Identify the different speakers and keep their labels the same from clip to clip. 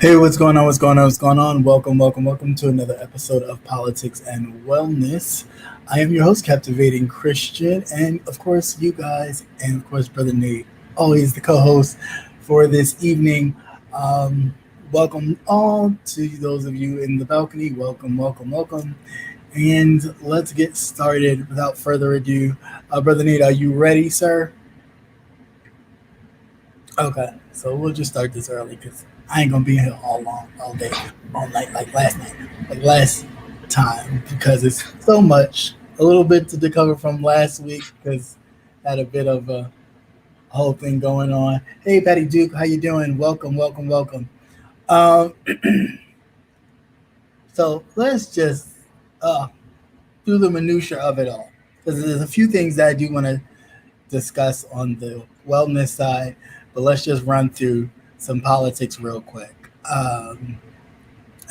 Speaker 1: Hey, what's going on? What's going on? What's going on? Welcome to another episode of Politics and Wellness. I am your host, Captivating Christian, and of course, you guys, and of course, Brother Nate, always the co host for this evening. Um, Welcome all to those of you in the balcony. Welcome. And let's get started without further ado. Brother Nate, are you ready, sir? Okay, so we'll just start this early because I ain't gonna be here all day, all night like last time because it's so much. A little bit to cover from last week because had a bit of a whole thing going on. Hey, Patty Duke, how you doing? Welcome. Um, so let's just uh, do the minutia of it all because there's a few things that I do want to discuss on the wellness side, but let's just run through some politics real quick. And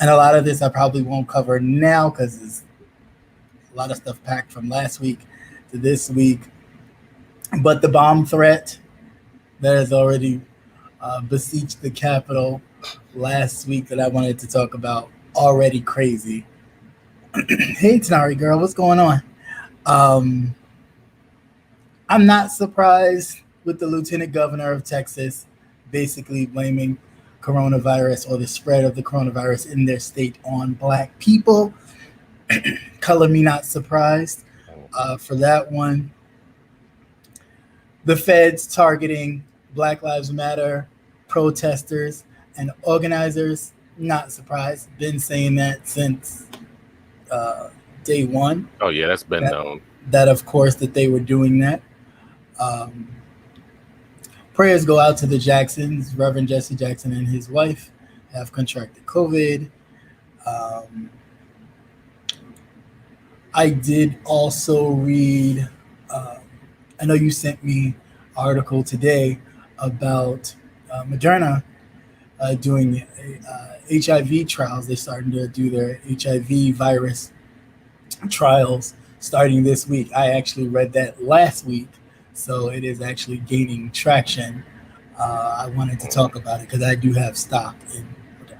Speaker 1: a lot of this I probably won't cover now because there's a lot of stuff packed from last week to this week. But the bomb threat that has already besieged the Capitol last week that I wanted to talk about, already crazy. Hey, Tanari girl, what's going on? Um, I'm not surprised with the lieutenant governor of Texas basically blaming coronavirus or the spread of the coronavirus in their state on black people. Color me not surprised for that one. The feds targeting Black Lives Matter protesters and organizers, not surprised. Been saying that since uh, day one.
Speaker 2: Oh yeah, that's been
Speaker 1: That,
Speaker 2: known.
Speaker 1: that of course that they were doing that. Um, Prayers go out to the Jacksons. Reverend Jesse Jackson and his wife have contracted COVID. Um, I did also read. Uh, I know you sent me an article today about Moderna doing HIV trials. They're starting to do their HIV virus trials starting this week. I actually read that last week, so it is actually gaining traction. I wanted to talk about it because I do have stock in Moderna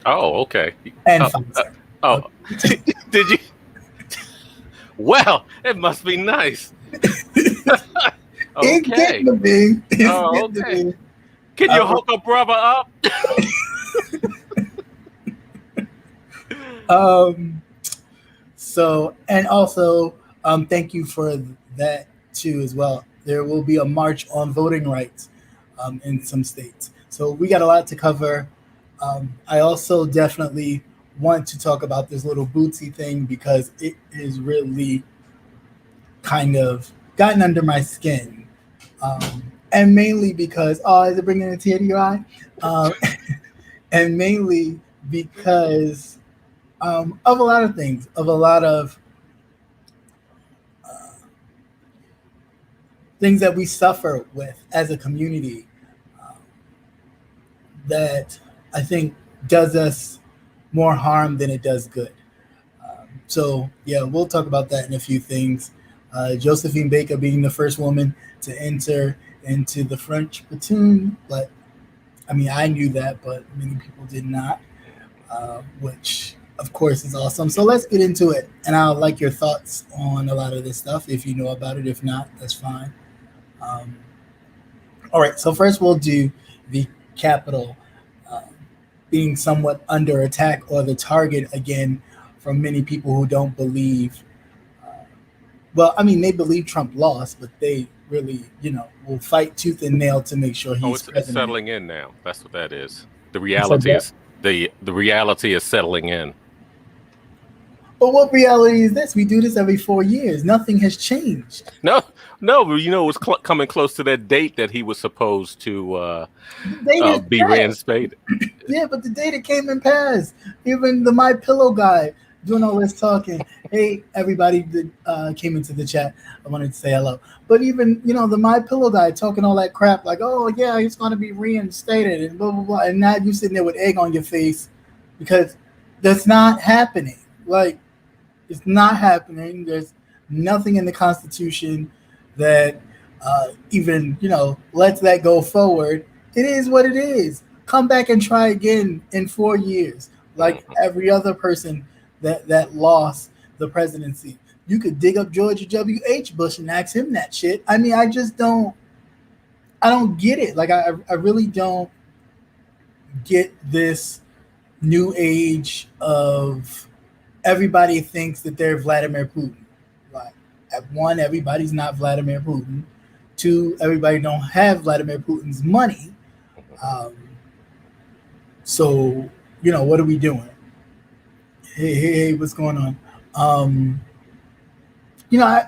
Speaker 2: Oh, okay.
Speaker 1: and
Speaker 2: Oh,
Speaker 1: Pfizer.
Speaker 2: oh. Did you? Well, it must be nice.
Speaker 1: It's getting
Speaker 2: Okay.
Speaker 1: to be. It's
Speaker 2: Oh,
Speaker 1: getting to
Speaker 2: okay.
Speaker 1: be.
Speaker 2: Can you
Speaker 1: Uh,
Speaker 2: hook a brother up?
Speaker 1: um, so, and also, thank you for that too as well. There will be a march on voting rights in some states. So we got a lot to cover. I also definitely want to talk about this little Bootsy thing because it is really kind of gotten under my skin. And mainly because, oh, is it bringing a tear to your eye? Um, and mainly because of a lot of things, of a lot of uh, things that we suffer with as a community um, that I think does us more harm than it does good. So, yeah, we'll talk about that in a few things. Josephine Baker being the first woman to enter into the French platoon, but I mean, I knew that, but many people did not, which of course is awesome. So let's get into it. And I'll like your thoughts on a lot of this stuff if you know about it. If not, that's fine. Um, all right, so first we'll do the Capitol uh, being somewhat under attack or the target again from many people who don't believe. Uh, well, I mean, they believe Trump lost, but they really, will fight tooth and nail to make sure
Speaker 2: Oh,
Speaker 1: he's
Speaker 2: it's
Speaker 1: president.
Speaker 2: settling in now. That's what that is. The
Speaker 1: So
Speaker 2: reality
Speaker 1: that,
Speaker 2: is the reality is settling in.
Speaker 1: but what reality is this? We do this every 4 years. Nothing has changed.
Speaker 2: No, no, but it was coming close to that date that he was supposed to
Speaker 1: The date is
Speaker 2: be
Speaker 1: passed.
Speaker 2: reinstated.
Speaker 1: Yeah, but the data came and passed. Even the My Pillow guy doing all this talking. Hey, everybody that came into the chat, I wanted to say hello. But even the My Pillow guy talking all that crap, like, oh yeah, he's going to be reinstated and blah blah blah, and now you sitting there with egg on your face because that's not happening. Like, it's not happening. There's nothing in the Constitution that even lets that go forward. It is what it is. come back and try again in 4 years, like
Speaker 2: Mhm.
Speaker 1: every other person that lost the presidency. You could dig up George W.H. Bush and ask him that shit. I mean, I don't get it. Like I really don't get this new age of everybody thinks that they're Vladimir Putin. Like, at one, everybody's not Vladimir Putin. Two, everybody don't have Vladimir Putin's money. Um, so, what are we doing? Hey, what's going on? Um, I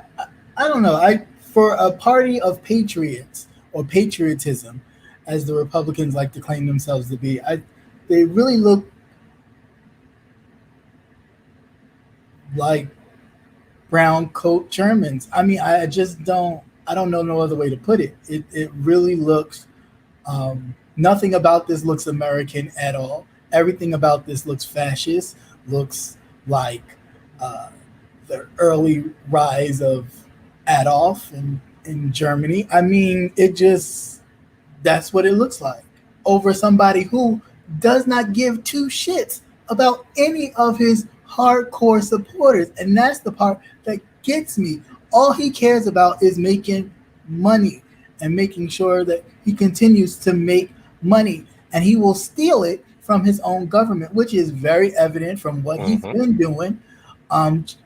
Speaker 1: don't know. I For a party of patriots or patriotism, as the Republicans like to claim themselves to be, they really look like brown coat Germans. I mean, I just don't. I don't know no other way to put it. It really looks. Nothing about this looks American at all. Everything about this looks fascist. Looks like uh, the early rise of Adolf in Germany. I mean, it just that's what it looks like over somebody who does not give two shits about any of his hardcore supporters. And that's the part that gets me. All he cares about is making money and making sure that he continues to make money. And he will steal it from his own government, which is very evident from what he's
Speaker 2: Mhm.
Speaker 1: been doing,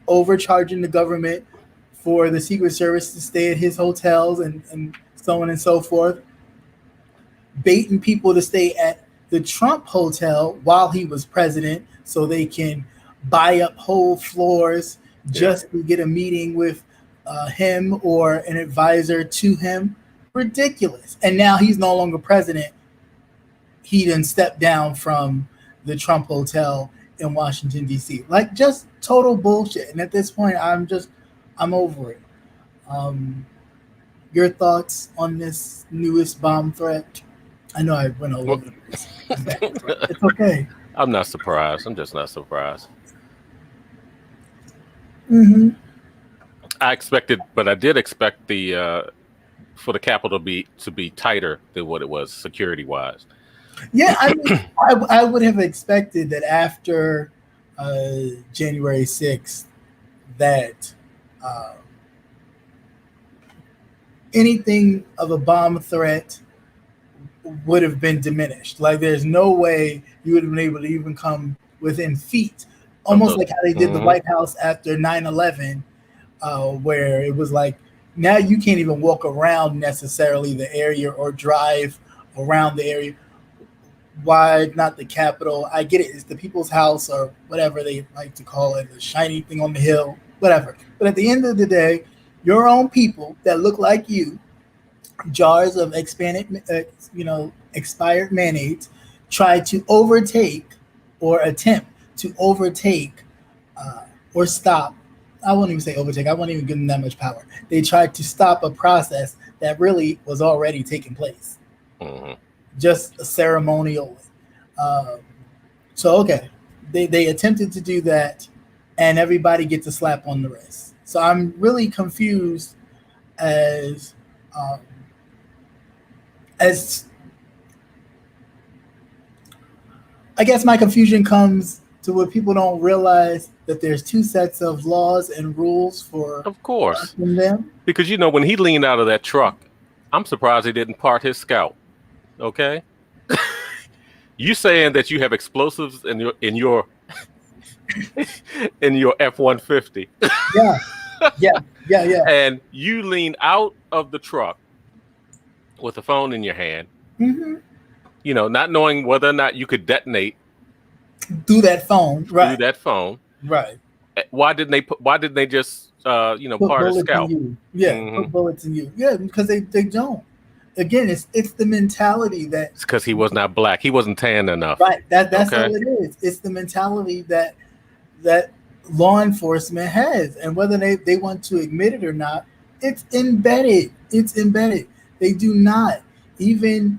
Speaker 1: overcharging the government for the Secret Service to stay at his hotels and so on and so forth, baiting people to stay at the Trump hotel while he was president so they can buy up whole floors
Speaker 2: Yeah.
Speaker 1: just to get a meeting with him or an advisor to him. Ridiculous. And now he's no longer president. He didn't step down from the Trump hotel in Washington, D.C. Like, just total bullshit. And at this point, I'm over it. Um, your thoughts on this newest bomb threat? I know I went all
Speaker 2: Well,
Speaker 1: over the place. It's okay.
Speaker 2: I'm not surprised. I'm just not surprised.
Speaker 1: Hmm.
Speaker 2: I expected, but I did expect the for the Capitol to be tighter than what it was security wise.
Speaker 1: Yeah, I mean, I would have expected that after January 6th, that uh, anything of a bomb threat would have been diminished. Like, there's no way you would have been able to even come within feet,
Speaker 2: Of
Speaker 1: almost
Speaker 2: the
Speaker 1: like how they did the
Speaker 2: Mhm.
Speaker 1: White House after 9/11, where it was like now you can't even walk around necessarily the area or drive around the area. Why not the Capitol? I get it. It's the people's house or whatever they like to call it, the shiny thing on the hill, whatever. But at the end of the day, your own people that look like you, jars of expired mayonnaise, try to overtake or attempt to overtake or stop. I won't even say overtake. I won't even give them that much power. They tried to stop a process that really was already taking place,
Speaker 2: Mhm.
Speaker 1: just ceremonially. Um, so okay, they attempted to do that, and everybody gets a slap on the wrist. So I'm really confused as um, as I guess my confusion comes to where people don't realize that there's two sets of laws and rules for
Speaker 2: Of
Speaker 1: us
Speaker 2: course,
Speaker 1: and them.
Speaker 2: because when he leaned out of that truck, I'm surprised he didn't part his scout. Okay, you saying that you have explosives in your F-150,
Speaker 1: Yeah, yeah, yeah, yeah.
Speaker 2: and you lean out of the truck with a phone in your hand,
Speaker 1: Hmm.
Speaker 2: not knowing whether or not you could detonate
Speaker 1: Through that phone,
Speaker 2: through
Speaker 1: right,
Speaker 2: that phone.
Speaker 1: right.
Speaker 2: Why didn't they just
Speaker 1: Put
Speaker 2: part a
Speaker 1: bullets in
Speaker 2: scout?
Speaker 1: you. Yeah,
Speaker 2: Hmm.
Speaker 1: put bullets in you. Yeah, because they don't. Again, it's the mentality that
Speaker 2: It's because he was not black. He wasn't tan enough.
Speaker 1: right. That's
Speaker 2: Okay.
Speaker 1: all it is. It's the mentality that law enforcement has, and whether they want to admit it or not, it's embedded. It's embedded. They do not even.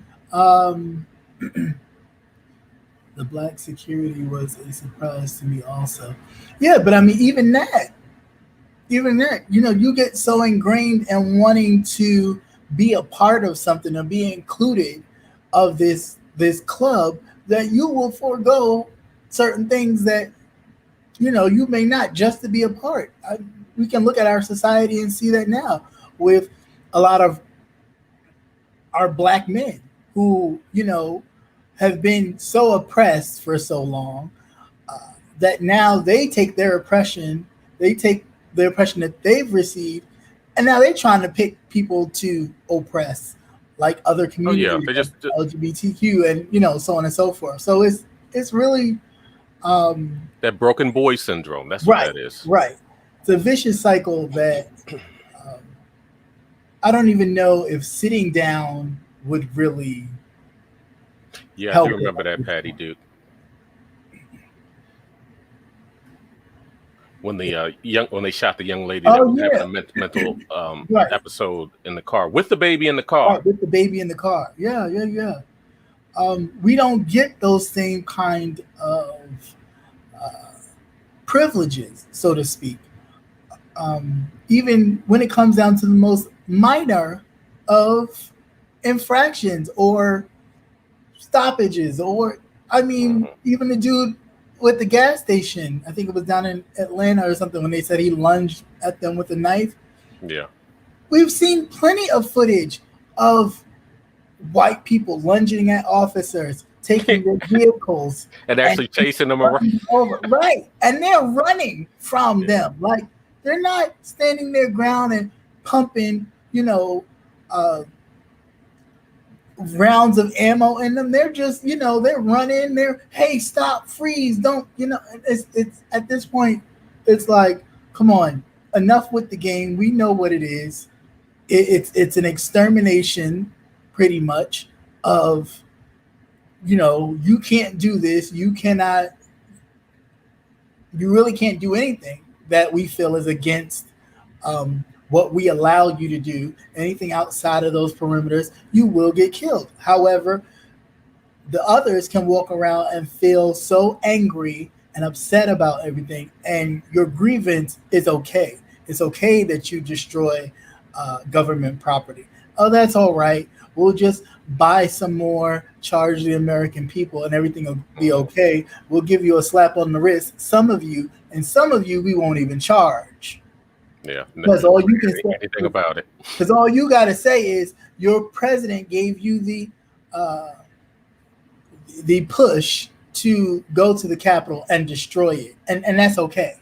Speaker 1: The black security was a surprise to me also. Yeah, but I mean, even that, you get so ingrained in wanting to be a part of something or be included of this club that you will forego certain things that you may not just to be a part. We can look at our society and see that now with a lot of our black men who have been so oppressed for so long that now they take the oppression that they've received, and now they're trying to pick people to oppress, like other
Speaker 2: Oh yeah,
Speaker 1: communities,
Speaker 2: they
Speaker 1: like
Speaker 2: just
Speaker 1: LGBTQ, and so on and so forth. So it's really
Speaker 2: that broken boy syndrome. That's what
Speaker 1: right,
Speaker 2: that is.
Speaker 1: right. It's a vicious cycle that um, I don't even know if sitting down would really
Speaker 2: Yeah, I do
Speaker 1: help it
Speaker 2: remember
Speaker 1: at
Speaker 2: that,
Speaker 1: this
Speaker 2: Patty
Speaker 1: point.
Speaker 2: Duke. When they shot the young lady that
Speaker 1: Oh
Speaker 2: was having
Speaker 1: yeah,
Speaker 2: a mental
Speaker 1: right,
Speaker 2: episode in the car with the baby in the car.
Speaker 1: right, with the baby in the car. Yeah, yeah, yeah. We don't get those same kind of uh, privileges, so to speak. Even when it comes down to the most minor of infractions or stoppages, or I mean,
Speaker 2: Hmm.
Speaker 1: even the dude with the gas station, I think it was down in Atlanta or something, when they said he lunged at them with a knife.
Speaker 2: Yeah,
Speaker 1: We've seen plenty of footage of white people lunging at officers, taking their vehicles
Speaker 2: and
Speaker 1: and
Speaker 2: actually chasing them around.
Speaker 1: running over. Right. And they're running from
Speaker 2: Yeah,
Speaker 1: them. Like they're not standing their ground and pumping, uh, rounds of ammo in them. They're just, they're running. They're, hey, stop, freeze, don't, it's at this point, it's like, come on, enough with the game. We know what it is. It's an extermination, pretty much, of you can't do this. You cannot. You really can't do anything that we feel is against what we allow you to do. Anything outside of those perimeters, you will get killed. However, the others can walk around and feel so angry and upset about everything, and your grievance is okay. It's okay that you destroy government property. Oh, that's all right. We'll just buy some more, charge the American people, and everything will be
Speaker 2: hmm,
Speaker 1: okay. We'll give you a slap on the wrist, some of you, and some of you we won't even charge.
Speaker 2: yeah.
Speaker 1: Because all you can say,
Speaker 2: Anything about it?
Speaker 1: because all you got to say is your president gave you the push to go to the Capitol and destroy it, and that's okay.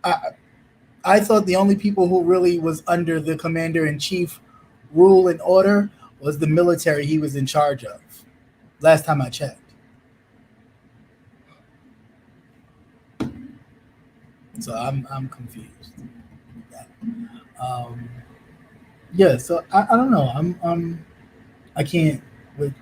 Speaker 1: I I thought the only people who really was under the commander in chief rule and order was the military he was in charge of. Last time I checked, so I'm confused. With that. Um, yeah, so I don't know. I can't with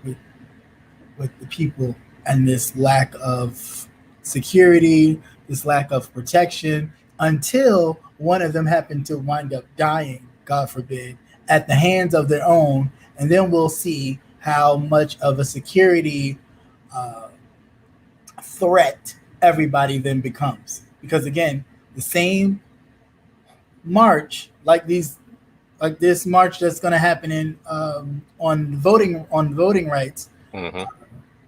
Speaker 1: the people and this lack of security, this lack of protection, until one of them happened to wind up dying, God forbid, at the hands of their own. And then we'll see how much of a security uh, threat everybody then becomes. Because again, the same march, like this march that's going to happen in on voting rights,
Speaker 2: Hmm.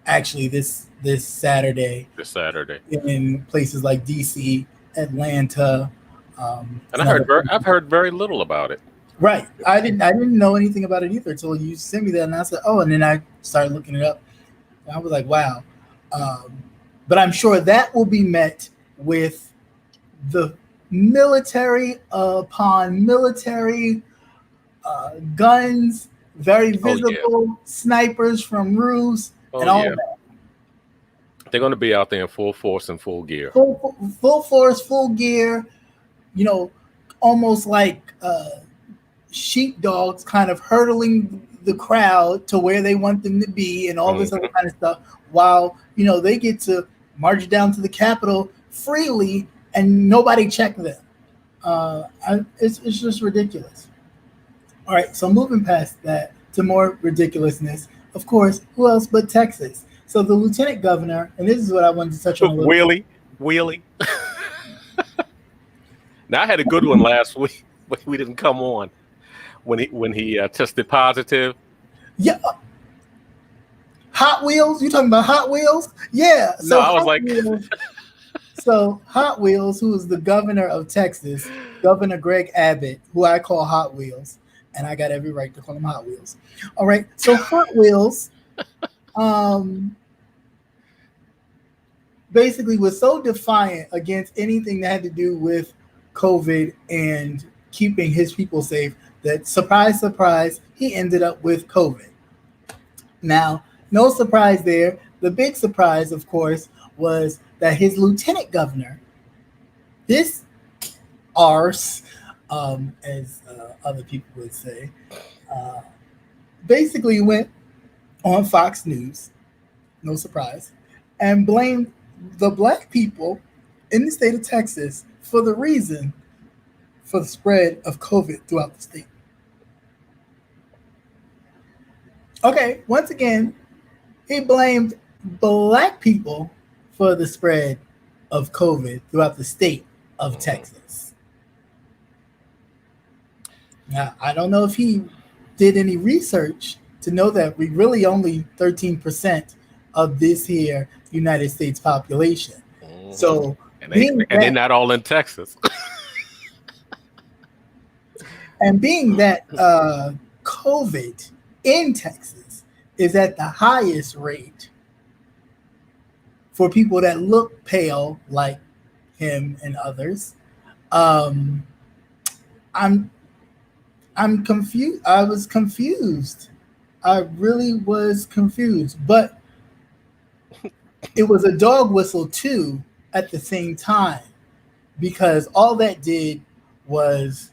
Speaker 1: actually this Saturday
Speaker 2: This Saturday,
Speaker 1: in places like DC, Atlanta,
Speaker 2: and
Speaker 1: and other
Speaker 2: I've
Speaker 1: places.
Speaker 2: heard very little about it.
Speaker 1: Right. I didn't know anything about it either until you sent me that, and I said, oh, and then I started looking it up. And I was like, wow. Um, but I'm sure that will be met with the military upon military guns, very
Speaker 2: Oh yeah,
Speaker 1: visible snipers from roofs,
Speaker 2: oh
Speaker 1: and all
Speaker 2: yeah.
Speaker 1: that.
Speaker 2: They're going to be out there in full force and full gear.
Speaker 1: Full force, full gear, you know, almost like sheepdogs kind of hurdling the crowd to where they want them to be and all this other
Speaker 2: Hmm.
Speaker 1: kind of stuff, while, they get to march down to the Capitol freely and nobody check them. It's just ridiculous. All right, so moving past that to more ridiculousness, of course, who else but Texas? So the lieutenant governor, and this is what I wanted to touch on a little bit.
Speaker 2: Wheelie, wheelie. Now I had a good one last week, but we didn't come on when he tested positive.
Speaker 1: Yeah, Hot Wheels? You talking about Hot Wheels? Yeah.
Speaker 2: No,
Speaker 1: So
Speaker 2: I was
Speaker 1: Hot
Speaker 2: like,
Speaker 1: Wheels. So Hot Wheels, who is the governor of Texas, Governor Greg Abbott, who I call Hot Wheels, and I got every right to call him Hot Wheels. All right. So Hot Wheels, um, basically was so defiant against anything that had to do with COVID and keeping his people safe that surprise, surprise, he ended up with COVID. Now, no surprise there. The big surprise, of course, was that his lieutenant governor, this arse, as other people would say, uh, basically went on Fox News, no surprise, and blamed the black people in the state of Texas for the reason for the spread of COVID throughout the state. Okay, once again, he blamed black people for the spread of COVID throughout the state of Texas. Now, I don't know if he did any research to know that we really only 13% of this here United States population. So being
Speaker 2: and they're
Speaker 1: that
Speaker 2: not all in Texas.
Speaker 1: being that COVID in Texas is at the highest rate for people that look pale like him and others. Um, I'm I'm confused. I was confused. I really was confused. But it was a dog whistle too at the same time because all that did was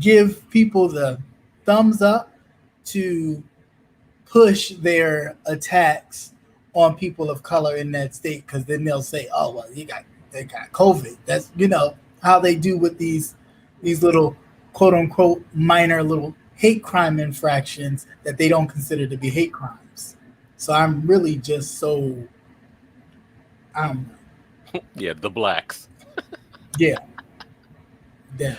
Speaker 1: give people the thumbs up to push their attacks on people of color in that state because then they'll say, "Oh well, they got COVID." That's how they do with these little quote unquote minor little hate crime infractions that they don't consider to be hate crimes. So I'm really just so um
Speaker 2: Yeah, the blacks.
Speaker 1: yeah, that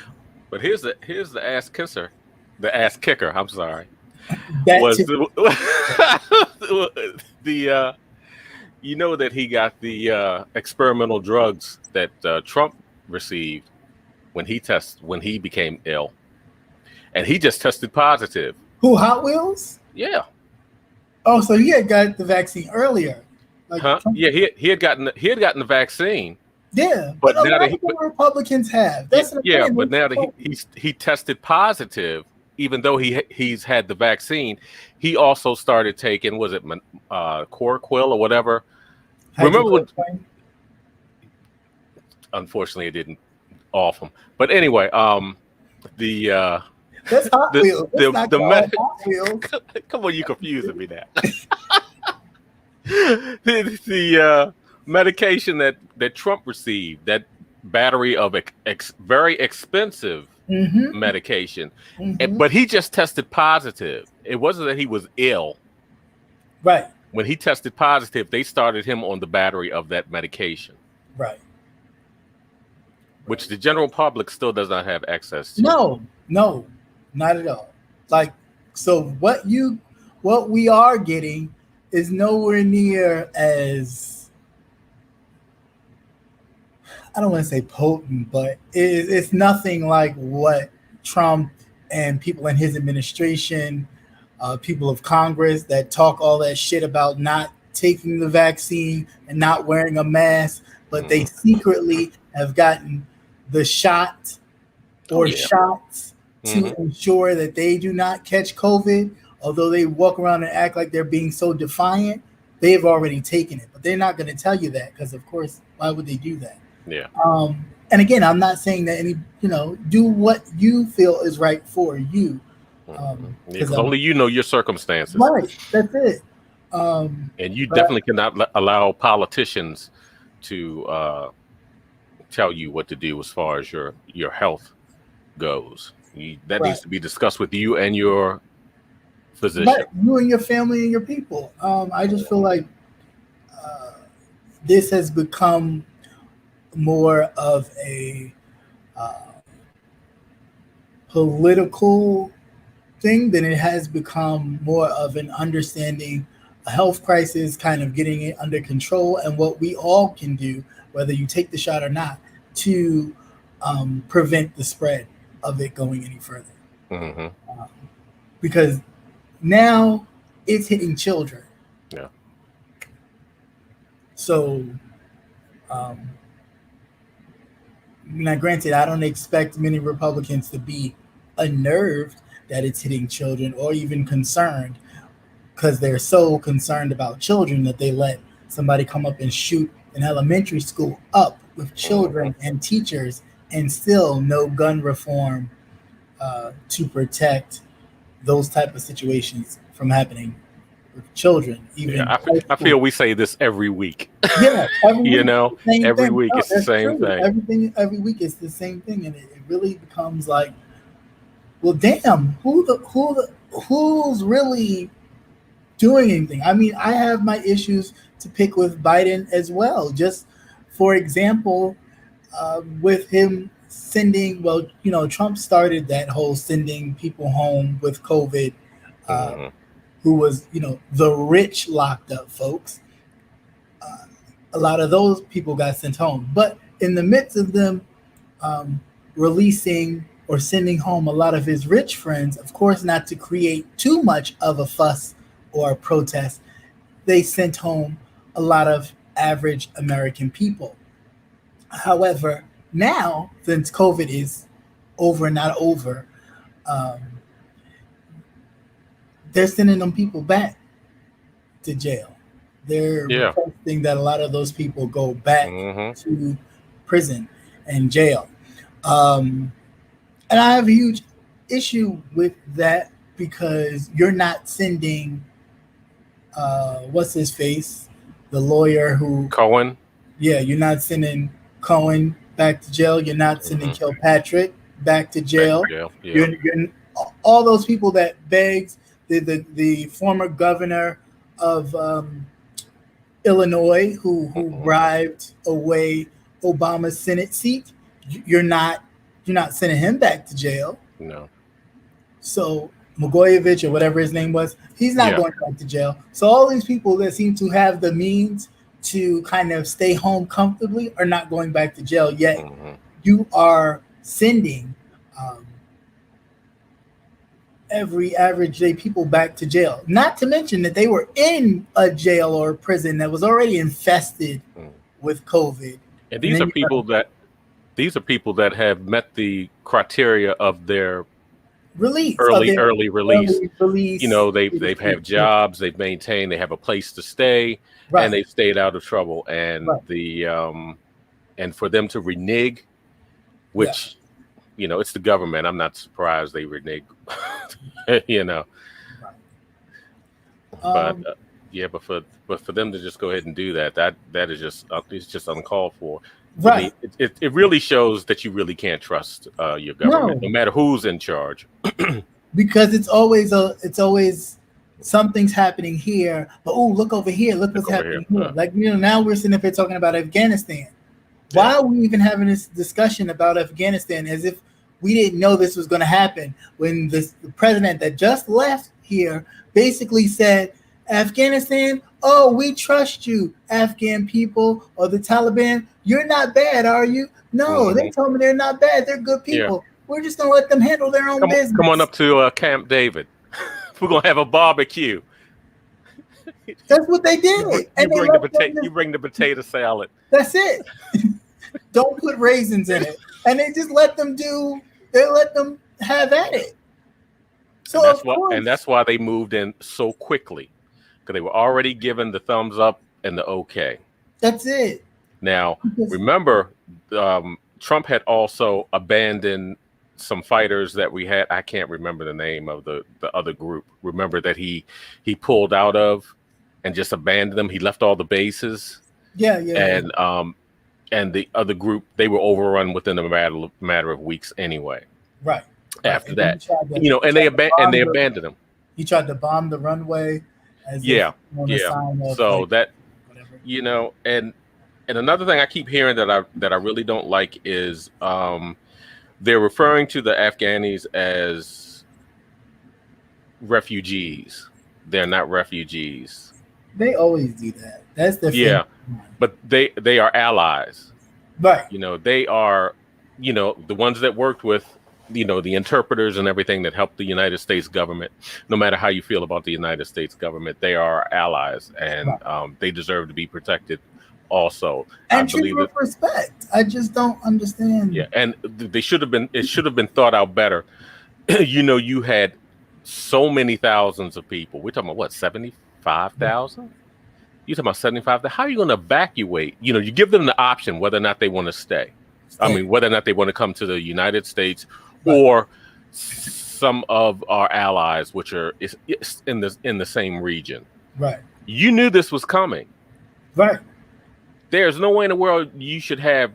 Speaker 2: But here's the ass kisser, the ass kicker. I'm sorry.
Speaker 1: that
Speaker 2: Was
Speaker 1: too.
Speaker 2: the you know that he got the experimental drugs that Trump received when he became ill, and he just tested positive.
Speaker 1: Who Hot Wheels?
Speaker 2: Yeah,
Speaker 1: Oh, so he had got the vaccine earlier. Like
Speaker 2: huh?
Speaker 1: Trump,
Speaker 2: Yeah, he had gotten the vaccine,
Speaker 1: yeah, but
Speaker 2: but
Speaker 1: a
Speaker 2: now
Speaker 1: lot
Speaker 2: that
Speaker 1: of the Republicans have.
Speaker 2: yeah,
Speaker 1: That's the
Speaker 2: yeah,
Speaker 1: thing.
Speaker 2: but now that he tested positive, even though he's had the vaccine, he also started taking was it Corquill or whatever. Remember when?
Speaker 1: Hydrochloroquine.
Speaker 2: Unfortunately, it didn't off him. But anyway, the
Speaker 1: That's Hot Wheels. That's not
Speaker 2: the
Speaker 1: called Hot Wheels.
Speaker 2: come on, you confusing me now. the medication that Trump received, that battery of very expensive
Speaker 1: Mm-hmm.
Speaker 2: medication,
Speaker 1: Mm-hmm.
Speaker 2: but he just tested positive. It wasn't that he was ill.
Speaker 1: Right.
Speaker 2: When he tested positive, they started him on the battery of that medication,
Speaker 1: Right.
Speaker 2: which the general public still does not have access to.
Speaker 1: No, not at all. Like, so what we are getting is nowhere near as, I don't want to say potent, but it's nothing like what Trump and people in his administration, people of Congress that talk all that shit about not taking the vaccine and not wearing a mask, but they secretly have gotten the shot or shots to ensure that they do not catch COVID. Although they walk around and act like they're being so defiant, they've already taken it. But they're not going to tell you that because, of course, why would they do that?
Speaker 2: Yeah.
Speaker 1: And again, I'm not saying that do what you feel is right for you.
Speaker 2: Because only you know your circumstances.
Speaker 1: Right. That's it.
Speaker 2: And you definitely cannot allow politicians to tell you what to do as far as your health goes. That needs to be discussed with you and your physician.
Speaker 1: Right. You and your family and your people. I just feel like this has become more of a political thing than it has become more of an understanding a health crisis, kind of getting it under control, and what we all can do, whether you take the shot or not, to prevent the spread of it going any further.
Speaker 2: Mm-hmm.
Speaker 1: Um, because now it's hitting children.
Speaker 2: Yeah.
Speaker 1: So, um, now granted, I don't expect many Republicans to be unnerved that it's hitting children or even concerned, because they're so concerned about children that they let somebody come up and shoot an elementary school up with children and teachers, and still no gun reform to protect those type of situations from happening with children. Even
Speaker 2: Yeah, I feel we say this every week.
Speaker 1: yeah, every
Speaker 2: You
Speaker 1: week
Speaker 2: know,
Speaker 1: same
Speaker 2: every
Speaker 1: thing.
Speaker 2: week
Speaker 1: No,
Speaker 2: it's the
Speaker 1: that's
Speaker 2: same
Speaker 1: true.
Speaker 2: thing.
Speaker 1: Every week it's the same thing, and it really becomes like, well, damn, who's really doing anything? I mean, I have my issues to pick with Biden as well. Just for example, with him sending, well, Trump started that whole sending people home with COVID, uh,
Speaker 2: Mm-hmm.
Speaker 1: who was, the rich locked up folks. Uh, a lot of those people got sent home. But in the midst of them um, releasing or sending home a lot of his rich friends, of course, not to create too much of a fuss or a protest, they sent home a lot of average American people. However, now, since COVID is over, not over, um, they're sending them people back to jail. They're
Speaker 2: Yeah.
Speaker 1: requesting that a lot of those people go back
Speaker 2: Mm-hmm.
Speaker 1: to prison and jail. Um, and I have a huge issue with that, because you're not sending, what's his face, the lawyer who,
Speaker 2: Cohen.
Speaker 1: yeah, you're not sending Cohen back to jail. You're not sending
Speaker 2: Mm-hmm.
Speaker 1: Kilpatrick back to
Speaker 2: Back
Speaker 1: jail.
Speaker 2: to jail. Yeah.
Speaker 1: You're all those people that begs the former governor of Illinois who
Speaker 2: Mm-hmm.
Speaker 1: bribed away Obama's Senate seat. You're not sending him back to jail.
Speaker 2: No.
Speaker 1: So Mogoyevich, or whatever his name was, he's not
Speaker 2: Yeah.
Speaker 1: going back to jail. So all these people that seem to have the means to kind of stay home comfortably are not going back to jail yet.
Speaker 2: Mm-hmm.
Speaker 1: You are sending every average day people back to jail. Not to mention that they were in a jail or a prison that was already infested with COVID.
Speaker 2: And these are people that have met the criteria of their
Speaker 1: release,
Speaker 2: early release.
Speaker 1: release.
Speaker 2: You know, they've have jobs, they've maintained, they have a place to stay,
Speaker 1: right.
Speaker 2: and they've stayed out of trouble. And
Speaker 1: right.
Speaker 2: And for them to renege, which it's the government. I'm not surprised they renege. Right. But for them to just go ahead and do that is just it's just uncalled for.
Speaker 1: Right.
Speaker 2: It really shows that you really can't trust your government, no matter who's in charge.
Speaker 1: Because it's always something's happening here, but look over here, look what's happening here. Like now we're sitting up here talking about Afghanistan. Why are we even having this discussion about Afghanistan as if we didn't know this was going to happen, when the president that just left here basically said, Afghanistan, we trust you, Afghan people, or the Taliban. You're not bad, are you? No, They told me they're not bad. They're good people. Yeah. We're just going to let them handle their own business.
Speaker 2: Come on up to Camp David. We're going to have a barbecue.
Speaker 1: That's what they did.
Speaker 2: You bring the potato salad.
Speaker 1: That's it. Don't put raisins in it. And they just let them have at it. So
Speaker 2: that's why they moved in so quickly, because they were already given the thumbs up and the okay.
Speaker 1: That's it.
Speaker 2: Now, remember, Trump had also abandoned some fighters that we had. I can't remember the name of the other group. Remember that he pulled out of and just abandoned them. He left all the bases.
Speaker 1: Yeah.
Speaker 2: And the other group, they were overrun within a matter of weeks anyway.
Speaker 1: Right.
Speaker 2: After that, and they abandoned them.
Speaker 1: He tried to bomb the runway.
Speaker 2: So that, whatever. And another thing I keep hearing that I really don't like is they're referring to the Afghanis as refugees. They're not refugees.
Speaker 1: They always do that. That's their
Speaker 2: Yeah,
Speaker 1: favorite.
Speaker 2: but they are allies.
Speaker 1: Right.
Speaker 2: They are, the ones that worked with, the interpreters and everything that helped the United States government. No matter how you feel about the United States government, they are allies, and
Speaker 1: Right.
Speaker 2: they deserve to be protected. Also, I
Speaker 1: And treated
Speaker 2: believe
Speaker 1: with
Speaker 2: that.
Speaker 1: respect. I just don't
Speaker 2: Yeah,
Speaker 1: understand.
Speaker 2: and they should have been. It should have been thought out better. You had so many thousands of people. We're talking about what, 75,000? You're talking about 75. How are you going to evacuate? You give them the option whether or not they want to stay. I
Speaker 1: Stay.
Speaker 2: mean, whether or not they want to come to the United States
Speaker 1: Right.
Speaker 2: or some of our allies, which are in the same region.
Speaker 1: Right.
Speaker 2: You knew this was coming.
Speaker 1: Right.
Speaker 2: There's no way in the world you should have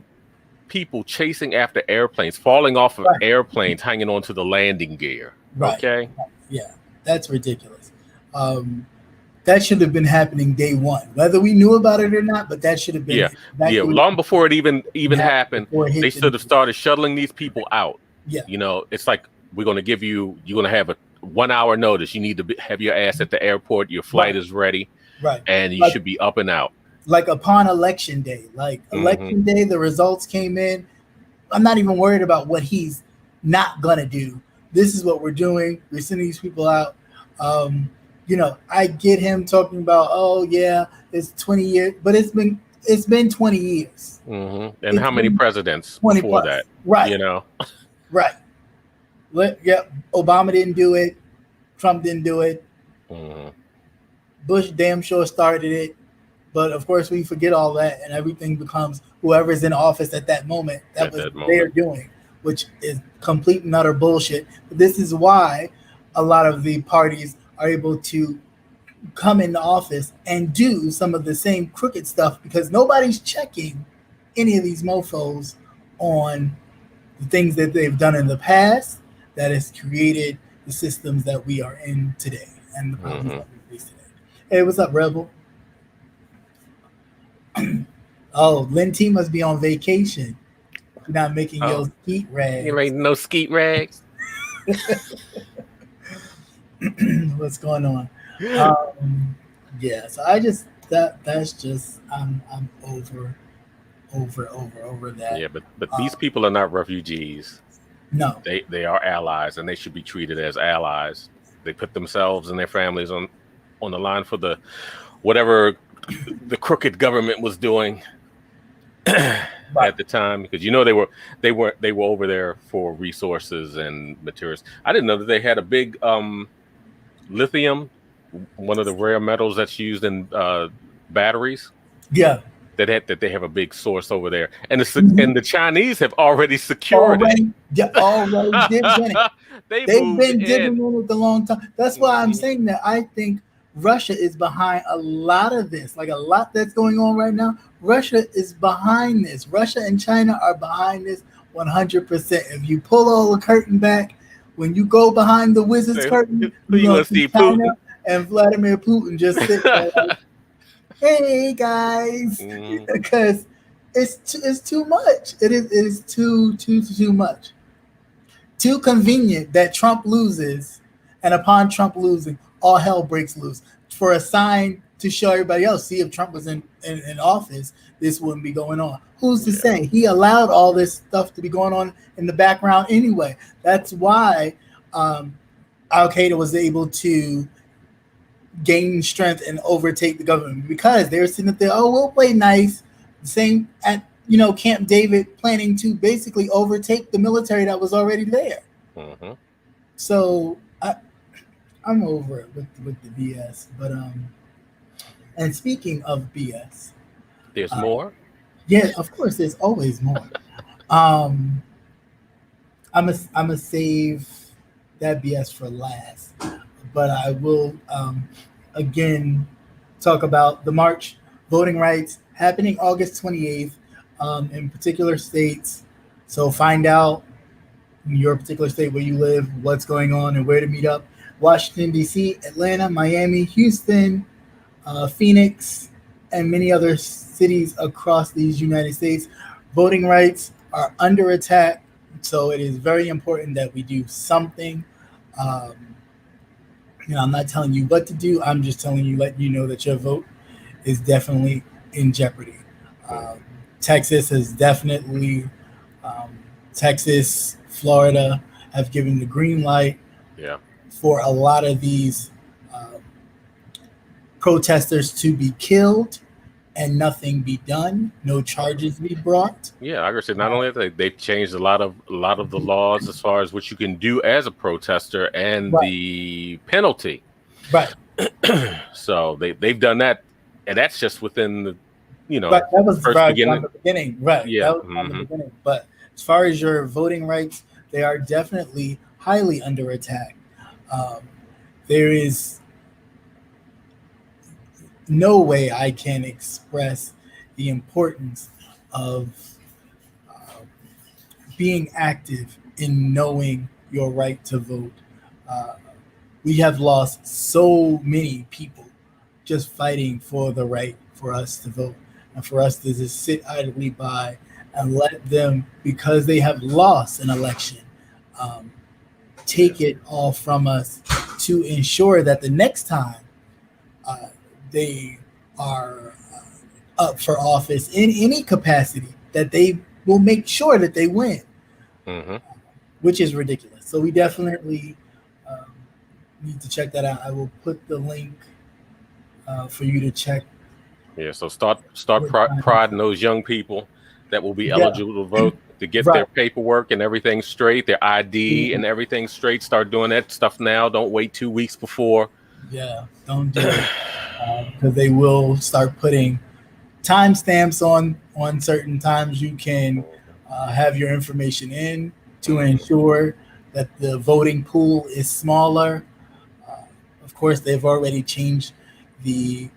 Speaker 2: people chasing after airplanes, falling off of
Speaker 1: Right.
Speaker 2: airplanes, hanging onto the landing gear.
Speaker 1: Right.
Speaker 2: Okay.
Speaker 1: Yeah. That's ridiculous. That should have been happening day one, whether we knew about it or not. But that should have been
Speaker 2: Yeah.
Speaker 1: exactly
Speaker 2: Long before it even happened,
Speaker 1: before it hit
Speaker 2: they
Speaker 1: the
Speaker 2: should have started shuttling these people out.
Speaker 1: Yeah.
Speaker 2: It's like, you're going to have a 1 hour notice. You need to have your ass at the airport. Your flight is ready.
Speaker 1: Right.
Speaker 2: And you should be up and out.
Speaker 1: Like upon election day, election day, the results came in. I'm not even worried about what he's not going to do. This is what we're doing. We're sending these people out. I get him talking about, oh yeah, it's 20 years, but it's been 20 years.
Speaker 2: And it's how many presidents
Speaker 1: 20
Speaker 2: before
Speaker 1: plus.
Speaker 2: that?
Speaker 1: Right. Right. Obama didn't do it. Trump didn't do it. Bush damn sure started it. But of course, we forget all that, and everything becomes whoever's in office at that moment. That was what they're doing, which is complete and utter bullshit. But this is why a lot of the parties are able to come into office and do some of the same crooked stuff, because nobody's checking any of these mofos on the things that they've done in the past that has created the systems that we are in today and the problems that we face today. Hey, what's up, Rebel? Oh, Lynn T must be on vacation. You're not making your skeet rags.
Speaker 2: You ain't no skeet rags.
Speaker 1: What's going on? Yeah, so I just that's just I'm over that.
Speaker 2: Yeah, but these people are not refugees.
Speaker 1: No,
Speaker 2: they are allies, and they should be treated as allies. They put themselves and their families on the line for the whatever the crooked government was doing at the time, because they were over there for resources and materials. I didn't know that they had a big lithium, one of the rare metals that's used in batteries.
Speaker 1: Yeah,
Speaker 2: that they have a big source over there, and the Chinese have already secured it.
Speaker 1: Already did win it. They've been digging in it a long time. That's why I'm saying that I think Russia is behind a lot of this, like a lot that's going on right now. Russia is behind this. Russia and China are behind this 100%. If you pull all the curtain back, when you go behind the wizard's curtain, you're going to see China Putin and Vladimir Putin just sit there like, hey guys, because it's too much. It is too much. Too convenient that Trump loses, and upon Trump losing, all hell breaks loose, for a sign to show everybody else, see, if Trump was in office, this wouldn't be going on. Who's to say? He allowed all this stuff to be going on in the background anyway. That's why Al Qaeda was able to gain strength and overtake the government, because they were sitting up there, oh, we'll play nice. Same at Camp David, planning to basically overtake the military that was already there. So I'm over it with the BS. But and speaking of BS,
Speaker 2: there's more.
Speaker 1: Yeah, of course, there's always more. I'm a save that BS for last, but I will again talk about the march, voting rights, happening August 28th in particular states. So find out in your particular state where you live, what's going on and where to meet up. Washington, D.C., Atlanta, Miami, Houston, Phoenix, and many other cities across these United States. Voting rights are under attack, so it is very important that we do something. I'm not telling you what to do. I'm just telling you, letting you know that your vote is definitely in jeopardy.
Speaker 2: Mm.
Speaker 1: Um, Texas has definitely, um, Texas, Florida have given the green light
Speaker 2: Yeah.
Speaker 1: for a lot of these uh, protesters to be killed and nothing be done, no charges be brought.
Speaker 2: Yeah, I agree. Not only that, they've changed a lot of the laws as far as what you can do as a protester and
Speaker 1: Right,
Speaker 2: the penalty.
Speaker 1: right,
Speaker 2: So they've done that, and that's just within the
Speaker 1: right. That was
Speaker 2: first
Speaker 1: right from
Speaker 2: beginning.
Speaker 1: the beginning. Right,
Speaker 2: Yeah.
Speaker 1: that was from the beginning. But as far as your voting rights, they are definitely highly under attack. Um, there is no way I can express the importance of uh, being active in knowing your right to vote. Uh, we have lost so many people just fighting for the right for us to vote, and for us to just sit idly by and let them, because they have lost an election, um, take
Speaker 2: Yes.
Speaker 1: it all from us to ensure that the next time uh, they are up for office in any capacity, that they will make sure that they win,
Speaker 2: Hmm.
Speaker 1: which is ridiculous. So we definitely um, need to check that out. I will put the link for you to check.
Speaker 2: Yeah. So start prodding those young people that will be
Speaker 1: Yeah,
Speaker 2: eligible to vote to get
Speaker 1: right.
Speaker 2: their paperwork and everything straight, their ID and everything straight. Start doing that stuff now. Don't wait 2 weeks before.
Speaker 1: Yeah, don't do it because they will start putting timestamps on certain times you can have your information in to
Speaker 2: Mhm.
Speaker 1: ensure that the voting pool is smaller. Uh, of course, they've already changed the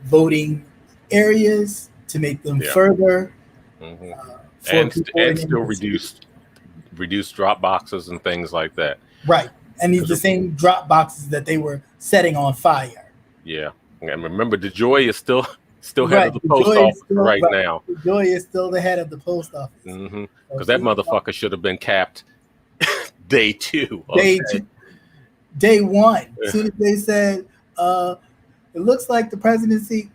Speaker 1: voting areas to make them
Speaker 2: Yeah.
Speaker 1: further
Speaker 2: Hmm.
Speaker 1: for people
Speaker 2: And
Speaker 1: in
Speaker 2: still
Speaker 1: inner city.
Speaker 2: reduce drop boxes and things like that.
Speaker 1: Right. And these the
Speaker 2: Because
Speaker 1: same drop boxes that they were setting on fire.
Speaker 2: yeah, and remember, the Joy is still head of
Speaker 1: Right.
Speaker 2: the
Speaker 1: The
Speaker 2: post
Speaker 1: joy is
Speaker 2: office
Speaker 1: still
Speaker 2: right
Speaker 1: right.
Speaker 2: now.
Speaker 1: The joy is still the head of the post office. So
Speaker 2: Because that
Speaker 1: she
Speaker 2: motherfucker should have been capped day two.
Speaker 1: day
Speaker 2: Okay.
Speaker 1: two, day one. As soon as they said, uh, it looks like the presidency,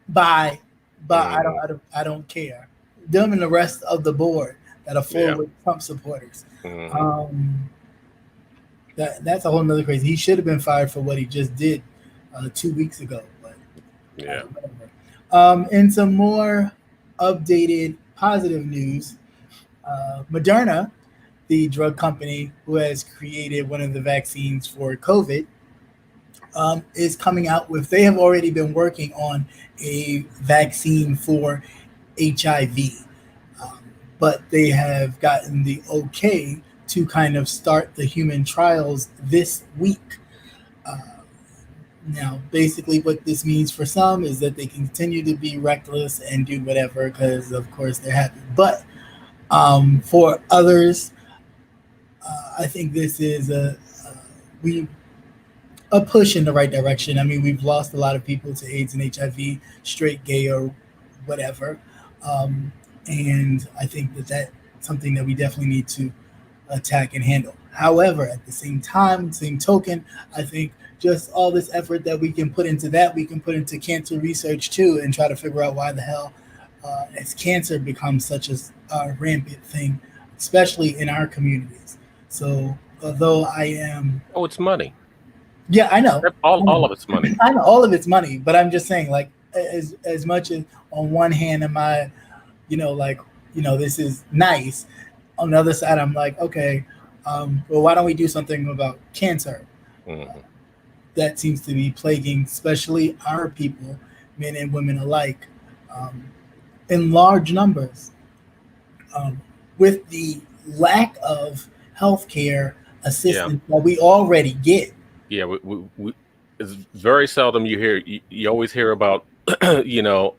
Speaker 1: bye. But
Speaker 2: Hmm.
Speaker 1: I don't care. Them and the rest of the board that are full
Speaker 2: Yeah.
Speaker 1: with Trump supporters.
Speaker 2: Hmm.
Speaker 1: Um, that's a whole nother crazy. He should have been fired for what he just did 2 weeks ago. But
Speaker 2: Yeah.
Speaker 1: whatever. In some more updated positive news, Moderna, the drug company who has created one of the vaccines for COVID, is coming out with. They have already been working on a vaccine for HIV, um, but they have gotten the okay to kind of start the human trials this week. Uh, Now, basically, what this means for some is that they continue to be reckless and do whatever because, of course, they're happy. But for others, I think this is we a push in the right direction. I mean, we've lost a lot of people to AIDS and HIV, straight, gay, or whatever, um, and I think that that's something that we definitely need to attack and handle. However, at the same time, same token, I think just all this effort that we can put into that, we can put into cancer research too, and try to figure out why the hell has cancer become such a rampant thing, especially in our communities. So, although I am,
Speaker 2: Oh, it's money.
Speaker 1: yeah, I know,
Speaker 2: All
Speaker 1: I
Speaker 2: all
Speaker 1: know,
Speaker 2: of it's money.
Speaker 1: I know all of it's money, but I'm just saying, like, as much as on one hand, am I, like, this is nice. On the other side, I'm like, okay, well, why don't we do something about cancer
Speaker 2: Hmm.
Speaker 1: that seems to be plaguing, especially our people, men and women alike, um, in large numbers, um, with the lack of healthcare
Speaker 2: Yeah.
Speaker 1: assistance that we already get.
Speaker 2: Yeah. It's very seldom you always hear about you know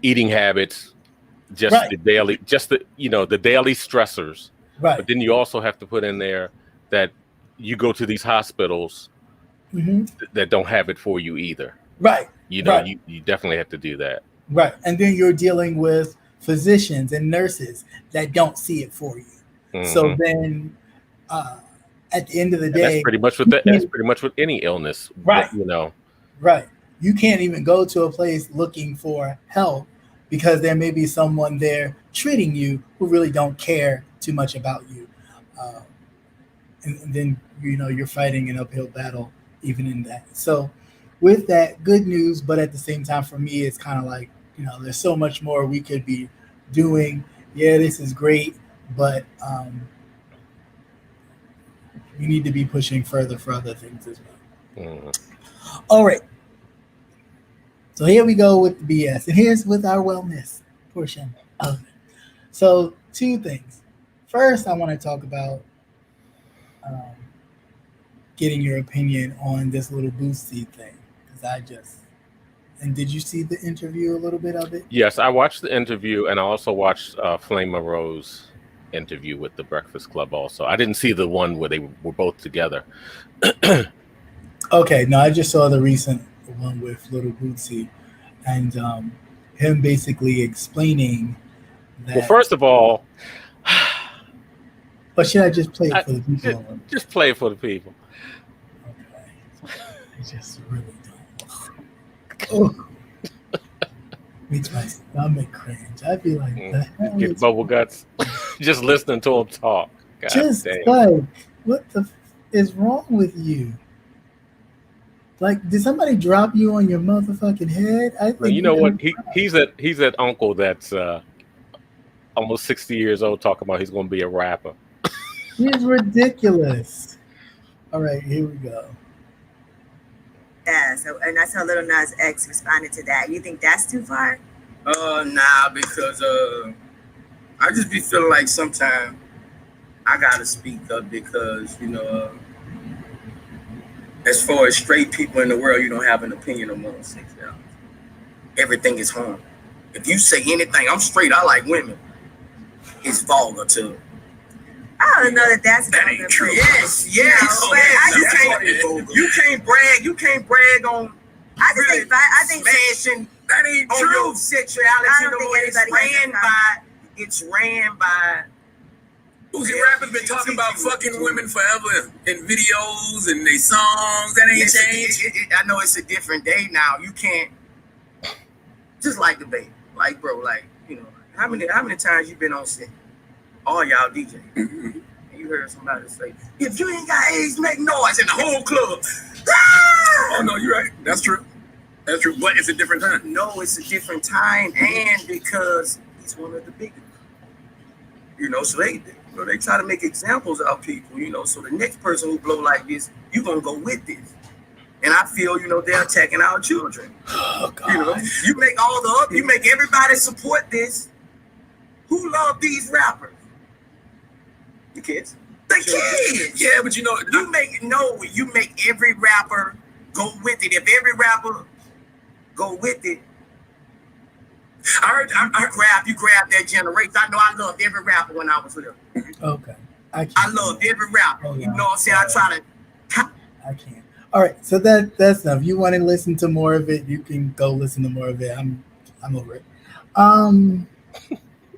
Speaker 2: eating habits, just
Speaker 1: Right,
Speaker 2: the daily, the daily stressors.
Speaker 1: right,
Speaker 2: But then you also have to put in there that you go to these hospitals
Speaker 1: hmm,
Speaker 2: that don't have it for you either.
Speaker 1: right, right.
Speaker 2: You definitely have to do that.
Speaker 1: Right. And then you're dealing with physicians and nurses that don't see it for you. So
Speaker 2: Hmm.
Speaker 1: then, uh, at the end of the
Speaker 2: And
Speaker 1: day,
Speaker 2: that's pretty much with any illness,
Speaker 1: right?
Speaker 2: You know,
Speaker 1: right. You can't even go to a place looking for help because there may be someone there treating you who really don't care too much about you, and then you're fighting an uphill battle even in that. So, with that, good news, but at the same time, for me, it's kind of like there's so much more we could be doing. Yeah, this is great, but we need to be pushing further for other things as well. All right. So here we go with the BS, and here's with our wellness portion of it. So 2 things. First, I want to talk about getting your opinion on this little Boosie thing, because and did you see the interview, a little bit of it?
Speaker 2: Yes, I watched the interview, and I also watched Flame Monroe's interview with the Breakfast Club. Also, I didn't see the one where they were both together.
Speaker 1: Okay, no, I just saw the recent one with Little Bootsy, and him basically explaining that.
Speaker 2: Well, first of all,
Speaker 1: but should I just play it for the people?
Speaker 2: Just play it for the people.
Speaker 1: Okay, I just really don't. Oh. Makes my stomach cringe. I'd be like, the hell
Speaker 2: get bubble guts just listening to him talk. God
Speaker 1: just
Speaker 2: damn.
Speaker 1: like, what the is wrong with you? Like, did somebody drop you on your motherfucking head? I think
Speaker 2: you know what? He's that uncle that's almost 60 years old talking about he's going to be a rapper.
Speaker 1: He's ridiculous. All right, here we go.
Speaker 3: Yeah, so and that's how Lil Nas X responded to that. You think that's too far?
Speaker 4: Nah, because I just be feeling like sometimes I gotta speak up because as far as straight people in the world, you don't have an opinion among sexuality. Everything is harm. If you say anything, I'm straight. I like women. It's vulgar too.
Speaker 3: I don't know that's
Speaker 4: that ain't true. Yes. You can't brag. You can't brag on.
Speaker 3: I think
Speaker 4: smashing. That ain't true. Your sexuality.
Speaker 3: I don't think
Speaker 4: it's ran by.
Speaker 5: Uzi rappers been talking about fucking women forever in videos and they songs. That ain't changed.
Speaker 4: I know it's a different day now. You can't just like debate. Like, bro, like, how many times you been on set? All y'all DJ. And you heard somebody say, if you ain't got AIDS, make noise in the whole club.
Speaker 5: Oh no, you're right. That's true. That's true. But it's a different time.
Speaker 4: No, it's a different time, and because he's one of the biggest. So they try to make examples of people, so the next person who blow like this, you gonna go with this. And I feel, they're attacking our children.
Speaker 1: Oh, God.
Speaker 4: You make everybody support this. Who love these rappers? The kids. The kids.
Speaker 5: Yeah, but
Speaker 4: you make every rapper go with it. If every rapper go with it, you grab that generation. I know I loved every rapper when I was little.
Speaker 1: Okay.
Speaker 4: I loved every rapper.
Speaker 1: Oh,
Speaker 4: you know what I'm saying? I try to.
Speaker 1: I can't. All right, so that's enough. If you want to listen to more of it, you can go listen to more of it. I'm over it.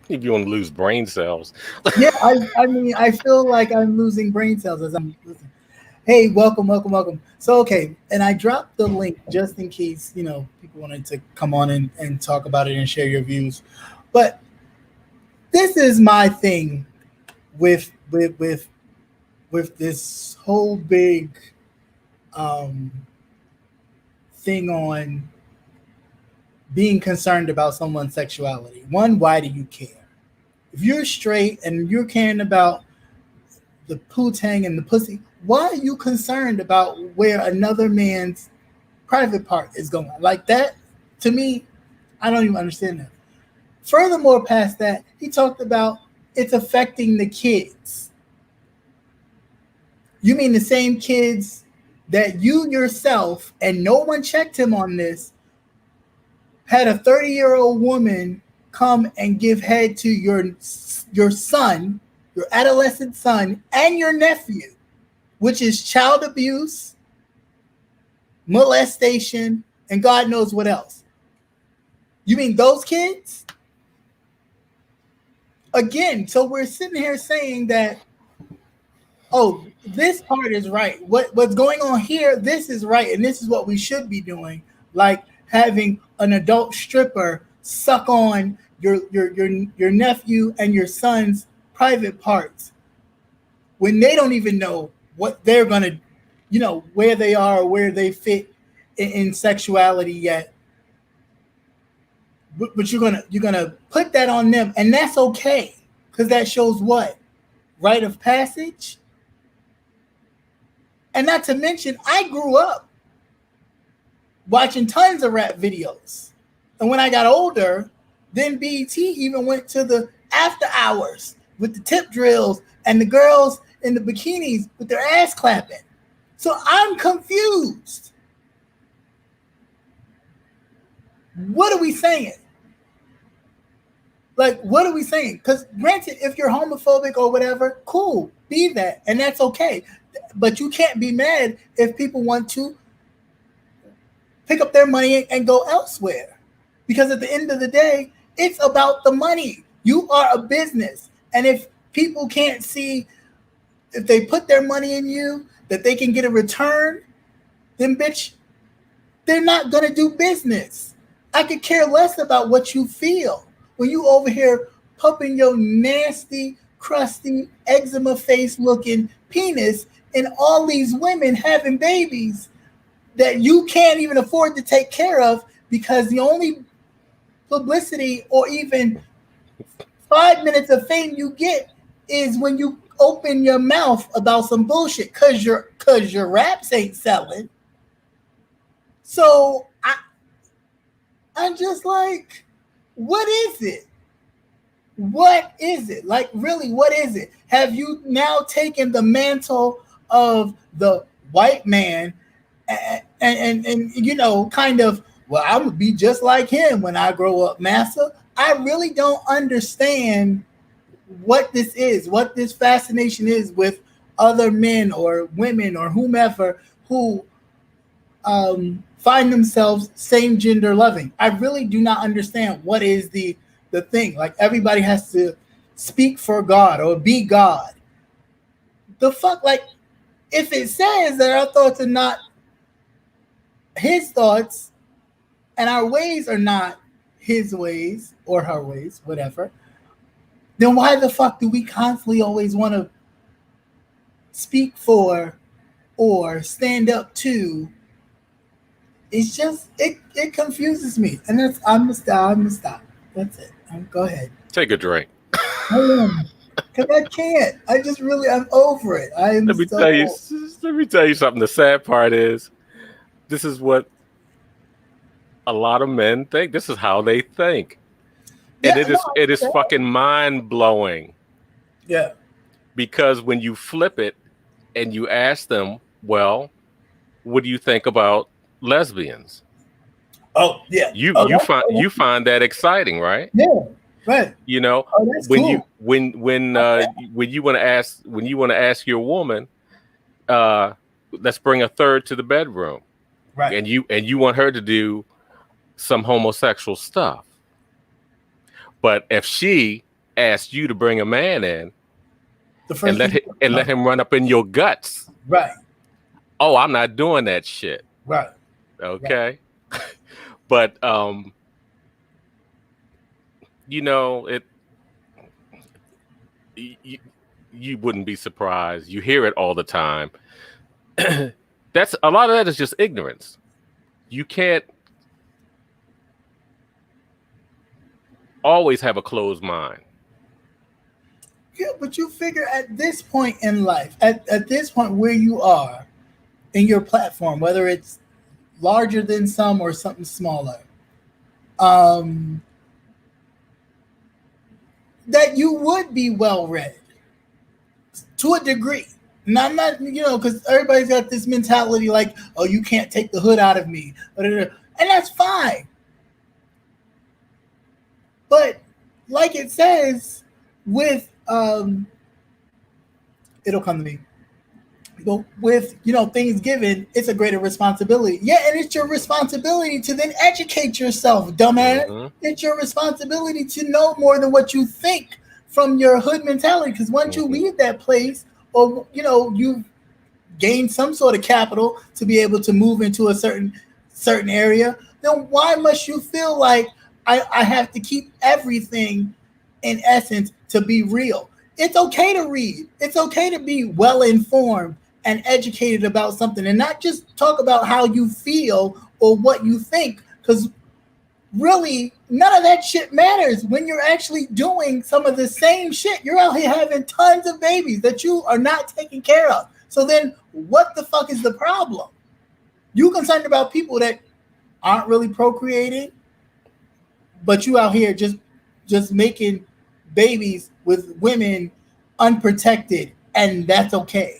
Speaker 2: If you want to lose brain cells.
Speaker 1: Yeah, I mean, I feel like I'm losing brain cells as I'm listening. Hey, welcome. So, okay, and I dropped the link just in case, people wanted to come on and talk about it and share your views. But this is my thing with this whole big thing on being concerned about someone's sexuality. One, why do you care? If you're straight and you're caring about the poo-tang and the pussy, why are you concerned about where another man's private part is going? Like that, to me, I don't even understand that. Furthermore, past that, he talked about it's affecting the kids. You mean the same kids that you yourself, and no one checked him on this, had a 30-year-old woman come and give head to your son, your adolescent son, and your nephew, which is child abuse, molestation, and God knows what else. You mean those kids? Again, so we're sitting here saying that, oh, this part is right. What's going on here? This is right, and this is what we should be doing. Like having an adult stripper suck on your nephew and your son's private parts when they don't even know what they're gonna, where they are or where they fit in sexuality yet. But you're gonna put that on them, and that's okay because that shows what rite of passage. And not to mention, I grew up watching tons of rap videos, and when I got older, then BET even went to the after hours with the tip drills and the girls in the bikinis with their ass clapping. So I'm confused. What are we saying? Like, what are we saying? Because granted, if you're homophobic or whatever, cool, be that, and that's okay. But you can't be mad if people want to pick up their money and go elsewhere. Because at the end of the day, it's about the money. You are a business. And if people can't see, if they put their money in you, that they can get a return, then bitch, they're not going to do business. I could care less about what you feel. When you over here pumping your nasty, crusty, eczema face looking penis and all these women having babies that you can't even afford to take care of because the only publicity or even 5 minutes of fame you get is when you open your mouth about some bullshit because your raps ain't selling. So I'm just like, what is it? What is it? Like, really, what is it? Have you now taken the mantle of the white man and kind of, well, I'm going to be just like him when I grow up, massa? I really don't understand what this is, what this fascination is with other men or women or whomever who find themselves same gender loving. I really do not understand what is the thing. Like, everybody has to speak for God or be God. The fuck, like, if it says that our thoughts are not his thoughts and our ways are not his ways or her ways, whatever, then why the fuck do we constantly always want to speak for or stand up to? It's just, it confuses me. And I'm gonna stop. That's it. Go ahead. Take
Speaker 2: a drink.
Speaker 1: Because I can't. I'm over it. Let me
Speaker 2: tell you something. The sad part is, this is what a lot of men think. This is how they think. And it is fucking mind blowing.
Speaker 1: Yeah.
Speaker 2: Because when you flip it and you ask them, well, what do you think about lesbians?
Speaker 1: Oh yeah.
Speaker 2: You find that exciting, right?
Speaker 1: Yeah. Right.
Speaker 2: When
Speaker 1: cool.
Speaker 2: you when you want to ask your woman, let's bring a third to the bedroom.
Speaker 1: Right.
Speaker 2: And you want her to do some homosexual stuff. But if she asked you to bring a man in and let him run up in your guts.
Speaker 1: Right.
Speaker 2: Oh, I'm not doing that shit.
Speaker 1: Right.
Speaker 2: Okay. Right. But you wouldn't be surprised. You hear it all the time. That's a lot of that is just ignorance. You can't always have a closed mind.
Speaker 1: Yeah, but you figure at this point in life, at this point where you are in your platform, whether it's larger than some or something smaller, that you would be well read to a degree. And I'm not, because everybody's got this mentality like, oh, you can't take the hood out of me. And that's fine. But like it says with, it'll come to me. But with, things given, it's a greater responsibility. Yeah, and it's your responsibility to then educate yourself, dumbass. Mm-hmm. It's your responsibility to know more than what you think from your hood mentality. Because once you leave that place or you've gained some sort of capital to be able to move into a certain area, then why must you feel like I have to keep everything in essence to be real? It's okay to read. It's okay to be well informed and educated about something, and not just talk about how you feel or what you think, because really none of that shit matters when you're actually doing some of the same shit. You're out here having tons of babies that you are not taking care of. So then what the fuck is the problem? You concerned about people that aren't really procreating, but you out here just making babies with women unprotected, and that's okay.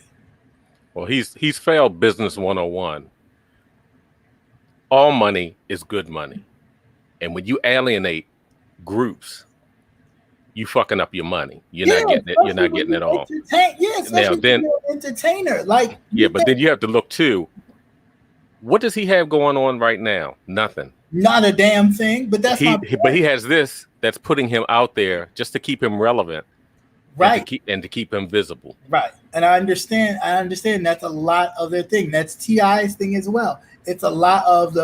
Speaker 2: Well, he's failed business 101. All money is good money. And when you alienate groups, you fucking up your money. You're not getting it. You're not getting it all.
Speaker 1: Especially when you're an entertainer. Like,
Speaker 2: but then you have to look too. What does he have going on right now? Nothing.
Speaker 1: Not a damn thing. But that's
Speaker 2: but he has this that's putting him out there just to keep him relevant,
Speaker 1: right?
Speaker 2: And to keep him visible,
Speaker 1: right? And I understand. That's a lot of their thing. That's T.I.'s thing as well. It's a lot of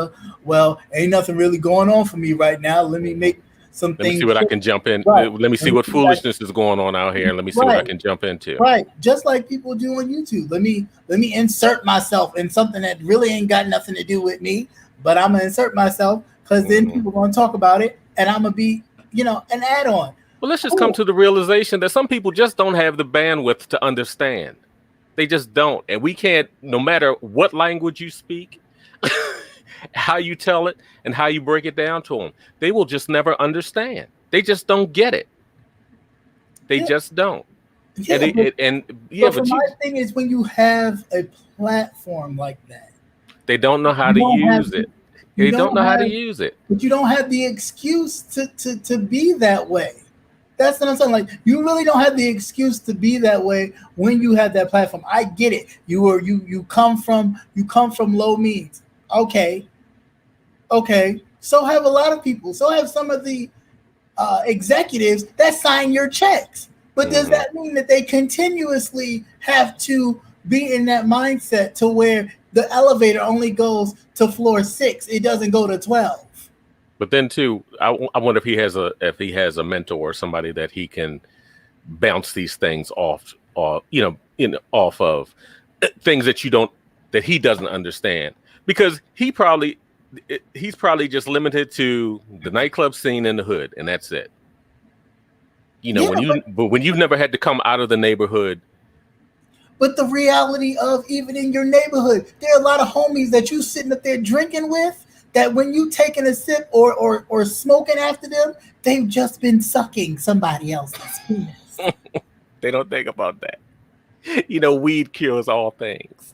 Speaker 1: ain't nothing really going on for me right now. Let me make some things.
Speaker 2: Let me see what I can jump in. Right. Let me see what foolishness is going on out here, and let me see what I can jump into.
Speaker 1: Right, just like people do on YouTube. Let me insert myself in something that really ain't got nothing to do with me, but I'm gonna insert myself because then people are gonna talk about it, and I'm gonna be, an add-on.
Speaker 2: Well, let's just come to the realization that some people just don't have the bandwidth to understand. They just don't, and we can't. No matter what language you speak. How you tell it and how you break it down to them, they will just never understand. They just don't get it. They just don't.
Speaker 1: My thing is, when you have a platform like that,
Speaker 2: they don't know how to use it. They don't know how to use it.
Speaker 1: But you don't have the excuse to be that way. That's what I'm saying. Like, you really don't have the excuse to be that way when you have that platform. I get it. You come from low means. Okay. So have a lot of people. So have some of the executives that sign your checks. But does that mean that they continuously have to be in that mindset to where the elevator only goes to floor 6? It doesn't go to 12.
Speaker 2: But then too, I wonder if he has a mentor or somebody that he can bounce these things off, or off of things that he doesn't understand, because he's probably just limited to the nightclub scene in the hood, and that's it. When you've never had to come out of the neighborhood.
Speaker 1: But the reality of, even in your neighborhood, there are a lot of homies that you sitting up there drinking with, that when you taking a sip or smoking after them, they've just been sucking somebody else's penis.
Speaker 2: They don't think about that. Weed cures all things.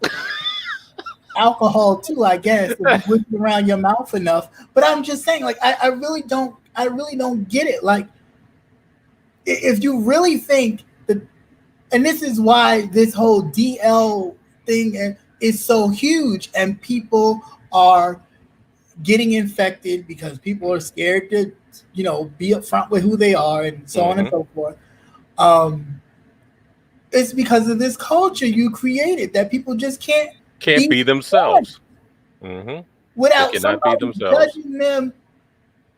Speaker 1: Alcohol too, I guess, if you whip it around your mouth enough. But I'm just saying, like, I really don't get it. Like, if you really think that, and this is why this whole DL thing is so huge, and people are getting infected because people are scared to, be upfront with who they are, and so on and so forth. It's because of this culture you created that people just can't be
Speaker 2: themselves.
Speaker 1: Without somebody judging them,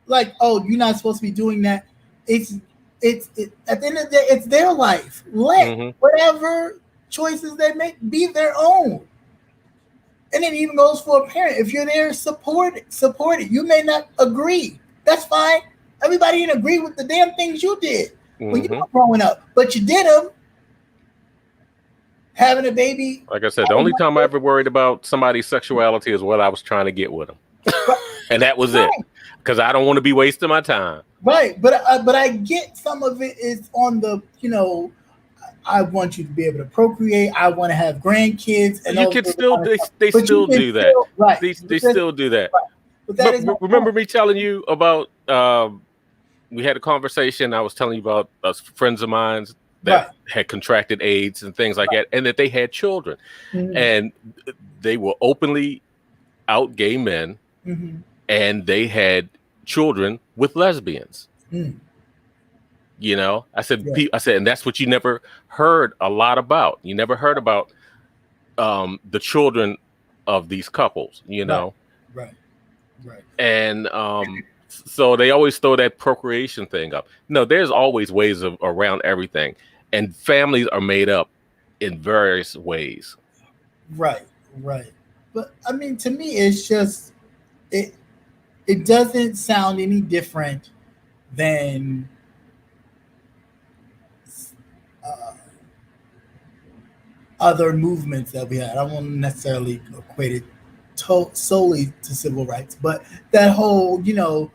Speaker 1: like, oh, you're not supposed to be doing that. It's at the end of the day, it's their life. Let whatever choices they make be their own. And it even goes for a parent. If you're there, support it. You may not agree. That's fine. Everybody didn't agree with the damn things you did when you were growing up, but you did them. Having a baby.
Speaker 2: Like I said, the only time I ever worried about somebody's sexuality is what I was trying to get with them. And that was it. Because I don't want to be wasting my time.
Speaker 1: Right. But I get some of it is on the, I want you to be able to procreate. I want to have grandkids. And
Speaker 2: you can still, they still do that.
Speaker 1: Right.
Speaker 2: They still do that.
Speaker 1: Right. But
Speaker 2: remember me telling you about, we had a conversation. I was telling you about friends of mine that had contracted AIDS and things like that, and that they had children. And they were openly out gay men, and they had children with lesbians. You know, I said,
Speaker 1: Yeah.
Speaker 2: I said, and that's what you never heard a lot about. You never heard about the children of these couples, you know?
Speaker 1: Right.
Speaker 2: And so they always throw that procreation thing up. No, there's always ways around everything. And families are made up in various ways.
Speaker 1: Right. But I mean, to me, it's just, it doesn't sound any different than other movements that we had. I won't necessarily equate it solely to civil rights, but that whole, you know,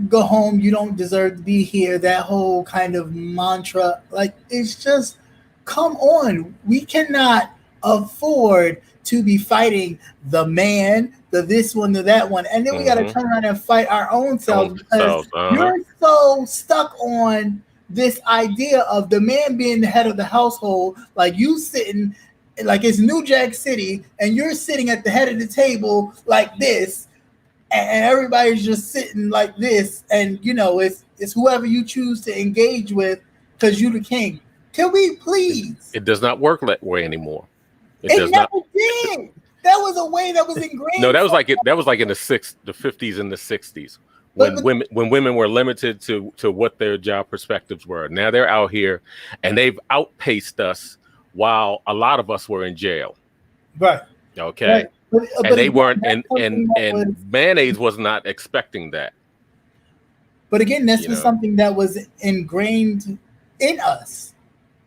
Speaker 1: go home, you don't deserve to be here, that whole kind of mantra, like, it's just, come on, we cannot afford to be fighting the man, the this one, the that one, and then we got to turn around and fight our own selves because you're so stuck on this idea of the man being the head of the household, like you sitting like it's New Jack City and you're sitting at the head of the table like this, and everybody's just sitting like this, and you know, it's whoever you choose to engage with because you're the king. Can we please?
Speaker 2: It does not work that way anymore.
Speaker 1: It never did. That was a way that was ingrained.
Speaker 2: No, that was like in the 50s and the 60s. When women were limited to what their job perspectives were. Now they're out here and they've outpaced us while a lot of us were in jail.
Speaker 1: Right.
Speaker 2: Okay.
Speaker 1: Right.
Speaker 2: And they weren't, and mayonnaise was not expecting that.
Speaker 1: But again, this was something that was ingrained in us.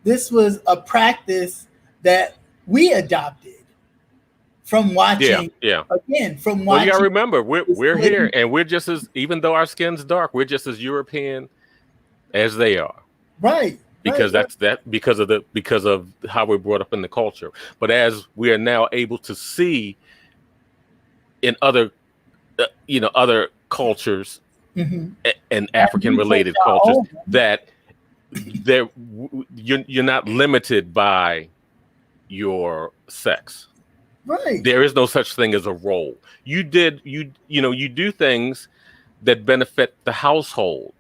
Speaker 1: This was a practice that we adopted from watching.
Speaker 2: Yeah.
Speaker 1: Again, from watching.
Speaker 2: Well, you gotta remember, we're here, and we're just as, even though our skin's dark, we're just as European as they are.
Speaker 1: Right.
Speaker 2: Because because of how we're brought up in the culture. But as we are now able to see in other, other cultures and African related cultures, that you're not limited by your sex.
Speaker 1: Right.
Speaker 2: There is no such thing as a role. You do things that benefit the household,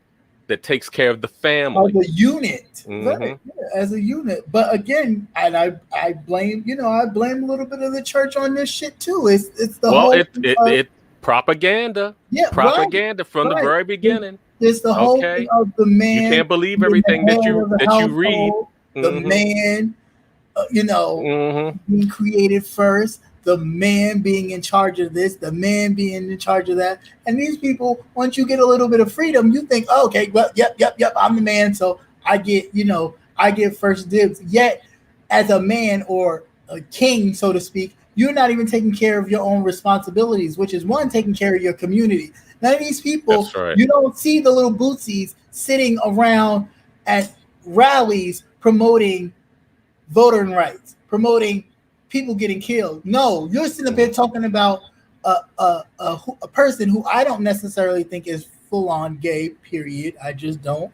Speaker 2: that takes care of the family.
Speaker 1: As a unit. Right. Yeah, as a unit. But again, and I blame, I blame a little bit of the church on this shit too. It's the whole
Speaker 2: it propaganda.
Speaker 1: Yeah.
Speaker 2: Propaganda from the very beginning.
Speaker 1: It's the whole thing of the man.
Speaker 2: You can't believe everything that you read.
Speaker 1: The man, being created first, the man being in charge of this, the man being in charge of that. And these people, once you get a little bit of freedom, you think, oh, okay, well, yep, I'm the man, so I get first dibs. Yet, as a man or a king, so to speak, you're not even taking care of your own responsibilities, which is one, taking care of your community. None of these people, you don't see the little bootsies sitting around at rallies promoting voting rights, promoting people getting killed. No, you're sitting up here talking about a person who I don't necessarily think is full on gay, period. I just don't.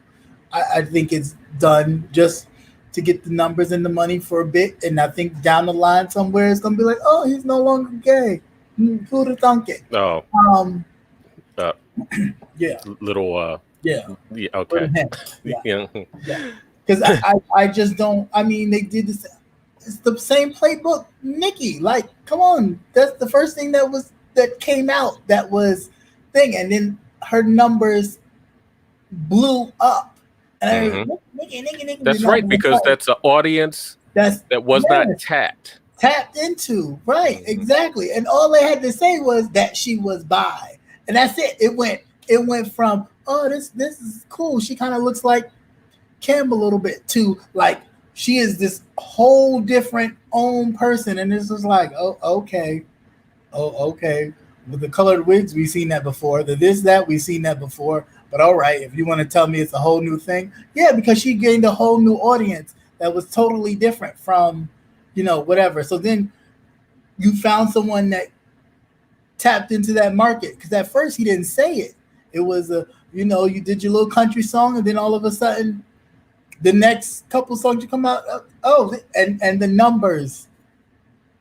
Speaker 1: I think it's done just to get the numbers and the money for a bit. And I think down the line somewhere it's going to be like, oh, he's no longer gay. Who'd have thunk it?
Speaker 2: Oh.
Speaker 1: Yeah.
Speaker 2: Little.
Speaker 1: Yeah.
Speaker 2: Okay.
Speaker 1: Yeah. Because I just don't. I mean, they did this. It's the same playbook, Nikki. Like, come on, that's the first thing that came out that was thing, and then her numbers blew up. And Nikki,
Speaker 2: that's right, because that's an audience that was not tapped
Speaker 1: into. Right, exactly. And all they had to say was that she was bi, and that's it. It went from, oh, this is cool. She kind of looks like Kim a little bit, to like, she is this whole different own person. And this is like, oh, okay. With the colored wigs, we've seen that before. We've seen that before. But all right, if you want to tell me it's a whole new thing, yeah, because she gained a whole new audience that was totally different from, whatever. So then you found someone that tapped into that market, because at first he didn't say it. It was you did your little country song, and then all of a sudden, the next couple songs you come out, and the numbers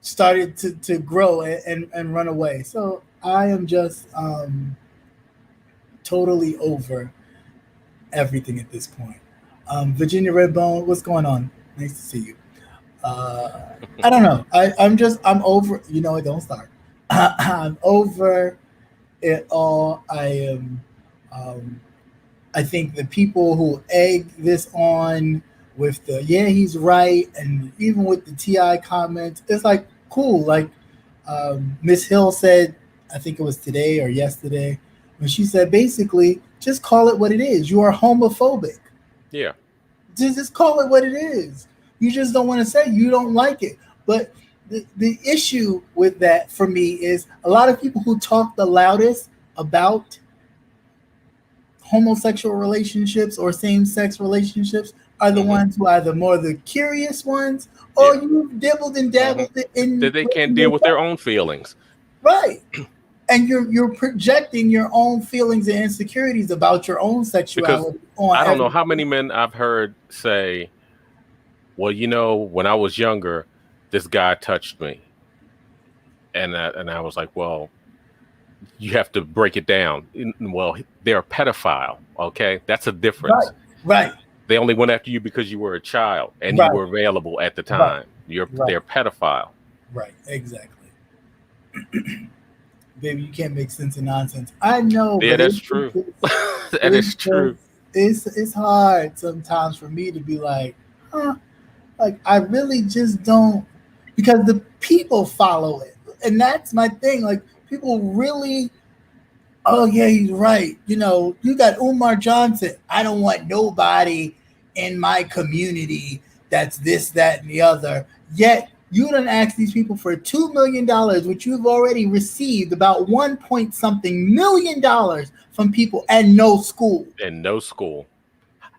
Speaker 1: started to grow and run away. So I am just totally over everything at this point. Virginia Redbone, what's going on? Nice to see you. I don't know. I'm over. You know, it don't start. I'm over it all. I am. I think the people who egg this on with the he's right, and even with the Ti comments, it's like cool. Like Miss Hill said, I think it was today or yesterday, when she said basically just call it what it is. You are homophobic.
Speaker 2: Yeah.
Speaker 1: Just call it what it is. You just don't want to say you don't like it. But the issue with that for me is a lot of people who talk the loudest about homosexual relationships or same-sex relationships are the ones who are the more the curious ones, or you've dibbled and dabbled in
Speaker 2: that they can't deal with their own feelings.
Speaker 1: Right. And you're projecting your own feelings and insecurities about your own sexuality on
Speaker 2: I don't know how many men I've heard say, well, you know, when I was younger, this guy touched me. And I was like, well, you have to break it down. Well, they're a pedophile. Okay. That's a difference.
Speaker 1: Right.
Speaker 2: They only went after you because you were a child and you were available at the time. They're a pedophile. Right.
Speaker 1: Exactly. Baby, you can't make sense of nonsense. I know.
Speaker 2: Yeah, that's true. That is true.
Speaker 1: It's hard sometimes for me to be like, like I really just don't, because the people follow it, and that's my thing. Like people really, oh yeah, he's right. You know, you got Umar Johnson. I don't want nobody in my community that's this, that, and the other. Yet you done ask these people for $2 million, which you've already received about $1 million from people and no school.
Speaker 2: And no school.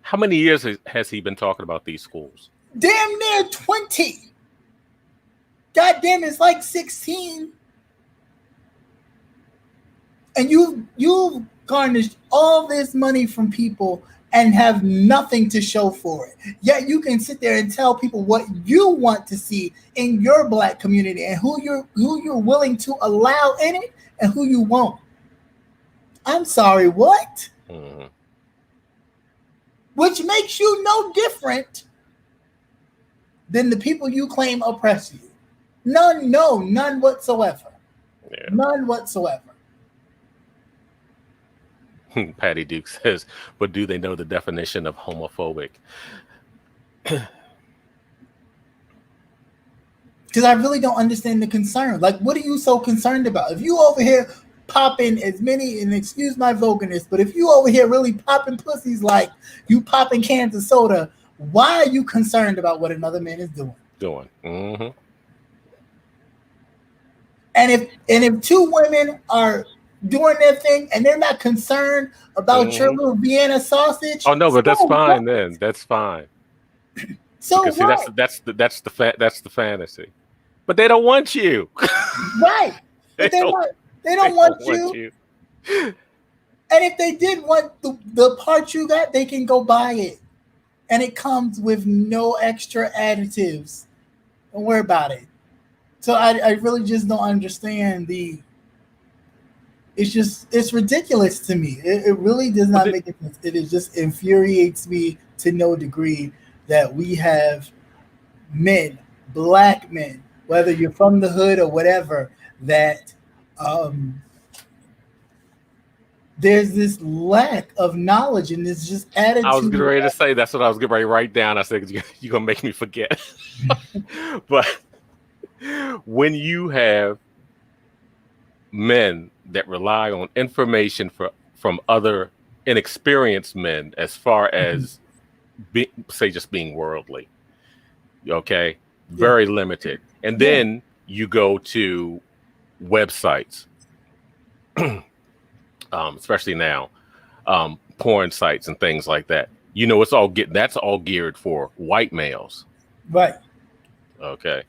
Speaker 2: How many years has he been talking about these schools?
Speaker 1: Damn near 20. God damn, it's like 16. And you've garnished all this money from people and have nothing to show for it. Yet you can sit there and tell people what you want to see in your Black community and who you're willing to allow in it and who you won't. I'm sorry, what?
Speaker 2: Mm-hmm.
Speaker 1: Which makes you no different than the people you claim oppress you. None whatsoever.
Speaker 2: Yeah.
Speaker 1: None whatsoever.
Speaker 2: Patty Duke says, but do they know the definition of homophobic?
Speaker 1: Because I really don't understand the concern. Like, what are you so concerned about? If you over here popping as many, and excuse my vulgarness, but if you over here really popping pussies like you popping cans of soda, why are you concerned about what another man is doing?
Speaker 2: Mm-hmm.
Speaker 1: And if two women are doing their thing and they're not concerned about your little Vienna sausage.
Speaker 2: Oh no, but that's fine then. That's fine.
Speaker 1: So
Speaker 2: because, see, that's the fantasy. But they don't want you.
Speaker 1: Right. But they don't want you. And if they did want the part you got, they can go buy it. And it comes with no extra additives. Don't worry about it. So I really just don't understand it's ridiculous to me. It really does not make sense. It just infuriates me to no degree that we have men, Black men, whether you're from the hood or whatever, that there's this lack of knowledge and this just attitude.
Speaker 2: I was getting ready to say that's what I was getting ready to write down. I said, you're going to make me forget. But when you have men that rely on information from other inexperienced men as far as just being worldly, okay, very limited, and then you go to websites, especially now, porn sites and things like that. You know, that's all geared for white males,
Speaker 1: right?
Speaker 2: Okay,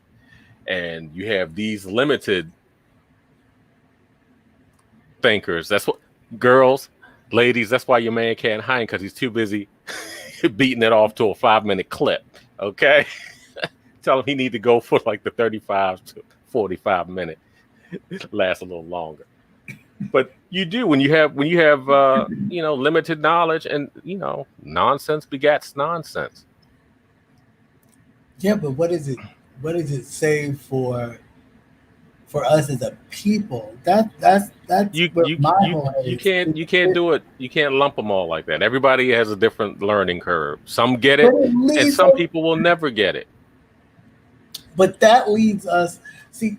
Speaker 2: and you have these limited thinkers. That's what ladies, that's why your man can't hang, because he's too busy beating it off to a 5-minute clip. Okay. Tell him he need to go for like the 35 to 45 minute. Last a little longer. But you do when you have limited knowledge, and nonsense begats nonsense.
Speaker 1: Yeah, but what is it? What does it say for us as a people? That's
Speaker 2: You
Speaker 1: where
Speaker 2: you
Speaker 1: my
Speaker 2: you
Speaker 1: whole head
Speaker 2: you
Speaker 1: is.
Speaker 2: can't do it. You can't lump them all like that. Everybody has a different learning curve. Some get
Speaker 1: But
Speaker 2: it,
Speaker 1: it
Speaker 2: and
Speaker 1: leads
Speaker 2: some
Speaker 1: us,
Speaker 2: people will never get it.
Speaker 1: but that leads us. See,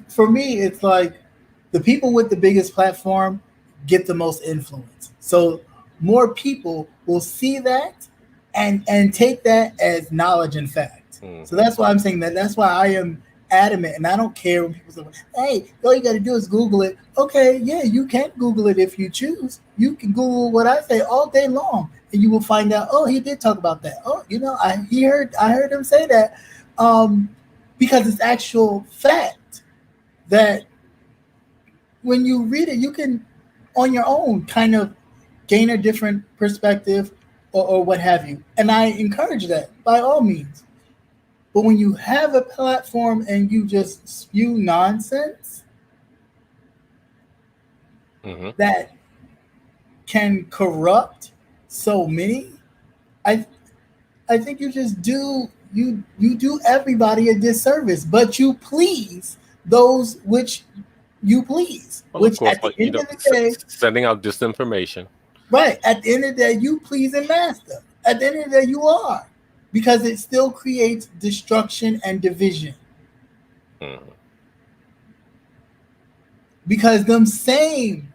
Speaker 1: for me, it's like the people with the biggest platform get the most influence. So more people will see that and take that as knowledge and fact. So that's why I'm saying that. That's why I am adamant, and I don't care when people say, "Hey, all you got to do is Google it." Okay, yeah, you can Google it if you choose. You can Google what I say all day long, and you will find out. Oh, he did talk about that. Oh, I heard him say that, because it's actual fact that when you read it, you can on your own kind of gain a different perspective or what have you. And I encourage that by all means. But when you have a platform and you just spew nonsense that can corrupt so many, I think you just do you do everybody a disservice, but you please those which you please,
Speaker 2: Well, of
Speaker 1: which
Speaker 2: course,
Speaker 1: at the end of the day,
Speaker 2: sending out disinformation.
Speaker 1: right, at the end of the day, you please and master. At the end of the day, you are. Because it still creates destruction and division. Because them same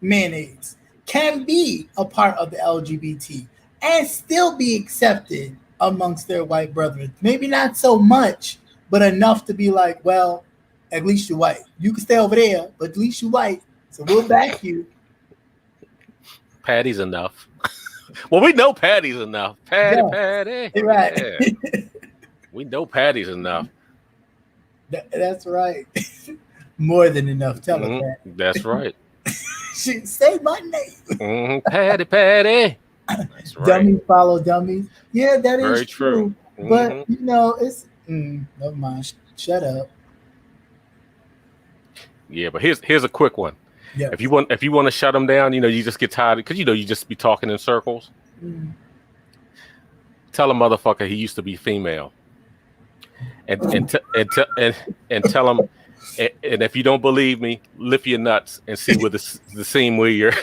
Speaker 1: mayonnaise can be a part of the LGBT and still be accepted amongst their white brethren. Maybe not so much, but enough to be like, well, at least you're white. You can stay over there, but at least you're white. So we'll back you.
Speaker 2: Patty's enough. Well, we know Patty's enough. Patty.
Speaker 1: Right.
Speaker 2: Yeah. We know Patty's enough.
Speaker 1: That's right. More than enough. Tell her that.
Speaker 2: That's right.
Speaker 1: She say my name.
Speaker 2: Patty. That's right.
Speaker 1: Dummies follow dummies. Yeah, that
Speaker 2: Very
Speaker 1: is true. But it's never mind. Shut up.
Speaker 2: Yeah, but here's a quick one.
Speaker 1: Yes.
Speaker 2: If you want to shut them down, you just get tired because you just be talking in circles. Tell a motherfucker he used to be female, and tell him, and if you don't believe me, lift your nuts and see where the seam where you're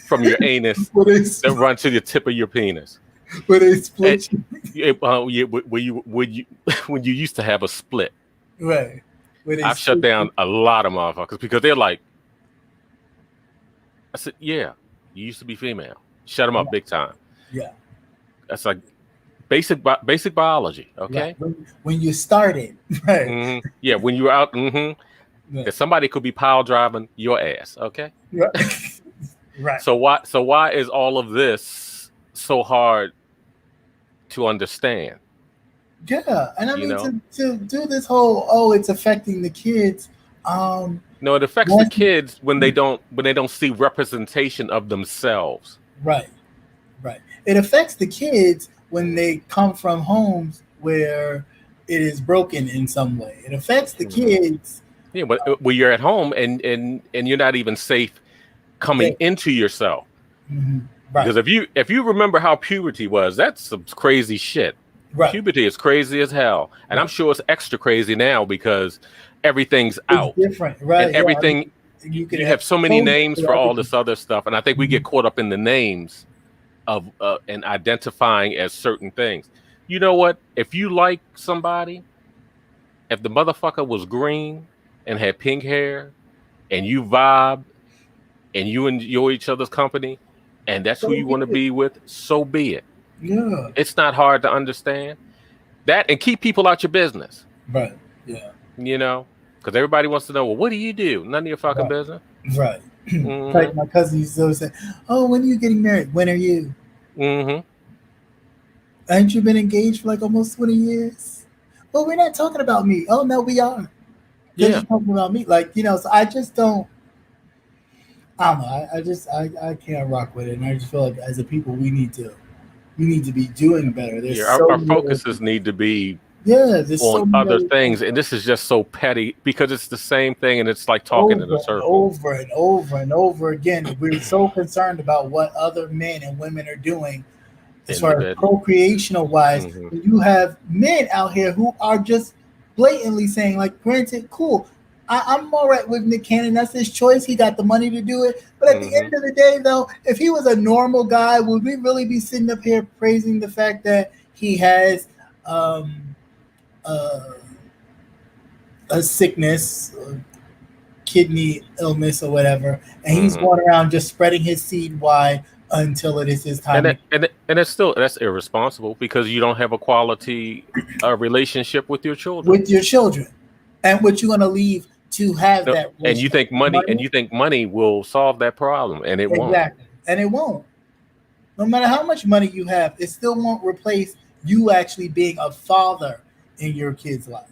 Speaker 2: from your anus that run to the tip of your penis.
Speaker 1: Where they split
Speaker 2: when you used to have a split.
Speaker 1: Right.
Speaker 2: I've shut down a lot of motherfuckers because they're like, I said, yeah, you used to be female. Shut them up big time.
Speaker 1: Yeah.
Speaker 2: That's like basic biology. Okay.
Speaker 1: Right. When you started. Right.
Speaker 2: Yeah. When you were out. Right. Somebody could be pile driving your ass. Okay.
Speaker 1: Right. Right.
Speaker 2: So why is all of this so hard to understand?
Speaker 1: Yeah. And I mean, to do this whole, it's affecting the kids.
Speaker 2: No, it affects the kids when they don't see representation of themselves.
Speaker 1: Right. It affects the kids when they come from homes where it is broken in some way. It affects the kids.
Speaker 2: Yeah, but when you're at home and you're not even safe coming into yourself.
Speaker 1: Mm-hmm. Right.
Speaker 2: Because if you remember how puberty was, that's some crazy shit.
Speaker 1: Right.
Speaker 2: Puberty is crazy as hell, and I'm sure it's extra crazy now because everything's out.
Speaker 1: Different, right?
Speaker 2: And everything. You have so many names for all this other stuff, and I think we get caught up in the names of and identifying as certain things. You know what? If you like somebody, if the motherfucker was green and had pink hair, and you vibe, and you enjoy each other's company, and that's who you want to be with, so be it.
Speaker 1: Yeah.
Speaker 2: It's not hard to understand that, and keep people out your business.
Speaker 1: Right. Yeah.
Speaker 2: Because everybody wants to know, well, what do you do? None of your fucking business.
Speaker 1: Right. Like my cousin used to always say, oh, when are you getting married? When are you? Haven't you been engaged for like almost 20 years? Well, we're not talking about me. Oh, no, we are. Yeah. You're talking about me. Like, so I just don't. I don't know. I can't rock with it. And I just feel like as a people, we need to be doing better.
Speaker 2: Our focuses need to be
Speaker 1: Yeah, there's
Speaker 2: on
Speaker 1: so many
Speaker 2: other
Speaker 1: other
Speaker 2: things, and this is just so petty because it's the same thing, and it's like talking in a
Speaker 1: over and
Speaker 2: circle.
Speaker 1: over and over and over again. We're so concerned about what other men and women are doing as
Speaker 2: In the
Speaker 1: far as
Speaker 2: bed.
Speaker 1: procreational wise.
Speaker 2: Mhm.
Speaker 1: When you have men out here who are just blatantly saying, like, granted, cool. I'm all right with Nick Cannon. That's his choice. He got the money to do it. But at the end of the day, though, if he was a normal guy, would we really be sitting up here praising the fact that he has uh, a sickness, kidney illness, or whatever, and he's going around just spreading his seed wide until it is his time?
Speaker 2: And it's still, that's irresponsible because you don't have a quality relationship with your children.
Speaker 1: With your children, and what you want to leave to have
Speaker 2: No,
Speaker 1: that
Speaker 2: and you think money will solve that problem, and it won't.
Speaker 1: Exactly, and it won't. No matter how much money you have, it still won't replace you actually being a father in your kid's life.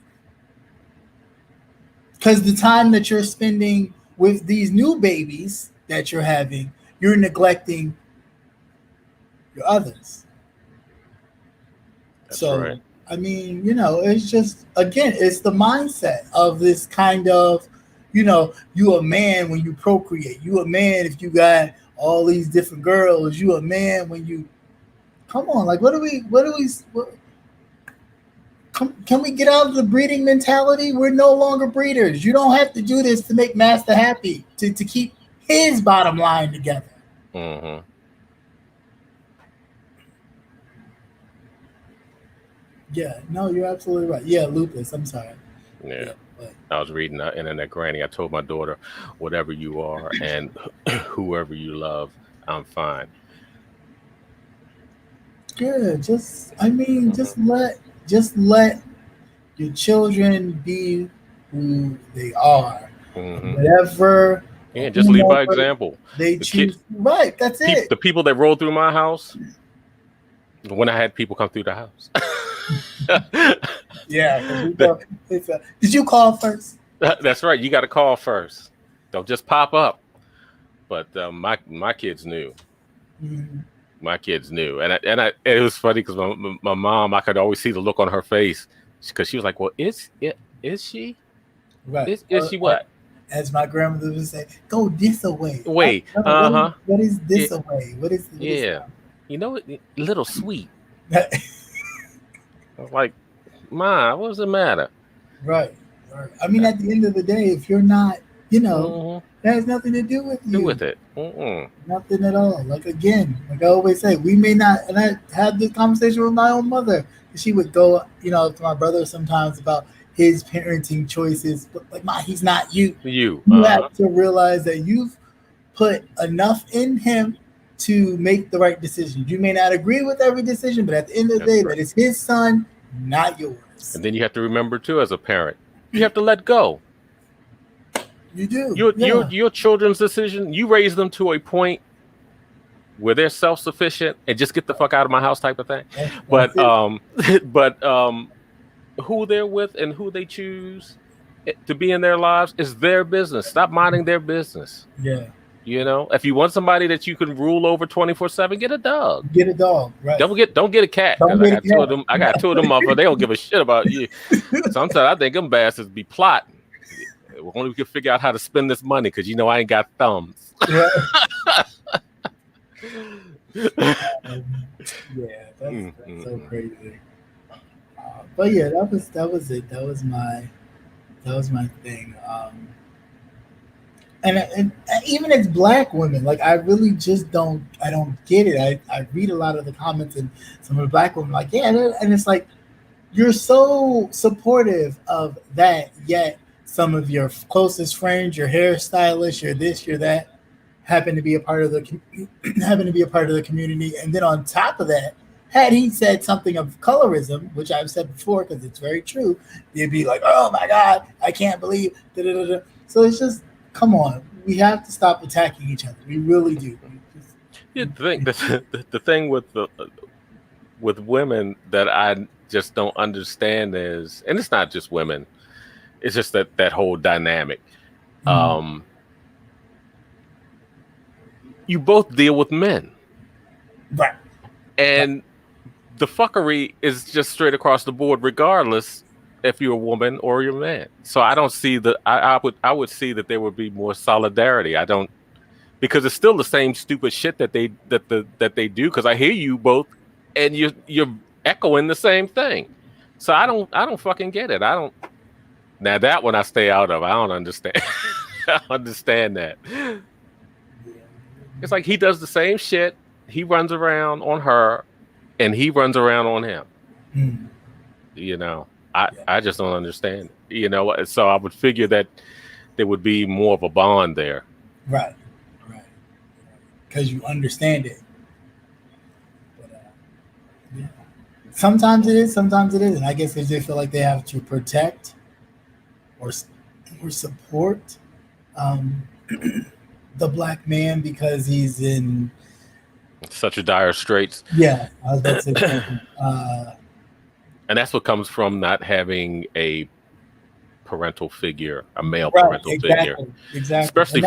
Speaker 1: Because the time that you're spending with these new babies that you're having, you're neglecting your others.
Speaker 2: That's
Speaker 1: So,
Speaker 2: right.
Speaker 1: I mean, it's just, again, it's the mindset of this kind of, you a man when you procreate. You a man if you got all these different girls. You a man when you, come on, like, can we get out of the breeding mentality? We're no longer breeders. You don't have to do this to make Master happy, to keep his bottom line together.
Speaker 2: Mm-hmm.
Speaker 1: Yeah, no, you're absolutely right. Yeah, lupus. I'm sorry.
Speaker 2: Yeah. I was reading the internet, Granny. I told my daughter, whatever you are and whoever you love, I'm fine.
Speaker 1: Yeah, just let your children be who they are. Whatever.
Speaker 2: Yeah, just lead by example.
Speaker 1: They choose. Right, that's it.
Speaker 2: The people that rolled through my house, when I had people come through the house.
Speaker 1: Yeah. Did you call first?
Speaker 2: That's right. You got to call first. Don't just pop up. But my kids knew.
Speaker 1: Mm-hmm.
Speaker 2: My kids knew, and it was funny because my mom, I could always see the look on her face because she was like, "Well, is she?
Speaker 1: Right?
Speaker 2: Is she what?"
Speaker 1: As my grandmother would say, "Go this away."
Speaker 2: Wait.
Speaker 1: What is this away? What is?
Speaker 2: Little sweet. I was like, Ma, what's the matter?
Speaker 1: Right. I mean, at the end of the day, if you're not, that has nothing to do with you.
Speaker 2: Do with it.
Speaker 1: Nothing at all. Like, again, like I always say, we may not, and I had this conversation with my own mother. She would go, to my brother sometimes about his parenting choices, but like, Ma, he's not you. You have to realize that you've put enough in him to make the right decision. You may not agree with every decision, but at the end of the day, that is his son, not yours.
Speaker 2: And then you have to remember too, as a parent, you have to let go.
Speaker 1: You do.
Speaker 2: Your children's decision. You raise them to a point where they're self-sufficient and just get the fuck out of my house type of thing. But who they're with and who they choose to be in their lives is their business. Stop minding their business.
Speaker 1: Yeah.
Speaker 2: If you want somebody that you can rule over 24/7, get a dog.
Speaker 1: Get a dog, right?
Speaker 2: Don't get a cat. I got two of them motherfuckers. They don't give a shit about you. Sometimes I think them bastards be plotting. Only we can figure out how to spend this money because I ain't got thumbs.
Speaker 1: Yeah, that's so crazy. But yeah, that was it. That was my thing. And even as Black women, like, I really just don't get it. I read a lot of the comments and some of the Black women like, yeah, and it's like, you're so supportive of that, yet some of your closest friends, your hairstylist, your this, your that, happen to be a part of the community. And then on top of that, had he said something of colorism, which I've said before because it's very true, they'd be like, "Oh my God, I can't believe." Da-da-da-da. So it's just, come on, we have to stop attacking each other. We really do.
Speaker 2: The thing with women that I just don't understand is, and it's not just women, it's just that whole dynamic. You both deal with men,
Speaker 1: right?
Speaker 2: And the fuckery is just straight across the board, regardless if you're a woman or you're a man. So I don't see I would see that there would be more solidarity. I don't, because it's still the same stupid shit that they do. Because I hear you both, and you're echoing the same thing. So I don't fucking get it. I don't. Now that one I stay out of. I don't understand. I don't understand that. It's like he does the same shit. He runs around on her, and he runs around on him.
Speaker 1: Mm.
Speaker 2: You know, I just don't understand. You know, so I would figure that there would be more of a bond there.
Speaker 1: Right. Because you understand it. But, yeah. Sometimes it is, sometimes it isn't. I guess they just feel like they have to protect or support the black man because he's in
Speaker 2: such a dire straits.
Speaker 1: Yeah, I was about to say.
Speaker 2: And that's what comes from not having a parental figure, a male parental figure.
Speaker 1: Exactly.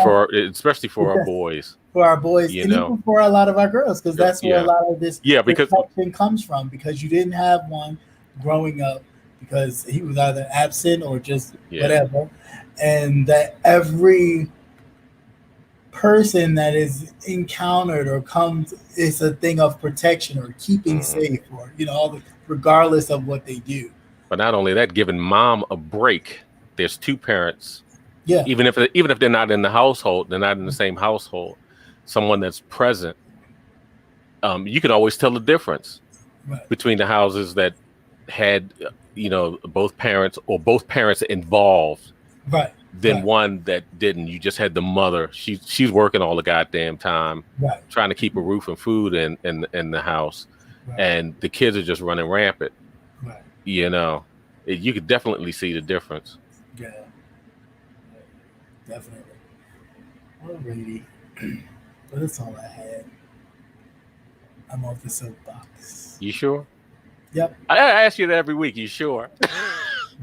Speaker 2: Especially for our boys.
Speaker 1: For our boys,
Speaker 2: you
Speaker 1: and
Speaker 2: know,
Speaker 1: even for a lot of our girls, because that's where a lot of this protection comes from. Because you didn't have one growing up, because he was either absent or just whatever, and that every person that is encountered or comes is a thing of protection or keeping safe, or regardless of what they do.
Speaker 2: But not only that, giving mom a break. There's two parents.
Speaker 1: Yeah.
Speaker 2: Even if they're not in the household, they're not in the same household. Someone that's present. You can always tell the difference between the houses that had, both parents or both parents involved.
Speaker 1: Right.
Speaker 2: Than one that didn't. You just had the mother. She's working all the goddamn time, trying to keep a roof and food in the house, and the kids are just running rampant.
Speaker 1: Right.
Speaker 2: You could definitely see the difference.
Speaker 1: Yeah, definitely. Alrighty, but that's all I had. I'm off the soapbox.
Speaker 2: You sure?
Speaker 1: Yep.
Speaker 2: I ask you that every week. You sure?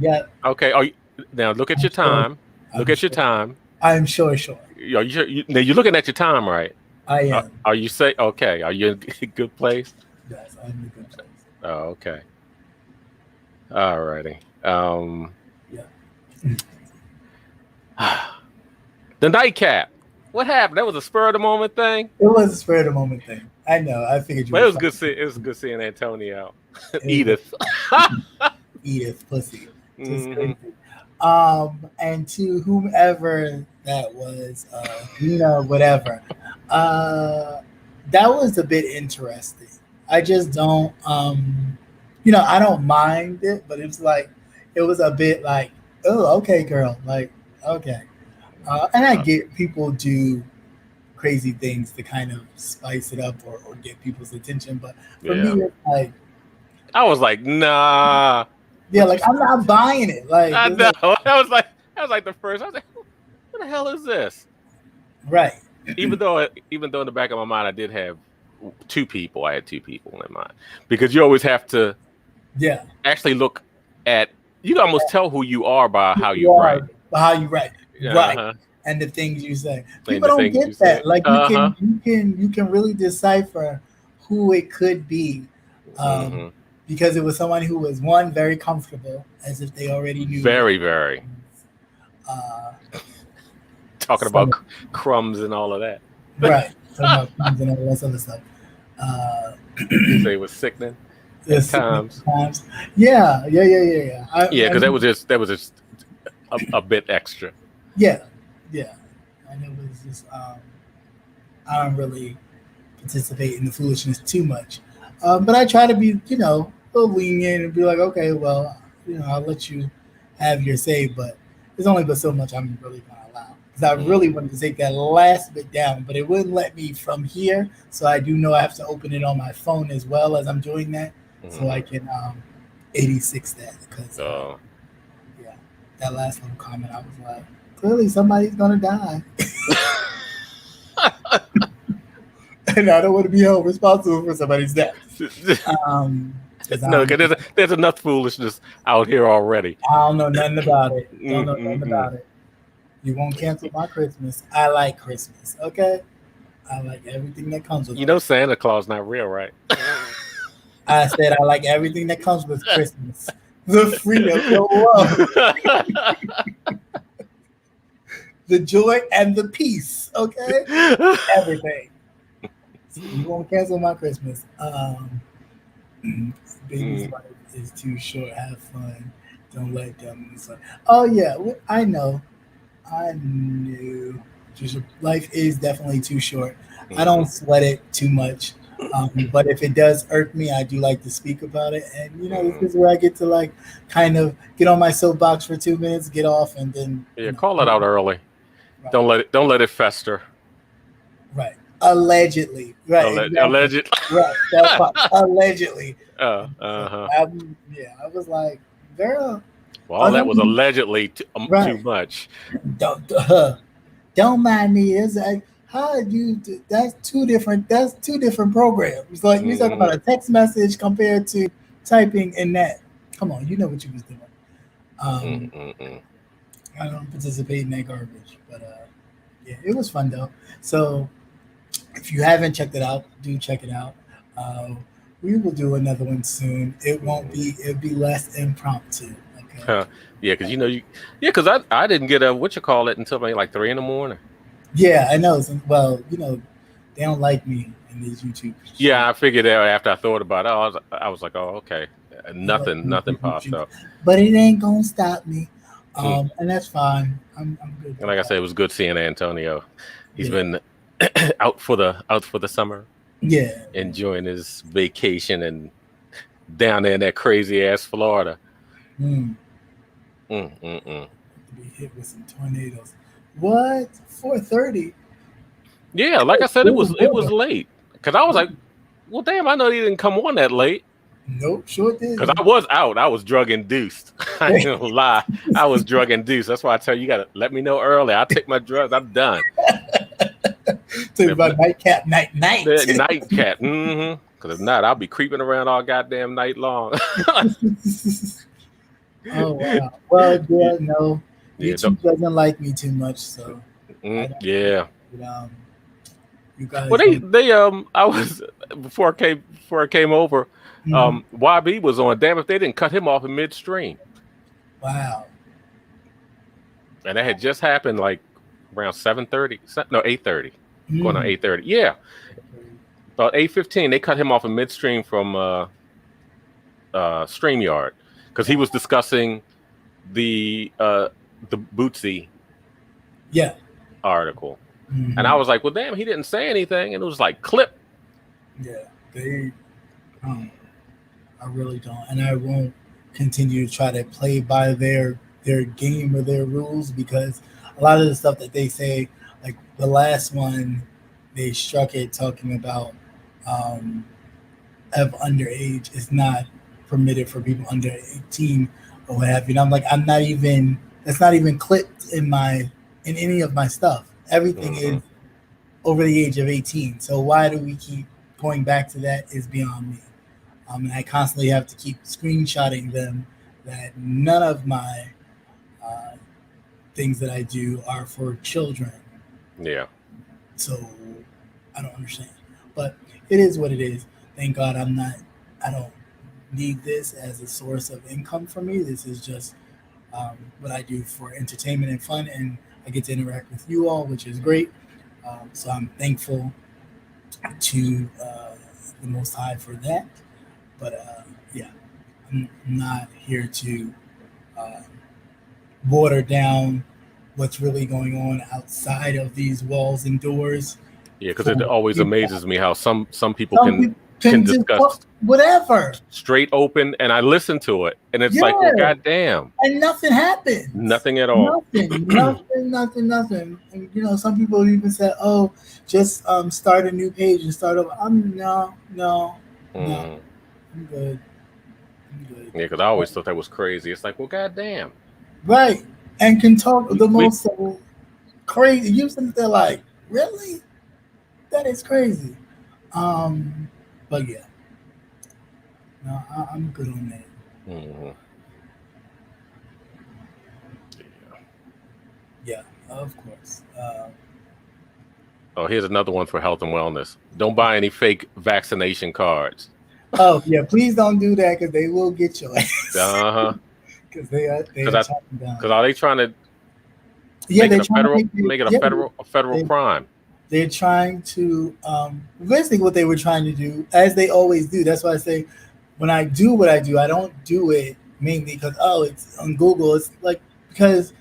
Speaker 1: Yep.
Speaker 2: Okay. Now look at your time. Look at your time.
Speaker 1: I'm sure.
Speaker 2: Are you sure? Now you're looking at your time, right?
Speaker 1: I am.
Speaker 2: Are you okay? Are you in a good place?
Speaker 1: Yes, I'm in a good place.
Speaker 2: Oh, okay. All righty. The nightcap. What happened? That was a spur of the moment thing.
Speaker 1: It was a spur of the moment thing. I know. I figured you.
Speaker 2: But it was good. It was good seeing Antonio. Edith.
Speaker 1: Edith, pussy. Just crazy. And to whomever that was, whatever. That was a bit interesting. I just don't, I don't mind it, but it was a bit like, oh, okay, girl, like, okay. And I get people do crazy things to kind of spice it up or get people's attention, but for me, it's like,
Speaker 2: I was like, nah.
Speaker 1: Yeah, like I'm not buying it. Like
Speaker 2: I know. That was like the first. I was like, what the hell is this?
Speaker 1: Right.
Speaker 2: Even though in the back of my mind, I did have two people. I had two people in mind because you always have to, actually look at. You can almost tell who you are by how you write.
Speaker 1: By how you write, right? And the things you say. People don't get that. Like you can really decipher who it could be. Because it was someone who was very comfortable, as if they already knew. Very.
Speaker 2: Talking about crumbs and all of that.
Speaker 1: Right. Talking about crumbs and all that other stuff.
Speaker 2: You say it was sickening at times.
Speaker 1: Yeah.
Speaker 2: Because that was just a bit extra.
Speaker 1: Yeah. And it was just I don't really participate in the foolishness too much. But I try to be, a little lenient and be like, okay, well, I'll let you have your say, but there's only but so much I'm really going to allow. Because I really wanted to take that last bit down, but it wouldn't let me from here. So I do know I have to open it on my phone as well as I'm doing that. So I can 86 that. Because, that last little comment, I was like, clearly somebody's going to die. And I don't want to be held responsible for somebody's death.
Speaker 2: No, because there's enough foolishness out here already.
Speaker 1: I don't know nothing about it. Don't know nothing about it. You won't cancel my Christmas. I like Christmas, okay? I like everything that comes with it.
Speaker 2: Santa Claus not real, right?
Speaker 1: I said I like everything that comes with Christmas. The freedom, the love, the joy, and the peace. Okay, everything. So you won't cancel my Christmas. Baby's life is too short. Have fun. Don't let them lose fun. Oh yeah, I know. I knew. Just life is definitely too short. I don't sweat it too much. But if it does irk me, I do like to speak about it. And this is where I get to like kind of get on my soapbox for 2 minutes, get off, and then
Speaker 2: call it out early. Right. Don't let it fester.
Speaker 1: Right. Allegedly. Right.
Speaker 2: Allegedly.
Speaker 1: Right. That part. Allegedly.
Speaker 2: I
Speaker 1: was like, girl.
Speaker 2: Well, all that was allegedly too much.
Speaker 1: Don't mind me. It's like, how you? That's two different programs. Like we talking about a text message compared to typing in that. Come on, you know what you was doing. I don't participate in that garbage, but yeah, it was fun though. So if you haven't checked it out, do check it out. We will do another one soon. It won't be. It'll be less impromptu. Okay.
Speaker 2: Yeah, because because I didn't get until maybe like 3 a.m.
Speaker 1: Yeah, I know. Well, they don't like me in these YouTube.
Speaker 2: Yeah, I figured out after I thought about it. I was like, oh, okay. Nothing popped up.
Speaker 1: But it ain't gonna stop me. And that's fine. I'm good.
Speaker 2: And like I said, it was good seeing Antonio. He's been out for the summer.
Speaker 1: Yeah.
Speaker 2: Enjoying his vacation and down there in that crazy ass Florida.
Speaker 1: Be hit with some tornadoes. What? 4:30?
Speaker 2: Yeah, like I said, it was late. Because I was like, well, damn, I know he didn't come on that late.
Speaker 1: Nope, sure did.
Speaker 2: Because I was out. I was drug induced. I ain't gonna lie. I was drug induced. That's why I tell you, gotta let me know early. I'll take my drugs. I'm done.
Speaker 1: Talk about nightcap, night.
Speaker 2: Nightcap. Because if not, I'll be creeping around all goddamn night long.
Speaker 1: Oh wow. Well, yeah, no. YouTube doesn't like me too much, so
Speaker 2: yeah.
Speaker 1: You guys.
Speaker 2: Well, they I was before I came over. YB was on. Damn if they didn't cut him off in midstream.
Speaker 1: Wow.
Speaker 2: And that had just happened like around 7:30. No, 8:30. Going on 8:30. Yeah. About 8:15, they cut him off in midstream from StreamYard because he was discussing the Bootsy article. And I was like, well, damn, he didn't say anything. And it was like, clip.
Speaker 1: Yeah, I really don't. And I won't continue to try to play by their game or their rules because a lot of the stuff that they say, like the last one, they struck it talking about of underage is not permitted for people under 18 or what have you. And I'm like, that's not even clipped in any of my stuff. Everything is over the age of 18. So why do we keep going back to that is beyond me. And I constantly have to keep screenshotting them that none of my things that I do are for children.
Speaker 2: Yeah.
Speaker 1: So I don't understand. But it is what it is. Thank God I don't need this as a source of income for me. This is just what I do for entertainment and fun, and I get to interact with you all, which is great. So I'm thankful to the Most High for that. But yeah, I'm not here to water down what's really going on outside of these walls and doors.
Speaker 2: Yeah, because it always amazes me how some people can discuss
Speaker 1: whatever
Speaker 2: straight open, and I listen to it, and it's like, well, goddamn,
Speaker 1: and nothing happened.
Speaker 2: Nothing at all.
Speaker 1: Nothing. And some people even said, "Oh, just start a new page and start over." No. I'm good.
Speaker 2: Yeah, because I always thought that was crazy. It's like, well, goddamn.
Speaker 1: Right, and can talk the most crazy. You think they're like, really? That is crazy. But yeah, no, I'm good on that.
Speaker 2: Mm-hmm.
Speaker 1: Yeah, of course.
Speaker 2: Oh, here's another one for health and wellness. Don't buy any fake vaccination cards.
Speaker 1: Oh yeah, please don't do that because they will get your ass.
Speaker 2: Uh-huh.
Speaker 1: Because they are
Speaker 2: Because
Speaker 1: chopping down.
Speaker 2: are they trying to
Speaker 1: Yeah,
Speaker 2: make
Speaker 1: they're
Speaker 2: it a
Speaker 1: trying
Speaker 2: federal
Speaker 1: to make it,
Speaker 2: a federal crime?
Speaker 1: They're trying to basically what they were trying to do, as they always do. That's why I say when I do what I do, I don't do it mainly because it's on Google. It's like because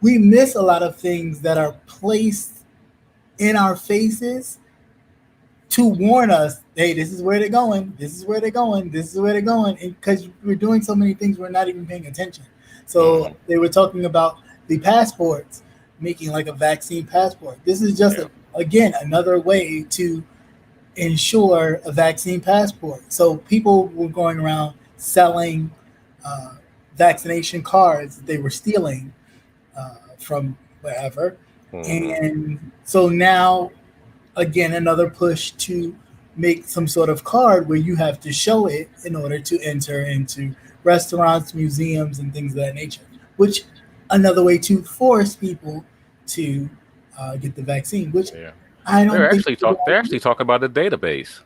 Speaker 1: we miss a lot of things that are placed in our faces to warn us, hey, this is where they're going, this is where they're going, this is where they're going, because we're doing so many things we're not even paying attention. So they were talking about the passports, making like a vaccine passport. This is just again another way to ensure a vaccine passport. So people were going around selling vaccination cards that they were stealing from wherever, and so now again another push to make some sort of card where you have to show it in order to enter into restaurants, museums, and things of that nature, which another way to force people to get the vaccine, which I don't think
Speaker 2: they're actually talking about a database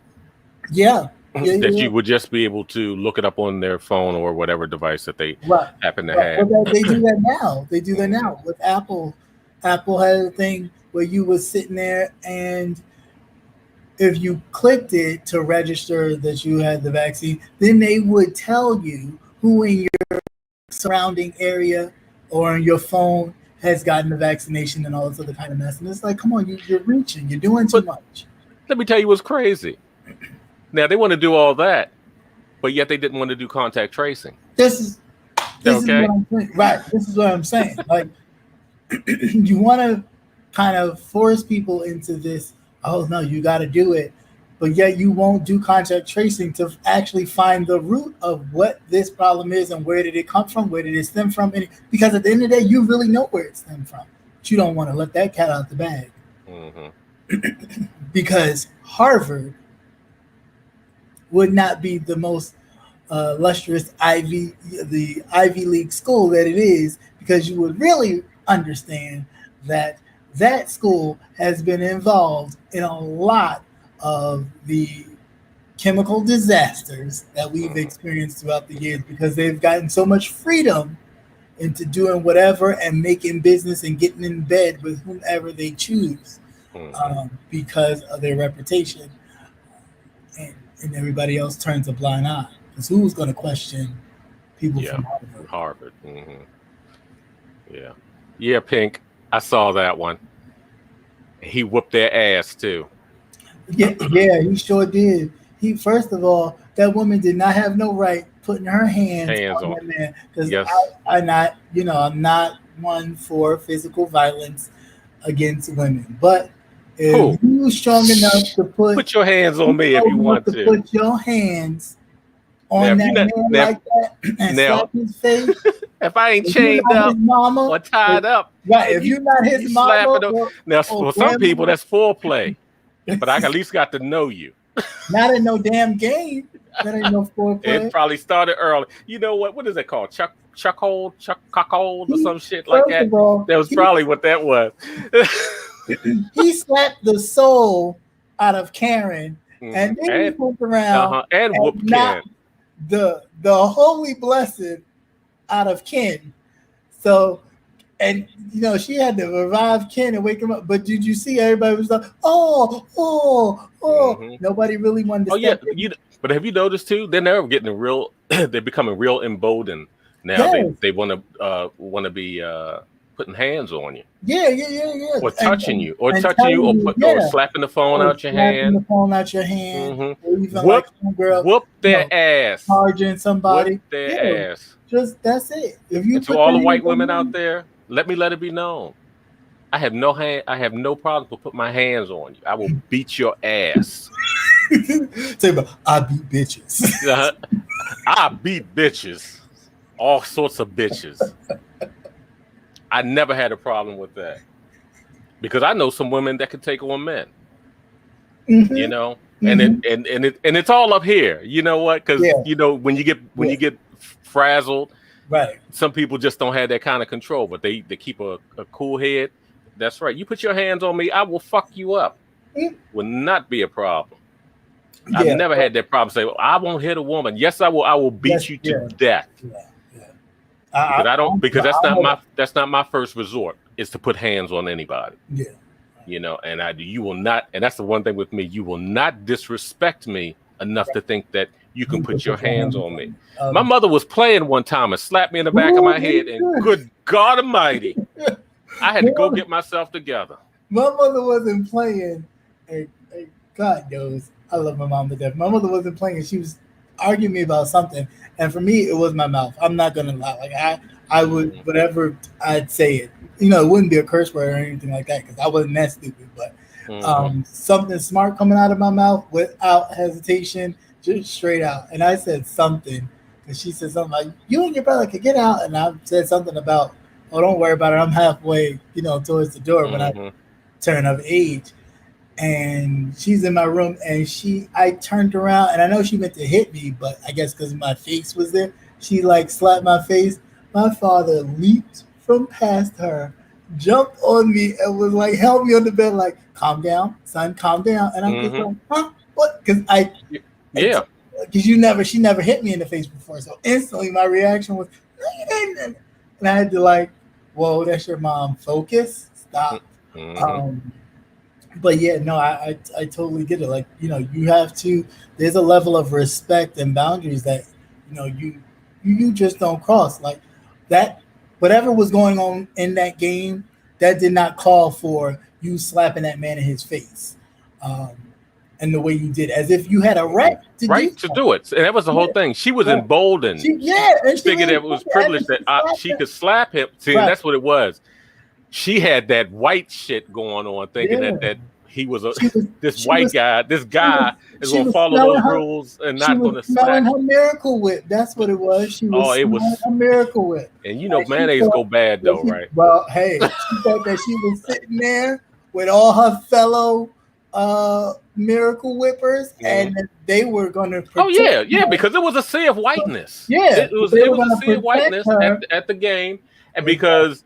Speaker 2: that you would just be able to look it up on their phone or whatever device that they happen to have.
Speaker 1: Well, they do that now. They do that now with Apple. Apple had a thing where you was sitting there, and if you clicked it to register that you had the vaccine, then they would tell you who in your surrounding area or on your phone has gotten the vaccination and all this other kind of mess. And it's like, come on, you're reaching. You're doing too much.
Speaker 2: Let me tell you what's crazy. Now, they want to do all that, but yet they didn't want to do contact tracing.
Speaker 1: This is what I'm saying. Right. This is what I'm saying. Like, you want to kind of force people into this, oh, no, you got to do it. But yet you won't do contact tracing to actually find the root of what this problem is and where did it come from, where did it stem from. And because at the end of the day, you really know where it stemmed from. But you don't want to let that cat out the bag. Because Harvard would not be the most lustrous Ivy League school that it is, because you would really understand that that school has been involved in a lot of the chemical disasters that we've experienced throughout the years, because they've gotten so much freedom into doing whatever and making business and getting in bed with whomever they choose because of their reputation. And everybody else turns a blind eye, because who's going to question people from
Speaker 2: Harvard? Yeah, Pink. I saw that one. He whooped their ass too.
Speaker 1: Yeah, he sure did. First of all, that woman did not have no right putting her hands on that man, because I'm not one for physical violence against women, but if you're strong enough to put
Speaker 2: your hands on me if you want to.
Speaker 1: Put your hands on that man like that and slap his face.
Speaker 2: If I ain't chained up or tied up,
Speaker 1: right? If you're not his mama,
Speaker 2: now for some people that's foreplay, but I at least got to know you.
Speaker 1: Not in no damn game. That ain't no foreplay.
Speaker 2: It probably started early. You know what? What is it called? Cuckold or some shit like that. That was probably what that was.
Speaker 1: He slapped the soul out of Karen, and then he whooped around
Speaker 2: and whooped Karen.
Speaker 1: The holy blessed out of Ken. So, and she had to revive Ken and wake him up. But did you see everybody was like, nobody really wanted to
Speaker 2: but have you noticed too? They're getting real. They're becoming real emboldened now. Yes. They want to be putting hands on you.
Speaker 1: Yeah.
Speaker 2: Or touching you, or slapping the phone out your hand.
Speaker 1: The phone out your hand. Or even
Speaker 2: whoop their ass.
Speaker 1: Charging somebody.
Speaker 2: Whoop their ass.
Speaker 1: Just that's it. If you
Speaker 2: to all the white women out there, let it be known. I have no problem to put my hands on you. I will beat your ass.
Speaker 1: Say about I beat bitches.
Speaker 2: I beat bitches. All sorts of bitches. I never had a problem with that, because I know some women that can take on men. And it's all up here. You know what? Because when you get frazzled,
Speaker 1: right?
Speaker 2: Some people just don't have that kind of control, but they keep a cool head. That's right. You put your hands on me, I will fuck you up. Will not be a problem. I've
Speaker 1: Yeah,
Speaker 2: never had that problem. Say, well, I won't hit a woman. Yes, I will. I will beat
Speaker 1: yes,
Speaker 2: you to
Speaker 1: yeah,
Speaker 2: death.
Speaker 1: yeah.
Speaker 2: Because I don't. Because
Speaker 1: I-
Speaker 2: that's not my first resort. Is to put hands on anybody.
Speaker 1: Yeah.
Speaker 2: You know, and you will not. And that's the one thing with me. You will not disrespect me enough to think that you can put your hands on me. My mother was playing one time and slapped me in the back of my head, and good God Almighty, I had to go get myself together.
Speaker 1: My mother wasn't playing, and God knows I love my mom to death. My mother wasn't playing; she was arguing me about something, and for me, it was my mouth. I'm not gonna lie; like I would whatever I'd say it. You know, it wouldn't be a curse word or anything like that because I wasn't that stupid. But something smart coming out of my mouth without hesitation, just straight out. And I said something, and she said something like, "You and your brother could get out," and I said something about, "Oh, don't worry about it. I'm halfway, towards the door when I turn of age." And she's in my room, and I turned around, and I know she meant to hit me, but I guess because my face was there, she like slapped my face. My father leaped from past her, jumped on me, and was like, held me on the bed, like, "Calm down, son, calm down." And I'm just like, "Huh? What?" Because she never hit me in the face before, so instantly my reaction was, "No, you didn't." And I had to like, "Whoa, that's your mom. Focus, stop." But yeah, no, I totally get it. Like, you have to. There's a level of respect and boundaries that you just don't cross. Like that, whatever was going on in that game, that did not call for you slapping that man in his face, and the way you did, as if you had a right to
Speaker 2: do it. And that was the whole thing. She was emboldened.
Speaker 1: She
Speaker 2: figured it was privileged that she could slap him. See, and that's what it was. She had that white shit going on, thinking that he was this guy is going to follow those rules and not going to smack.
Speaker 1: Her Miracle Whip. That's what it was. She was a Miracle Whip.
Speaker 2: And mayonnaise go bad though, right?
Speaker 1: Well, hey, she thought that she was sitting there with all her fellow Miracle Whippers, and they were going to protect her.
Speaker 2: Because it was a sea of whiteness.
Speaker 1: It
Speaker 2: was a sea of whiteness at the game, and because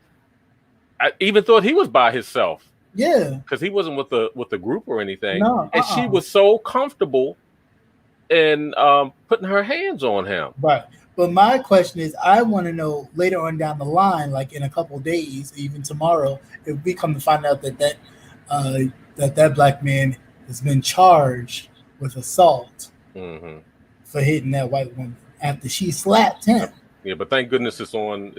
Speaker 2: I even thought he was by himself.
Speaker 1: Yeah,
Speaker 2: because he wasn't with the group or anything.
Speaker 1: No,
Speaker 2: and she was so comfortable in putting her hands on him.
Speaker 1: Right. But my question is, I want to know later on down the line, like in a couple of days, even tomorrow, if we come to find out that black man has been charged with assault for hitting that white woman after she slapped him.
Speaker 2: Yeah, but thank goodness it's on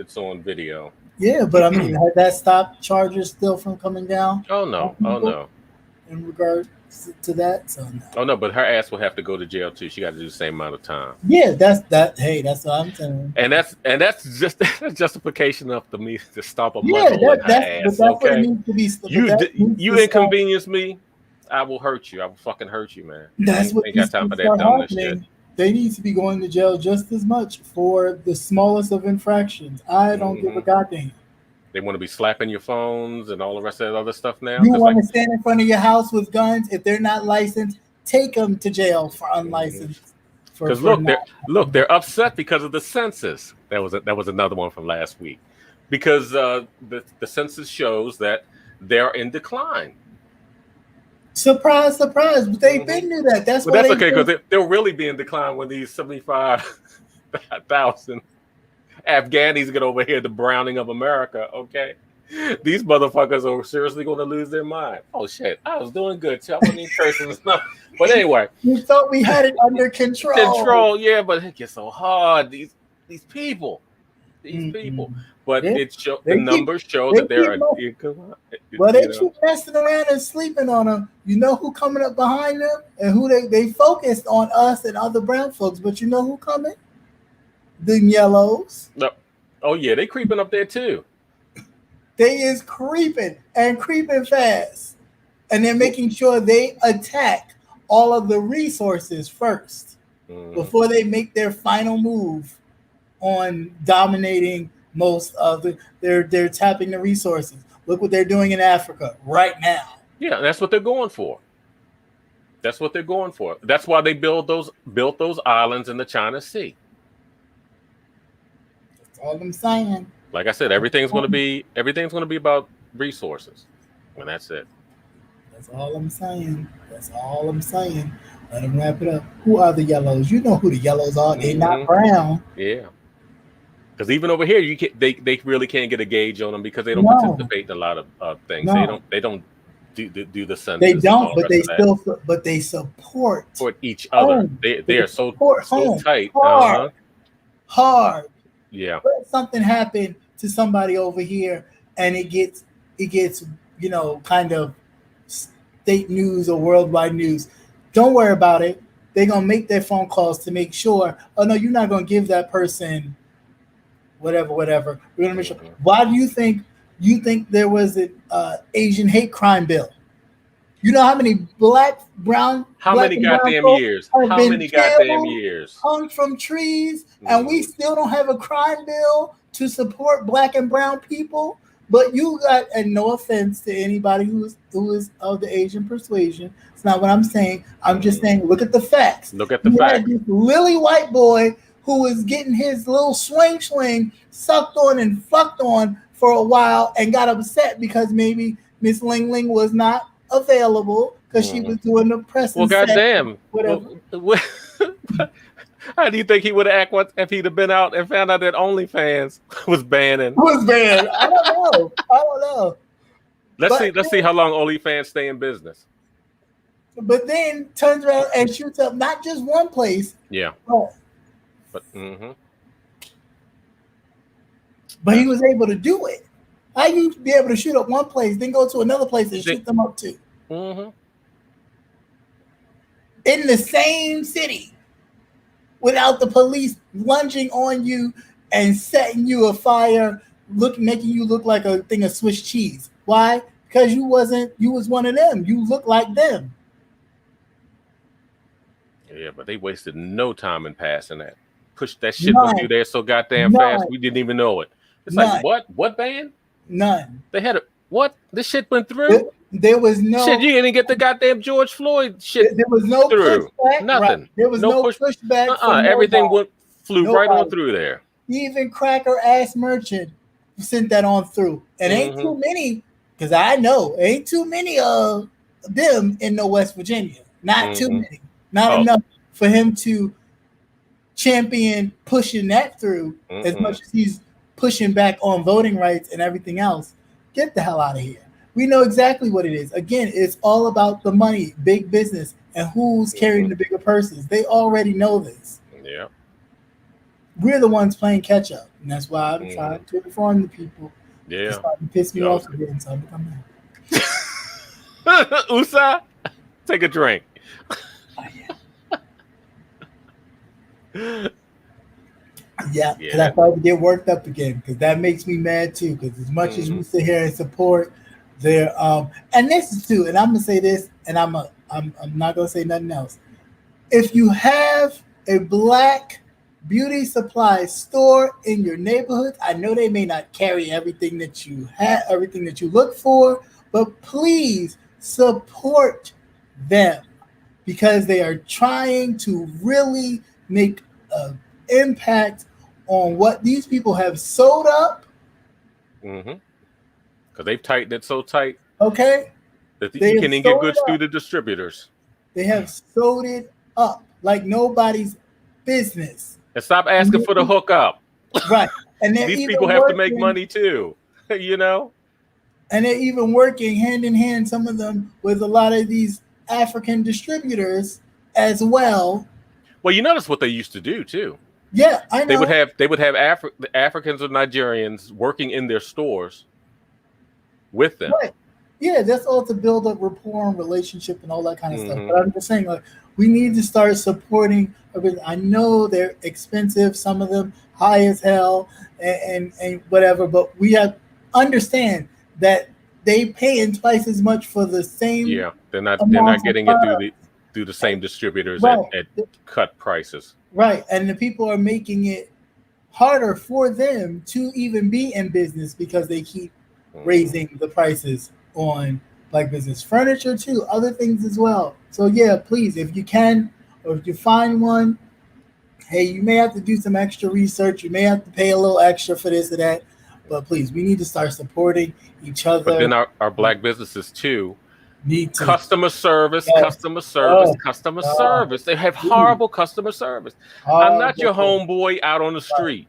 Speaker 2: video.
Speaker 1: Yeah, but I mean, had that stopped charges still from coming down?
Speaker 2: Oh no.
Speaker 1: In regards to that, so no.
Speaker 2: Oh no, but her ass will have to go to jail too. She got to do the same amount of time.
Speaker 1: Yeah, that's Hey, that's what I'm saying.
Speaker 2: And that's just that's justification enough to me to stomp a muzzle in her ass. Okay, needs to be, you inconvenience me, I will hurt you. I will fucking hurt you, man.
Speaker 1: That's what
Speaker 2: ain't got time for that dumbness shit.
Speaker 1: They need to be going to jail just as much for the smallest of infractions. I don't give a goddamn.
Speaker 2: They want to be slapping your phones and all the rest of that other stuff now.
Speaker 1: You want to stand in front of your house with guns? If they're not licensed, take them to jail for unlicensed.
Speaker 2: Because they're upset because of the census. That was another one from last week. Because the census shows that they're in decline.
Speaker 1: Surprise, surprise! But they've been through that. That's
Speaker 2: okay because they'll really be in decline when these 75,000 Afghanis get over here, the browning of America. Okay, these motherfuckers are seriously going to lose their mind. Oh shit! I was doing good. I wasn't even cursing and stuff. But anyway,
Speaker 1: we thought we had it under control.
Speaker 2: Yeah, but it gets so hard. These people. But the numbers show that they're.
Speaker 1: Well, they keep messing around and sleeping on them. You know who coming up behind them and who they focused on us and other brown folks. But you know who coming? The yellows.
Speaker 2: No. Oh yeah, they creeping up there too.
Speaker 1: They is creeping and creeping fast, and they're making sure they attack all of the resources first before they make their final move on dominating most of they're tapping the resources. Look what they're doing in Africa right now.
Speaker 2: Yeah, that's what they're going for. That's what they're going for. That's why they built those islands in the China Sea.
Speaker 1: That's all I'm saying.
Speaker 2: Like I said, everything's going to be about resources, and that's it.
Speaker 1: That's all I'm saying. Let them wrap it up. Who are the yellows? You know who the yellows are. They're not brown.
Speaker 2: Yeah. Because even over here, you can't. They really can't get a gauge on them because they don't
Speaker 1: No.
Speaker 2: participate in a lot of things.
Speaker 1: No.
Speaker 2: They don't do the census.
Speaker 1: They don't,
Speaker 2: and
Speaker 1: but they
Speaker 2: rest of
Speaker 1: still, but they support
Speaker 2: each other.
Speaker 1: home.
Speaker 2: They are so tight.
Speaker 1: Hard.
Speaker 2: Yeah.
Speaker 1: Let something happen to somebody over here, and it gets you know, kind of state news or worldwide news. Don't worry about it. They're gonna make their phone calls to make sure. Oh no, you're not gonna give that person whatever. We're gonna make sure. Why do you think there was an Asian hate crime bill? You know how many brown
Speaker 2: goddamn years? How many goddamn years?
Speaker 1: Hung from trees, and we still don't have a crime bill to support black and brown people. But you got, and no offense to anybody who is of the Asian persuasion, it's not what I'm saying. I'm just saying, look at the facts.
Speaker 2: Look at the facts.
Speaker 1: Had this lily white boy who was getting his little swing sucked on and fucked on for a while, and got upset because maybe Miss Ling Ling was not available because she was doing the press.
Speaker 2: Well, goddamn, whatever. How do you think he would have acted if he'd have been out and found out that OnlyFans was banning?
Speaker 1: I don't know.
Speaker 2: Let's see how long OnlyFans stay in business.
Speaker 1: But then turns around and shoots up not just one place.
Speaker 2: Yeah. But
Speaker 1: he was able to do it. How you be able to shoot up one place, then go to another place and shoot them up too? In the same city, without the police lunging on you and setting you afire, making you look like a thing of Swiss cheese. Why? Because you was one of them. You look like them.
Speaker 2: Yeah, but they wasted no time in passing that. Pushed that shit with you there so goddamn fast, we didn't even know it. It's like, what? What ban?
Speaker 1: None.
Speaker 2: They had what? This shit went through?
Speaker 1: There was no
Speaker 2: shit. You didn't get the goddamn George Floyd shit.
Speaker 1: There was no
Speaker 2: through.
Speaker 1: Pushback.
Speaker 2: Nothing.
Speaker 1: Right. There was no pushback.
Speaker 2: Everything flew right on through there.
Speaker 1: Even cracker ass merchant sent that on through. And ain't too many, because I know ain't too many of them in West Virginia. Not too many. Not enough for him to champion pushing that through as much as he's pushing back on voting rights and everything else. Get the hell out of here. We know exactly what it is. Again, it's all about the money, big business, and who's carrying the bigger purses. They already know this.
Speaker 2: Yeah.
Speaker 1: We're the ones playing catch up. And that's why I'm trying to inform the people.
Speaker 2: Yeah.
Speaker 1: It's starting to piss me off again, so I'm coming out.
Speaker 2: Usa, take a drink.
Speaker 1: Yeah, because I probably get worked up again because that makes me mad too. Because as much as we sit here and support their and this is too, and I'm gonna say this, and I'm not gonna say nothing else. If you have a black beauty supply store in your neighborhood, I know they may not carry everything that you have, everything that you look for, but please support them because they are trying to really make an impact on what these people have sewed up.
Speaker 2: Because they've tightened it so tight.
Speaker 1: Okay.
Speaker 2: That you can't even get goods through the distributors.
Speaker 1: They have sewed it up like nobody's business.
Speaker 2: And stop asking for the hookup.
Speaker 1: Right. And
Speaker 2: these people have to make money too, you know?
Speaker 1: And they're even working hand in hand, some of them, with a lot of these African distributors as well.
Speaker 2: Well, you notice what they used to do too.
Speaker 1: Yeah, I know.
Speaker 2: They would have Africans or Nigerians working in their stores with them.
Speaker 1: Right. Yeah, that's all to build up rapport and relationship and all that kind of stuff. But I'm just saying, like, we need to start supporting. I know they're expensive, some of them high as hell, and whatever. But we have understand that they paying twice as much for the same.
Speaker 2: Yeah, they're not getting it through the same distributors at cut prices.
Speaker 1: Right, and the people are making it harder for them to even be in business because they keep raising the prices on like business furniture too, other things as well. So yeah, please, if you can, or if you find one, hey, you may have to do some extra research. You may have to pay a little extra for this or that, but please, we need to start supporting each other.
Speaker 2: But then our black businesses too
Speaker 1: need to
Speaker 2: customer service,
Speaker 1: Yes.
Speaker 2: customer service,
Speaker 1: Oh,
Speaker 2: customer
Speaker 1: God.
Speaker 2: service. They have horrible customer service. I'm not your homeboy out on the street.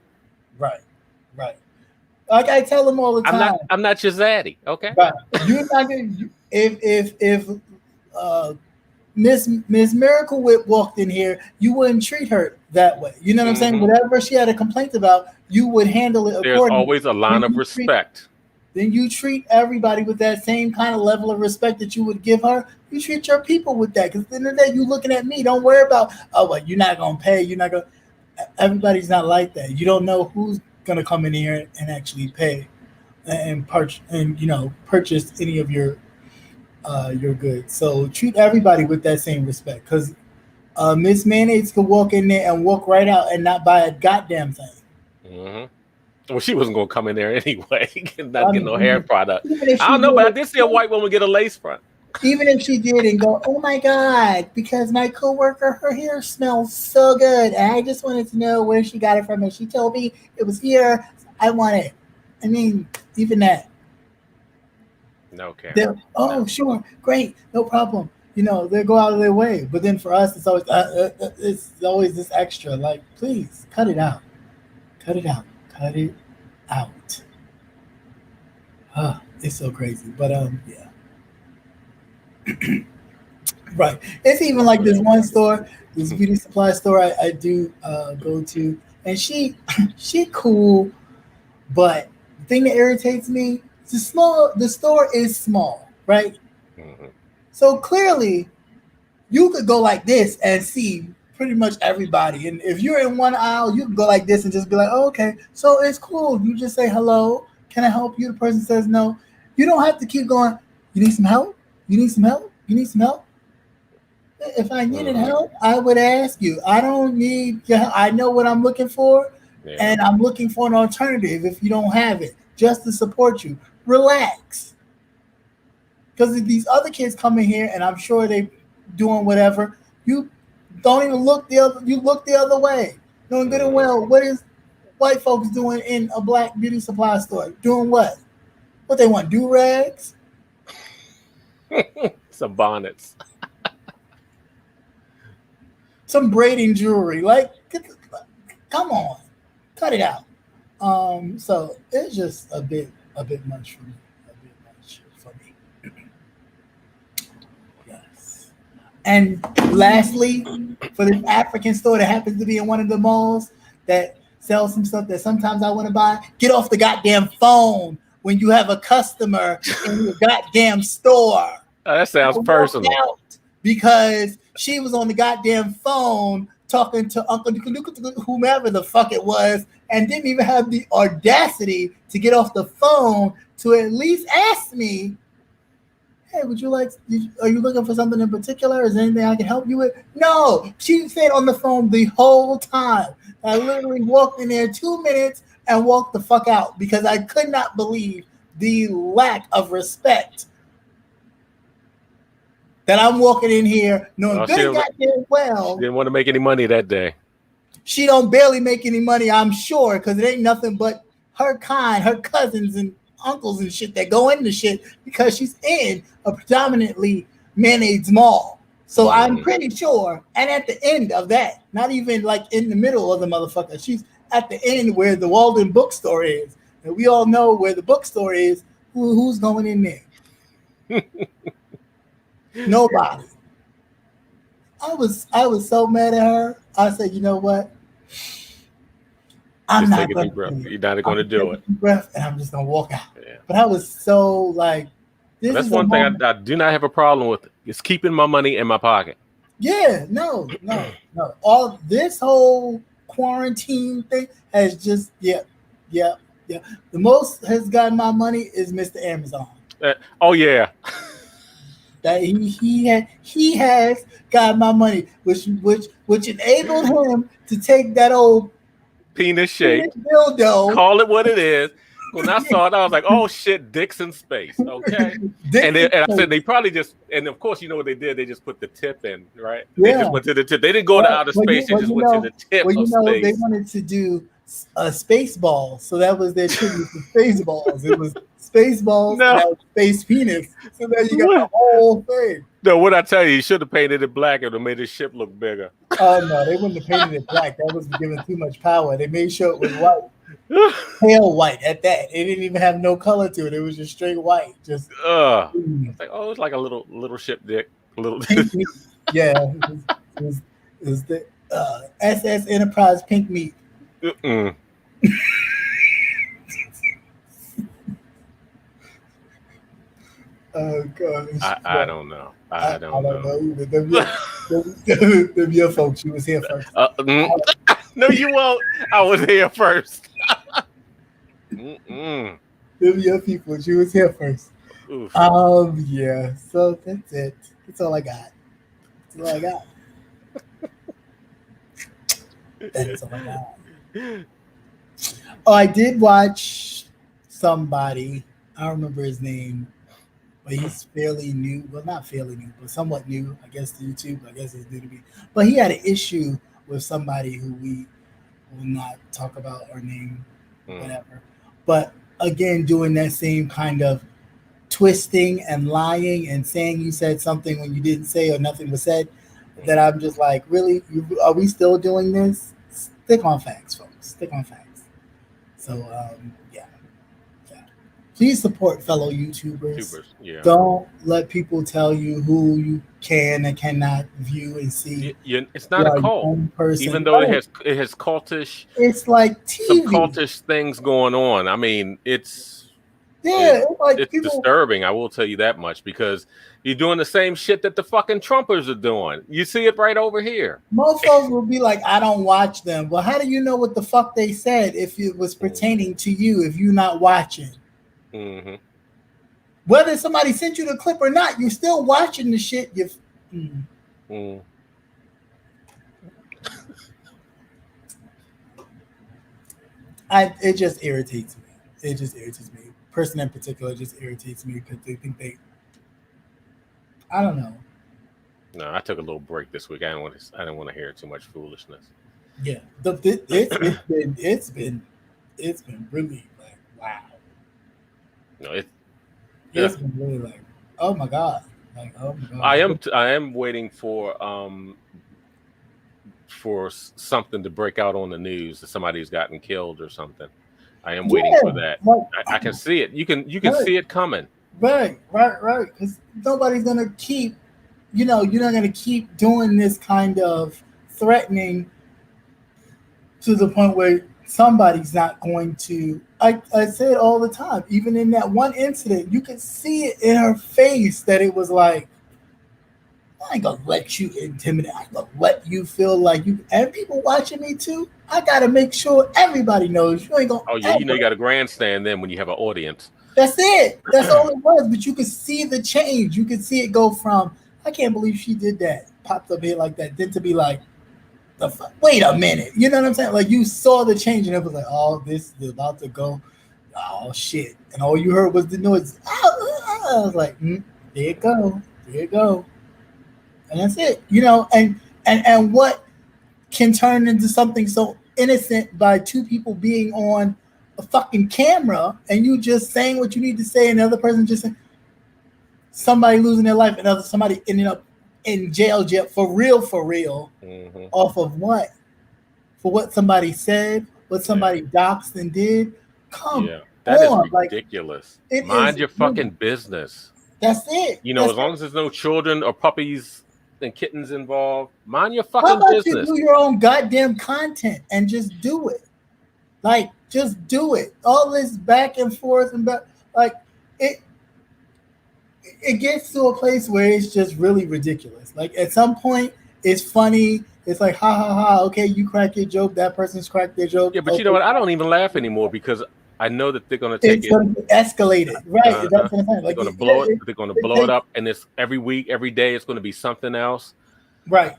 Speaker 1: Right. Like I tell them all the time.
Speaker 2: I'm not your zaddy. Okay.
Speaker 1: Right. You're not gonna if Miss Miracle Whip walked in here, you wouldn't treat her that way. You know what I'm saying? Whatever she had a complaint about, you would handle it accordingly.
Speaker 2: There's always a line of respect.
Speaker 1: Then you treat everybody with that same kind of level of respect that you would give her. You treat your people with that. Because at the end of the day, you looking at me. Don't worry about, oh, well, you're not going to pay. You're not going to. Everybody's not like that. You don't know who's going to come in here and actually pay and purchase any of your goods. So treat everybody with that same respect. Because Miss Mayonnaise could walk in there and walk right out and not buy a goddamn thing.
Speaker 2: Mm-hmm. Well, she wasn't going to come in there anyway, not get no hair product. I don't know, but I did see a white woman get a lace front.
Speaker 1: Even if she did and go, oh my God, because my coworker, her hair smells so good. And I just wanted to know where she got it from. And she told me it was here. I want it. I mean, even that.
Speaker 2: No care.
Speaker 1: Oh, sure. Great. No problem. They'll go out of their way. But then for us, it's always this extra. Like, please, cut it out. Cut it out. Cut it out. It's so crazy. But yeah. Right. It's even like this one store, this beauty supply store I do go to, and she cool, but the thing that irritates me, the store is small, right? Mm-hmm. So clearly you could go like this and see pretty much everybody. And if you're in one aisle, you can go like this and just be like, oh, okay, so it's cool. You just say, hello, can I help you? The person says no. You don't have to keep going, you need some help? You need some help? You need some help? If I needed help, I would ask you. I don't need your help. I know what I'm looking for, and I'm looking for an alternative if you don't have it, just to support you. Relax. Because if these other kids come in here, and I'm sure they doing whatever, you don't even look the other way. Knowing good and well, what is white folks doing in a black beauty supply store? Doing what? What they want? Do-rags?
Speaker 2: Some bonnets.
Speaker 1: Some braiding jewelry. Like, come on. Cut it out. So it's just a bit much for me. Yes. And lastly, for this African store that happens to be in one of the malls that sells some stuff that sometimes I want to buy, get off the goddamn phone when you have a customer in your goddamn store.
Speaker 2: That sounds personal.
Speaker 1: Because she was on the goddamn phone talking to Uncle whomever the fuck it was, and didn't even have the audacity to get off the phone to at least ask me, hey, are you looking for something in particular? Is there anything I can help you with? No, she stayed on the phone the whole time. I literally walked in there 2 minutes and walked the fuck out because I could not believe the lack of respect that I'm walking in here knowing good and goddamn well.
Speaker 2: She didn't want to make any money that day.
Speaker 1: She don't barely make any money, I'm sure, because it ain't nothing but her cousins and uncles and shit that go into shit because she's in a predominantly mayonnaise mall. So I'm pretty sure, and at the end of that, not even like in the middle of the motherfucker, she's at the end where the Walden bookstore is. And we all know where the bookstore is. Who's going in there? Nobody. I was so mad at her. I said, you know what? I'm not going to.
Speaker 2: You're not going to do it.
Speaker 1: Breath, and I'm just going to walk out. Yeah. But I was so like,
Speaker 2: that's one thing I do not have a problem with. It's keeping my money in my pocket.
Speaker 1: Yeah, no. All this whole quarantine thing has just yeah. The most has gotten my money is Mr. Amazon.
Speaker 2: Oh yeah.
Speaker 1: That he has got my money, which enabled him to take that old
Speaker 2: penis shape
Speaker 1: dildo.
Speaker 2: Call it what it is. When I saw it, I was like, "Oh shit, dicks in space." Okay, and I said they probably just, and of course, you know what they did? They just put the tip in, right? Yeah. They just went to the tip. They didn't go to outer space. They just went to the tip of space.
Speaker 1: They wanted to do a space ball, so that was their tribute to space balls. It was Spaceballs
Speaker 2: No.
Speaker 1: and that was space penis. So now you got the whole thing.
Speaker 2: No, what I tell you, you should have painted it black. It would have made his ship look bigger.
Speaker 1: Oh no, they wouldn't have painted it black. That was giving too much power. They made sure it was white, pale white at that. It didn't even have no color to it. It was just straight white. Just
Speaker 2: It's like, oh, it's like a little ship dick. Little.
Speaker 1: Yeah, it was the SS Enterprise pink meat. Oh gosh.
Speaker 2: I don't know. I don't know.
Speaker 1: Either. Them your folks. You was here first.
Speaker 2: No, you won't. I was here first.
Speaker 1: Them your people. You was here first.
Speaker 2: Oof.
Speaker 1: Yeah. So that's it. That's all I got. That's all I got. That's all I got. Oh, I did watch somebody. I don't remember his name. But he's fairly new. Well, not fairly new, but somewhat new, I guess, to YouTube. I guess it's new to me. But he had an issue with somebody who we will not talk about or name, whatever. But again, doing that same kind of twisting and lying and saying you said something when you didn't say or nothing was said, that I'm just like, really? Are we still doing this? Stick on facts, folks. Stick on facts. So, yeah. Please support fellow YouTubers.
Speaker 2: Yeah.
Speaker 1: Don't let people tell you who you can and cannot view and see.
Speaker 2: It's not a cult, even though it has cultish.
Speaker 1: It's like TV.
Speaker 2: Some cultish things going on. I mean, it's disturbing. I will tell you that much, because you're doing the same shit that the fucking Trumpers are doing. You see it right over here.
Speaker 1: Most folks will be like, I don't watch them. Well, how do you know what the fuck they said if it was pertaining to you if you're not watching?
Speaker 2: Mm-hmm.
Speaker 1: Whether somebody sent you the clip or not, you're still watching the shit. It just irritates me. It just irritates me. Person in particular just irritates me because they think I don't know.
Speaker 2: No, I took a little break this week. I didn't want to hear too much foolishness.
Speaker 1: Yeah, it's been really like, wow.
Speaker 2: No,
Speaker 1: it's been really like, oh my god, like, oh my god.
Speaker 2: I am waiting for something to break out on the news that somebody's gotten killed or something. I am waiting for that. Like, I can see it. You can see it coming.
Speaker 1: Right. Because nobody's gonna keep, you're not gonna keep doing this kind of threatening to the point where somebody's not going to. I say it all the time. Even in that one incident, you could see it in her face that it was like, I ain't gonna let you intimidate. I ain't gonna let you feel like you. And people watching me too. I gotta make sure everybody knows you ain't gonna.
Speaker 2: Oh yeah, you got a grandstand then when you have an audience.
Speaker 1: That's it. That's all it was. But you could see the change. You could see it go from, I can't believe she did that, popped up here like that, then to be like, wait a minute. You know what I'm saying? Like, you saw the change and it was like, oh, this is about to go. Oh shit. And all you heard was the noise. I was like, there you go. There you go. And that's it. And what can turn into something so innocent by two people being on a fucking camera and you just saying what you need to say and the other person just saying, somebody losing their life and somebody ending up in jail for real,
Speaker 2: mm-hmm.
Speaker 1: Off of what? For what somebody said, what somebody doxed and did?
Speaker 2: That is ridiculous. Mind your fucking business.
Speaker 1: That's it.
Speaker 2: As long as there's no children or puppies and kittens involved, mind your fucking
Speaker 1: How about
Speaker 2: business.
Speaker 1: You do your own goddamn content and just do it. Like, just do it. All this back and forth and back, like, it gets to a place where it's just really ridiculous. Like, at some point, it's funny. It's like, ha, ha, ha. Okay, you crack your joke. That person's cracked their joke.
Speaker 2: Yeah, but you know what? I don't even laugh anymore because I know that they're going to take
Speaker 1: it. Escalate it. Right. That's what I'm saying. Like,
Speaker 2: they're going to blow it. They're going to blow it up. And it's every week, every day, it's going to be something else.
Speaker 1: Right.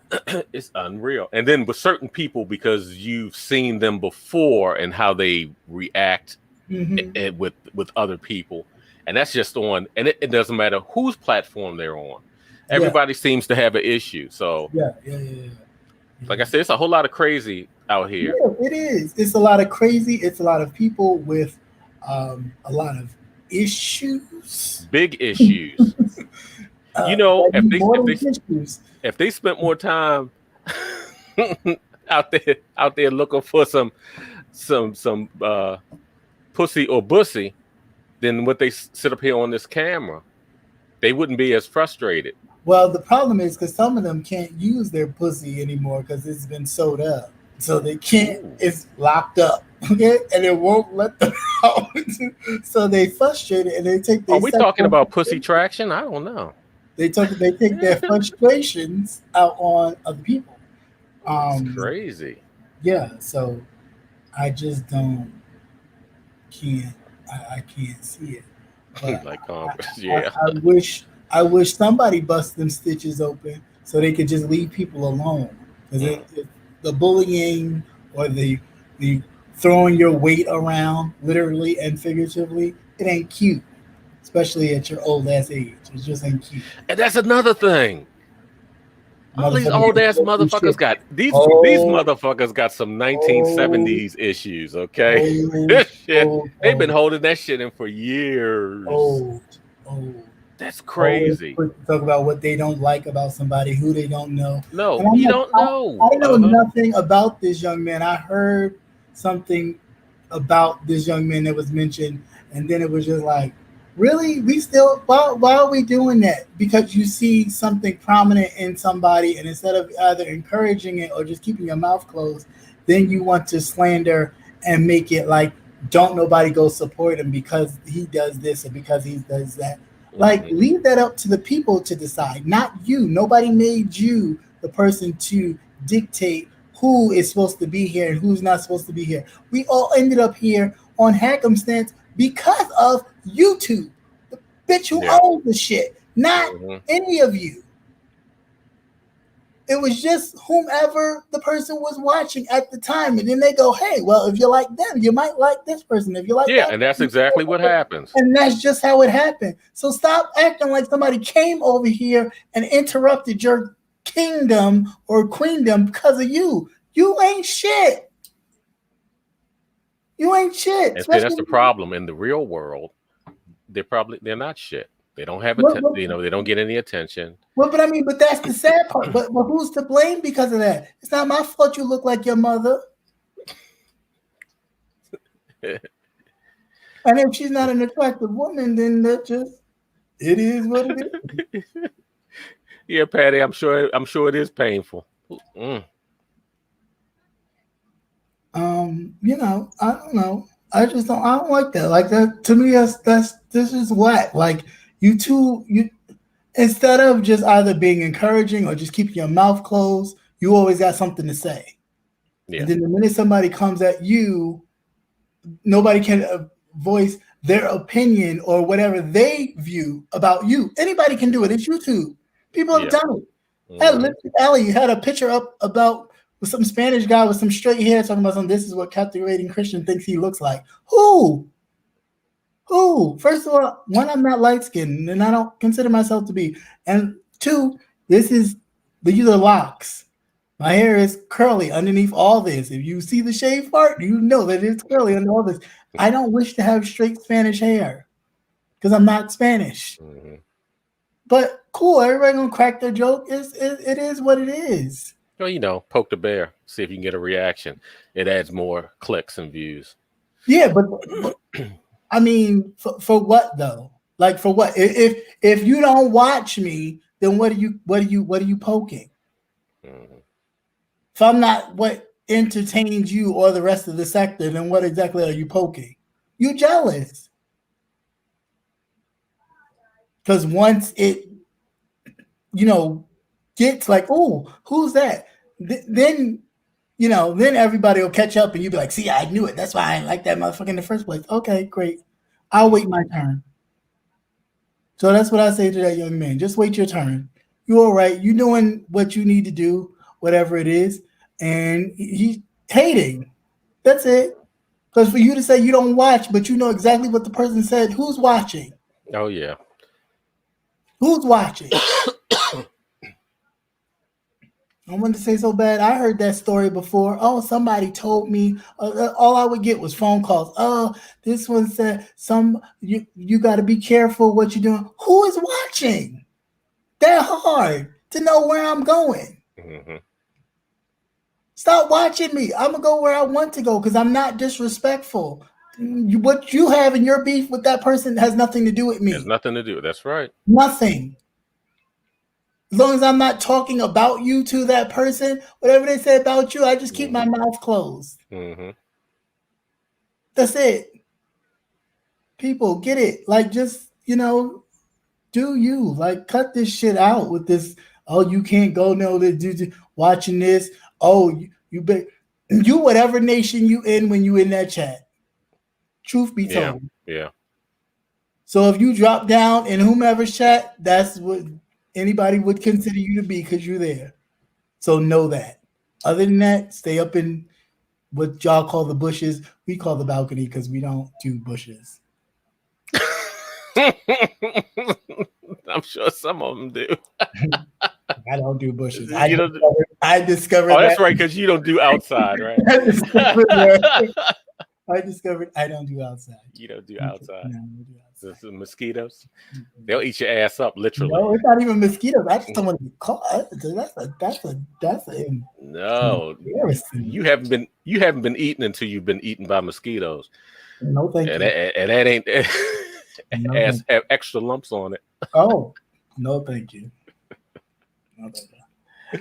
Speaker 2: It's unreal. And then with certain people, because you've seen them before and how they react with other people. And that's just on, and it doesn't matter whose platform they're on. Everybody seems to have an issue. So
Speaker 1: yeah.
Speaker 2: Like I said, it's a whole lot of crazy out here.
Speaker 1: Yeah, it is. It's a lot of crazy. It's a lot of people with a lot of issues.
Speaker 2: Big issues. You know, if they spent more time out there looking for some pussy or bussy than what they sit up here on this camera, they wouldn't be as frustrated.
Speaker 1: Well, the problem is because some of them can't use their pussy anymore because it's been sewed up, so they can't.
Speaker 2: Ooh.
Speaker 1: It's locked up, okay, and it won't let them out. So they frustrated and they take.
Speaker 2: Are we talking about pussy traction? I don't know.
Speaker 1: They take their frustrations out on other people.
Speaker 2: It's crazy.
Speaker 1: Yeah, so I just can't see it. But
Speaker 2: Like Congress, yeah.
Speaker 1: I wish somebody bust them stitches open so they could just leave people alone. Because the bullying or the throwing your weight around, literally and figuratively, it ain't cute. Especially at your old ass age. It just ain't cute.
Speaker 2: And that's another thing. All these old ass motherfuckers got these motherfuckers got some 1970s issues, okay? They've been holding that shit in for years. That's crazy.
Speaker 1: Talk about what they don't like about somebody who they don't know.
Speaker 2: No, you don't know.
Speaker 1: I know nothing about this young man. I heard something about this young man that was mentioned, and then it was just like, really? We still, why are we doing that? Because you see something prominent in somebody, and instead of either encouraging it or just keeping your mouth closed, then you want to slander and make it like, don't nobody go support him because he does this or because he does that. Like, leave that up to the people to decide, not you. Nobody made you the person to dictate who is supposed to be here and who's not supposed to be here. We all ended up here on happenstance because of YouTube, the bitch who owns the shit, not any of you. It was just whomever the person was watching at the time, and then they go, "Hey, well, if you like them, you might like this person. If you like,
Speaker 2: and that's exactly what happens.
Speaker 1: And that's just how it happened. So stop acting like somebody came over here and interrupted your kingdom or queendom because of you. You ain't shit. You ain't shit.
Speaker 2: And see, that's the problem. In the real world, they're not shit. They don't have they don't get any attention.
Speaker 1: Well, but that's the sad part. But who's to blame because of that? It's not my fault you look like your mother. And if she's not an attractive woman, then it is what it is.
Speaker 2: Yeah, Patty, I'm sure it is painful.
Speaker 1: I don't know. I don't like that. Like that to me, this is whack. Like you instead of just either being encouraging or just keeping your mouth closed, you always got something to say. Yeah. And then the minute somebody comes at you, nobody can voice their opinion or whatever they view about you. Anybody can do it. It's YouTube. People have done it. Ellie had a picture up about with some Spanish guy with some straight hair talking about something. This is what captivating Christian thinks he looks like. Who? First of all, one, I'm not light skinned and I don't consider myself to be. And two, these are locks. My hair is curly underneath all this. If you see the shave part, you know that it's curly under all this. I don't wish to have straight Spanish hair because I'm not Spanish. But cool, everybody gonna crack their joke. It is what it is.
Speaker 2: Well, poke the bear, see if you can get a reaction. It adds more clicks and views.
Speaker 1: Yeah, but I mean, for what though? Like for what? If you don't watch me, then what are you poking? If I'm not what entertains you or the rest of the sector, then what exactly are you poking? You jealous. Because once it, gets like, oh, who's that? Then everybody will catch up and you'll be like, see, I knew it. That's why I didn't like that motherfucker in the first place. Okay, great. I'll wait my turn. So that's what I say to that young man. Just wait your turn. You're all right. You're doing what you need to do, whatever it is. And he's hating. That's it. Because for you to say you don't watch, but you know exactly what the person said, who's watching?
Speaker 2: Oh, yeah.
Speaker 1: Who's watching? I wanted to say so bad. I heard that story before. Oh, somebody told me. All I would get was phone calls. Oh, this one said you got to be careful what you're doing. Who is watching? That hard to know where I'm going.
Speaker 2: Mm-hmm.
Speaker 1: Stop watching me. I'm gonna go where I want to go because I'm not disrespectful. What you have in your beef with that person has nothing to do with me.
Speaker 2: Has nothing to do. That's right.
Speaker 1: Nothing. As long as I'm not talking about you to that person, whatever they say about you, I just keep my mouth closed.
Speaker 2: Mm-hmm.
Speaker 1: That's it. People get it. Like, just, do you. Like, cut this shit out with this. Oh, you can't go no watching this. Oh, you whatever nation you in when you in that chat. Truth be told.
Speaker 2: Yeah.
Speaker 1: So if you drop down in whomever's chat, that's what anybody would consider you to be because you're there. So know that. Other than that, stay up in what y'all call the bushes. We call the balcony because we don't do bushes.
Speaker 2: I'm sure some of them do.
Speaker 1: I don't do bushes.
Speaker 2: You
Speaker 1: I discovered.
Speaker 2: Oh, that's right, because you don't do outside, right?
Speaker 1: I discovered I don't do outside.
Speaker 2: You don't do outside.
Speaker 1: No, I don't do outside.
Speaker 2: The mosquitoes, they'll eat your ass up, literally.
Speaker 1: No, it's not even mosquitoes. I just don't want to be caught. That's a
Speaker 2: no. You haven't been eaten until you've been eaten by mosquitoes.
Speaker 1: No, thank you.
Speaker 2: And that ain't ass have extra lumps on it.
Speaker 1: Oh, no, thank you. No, thank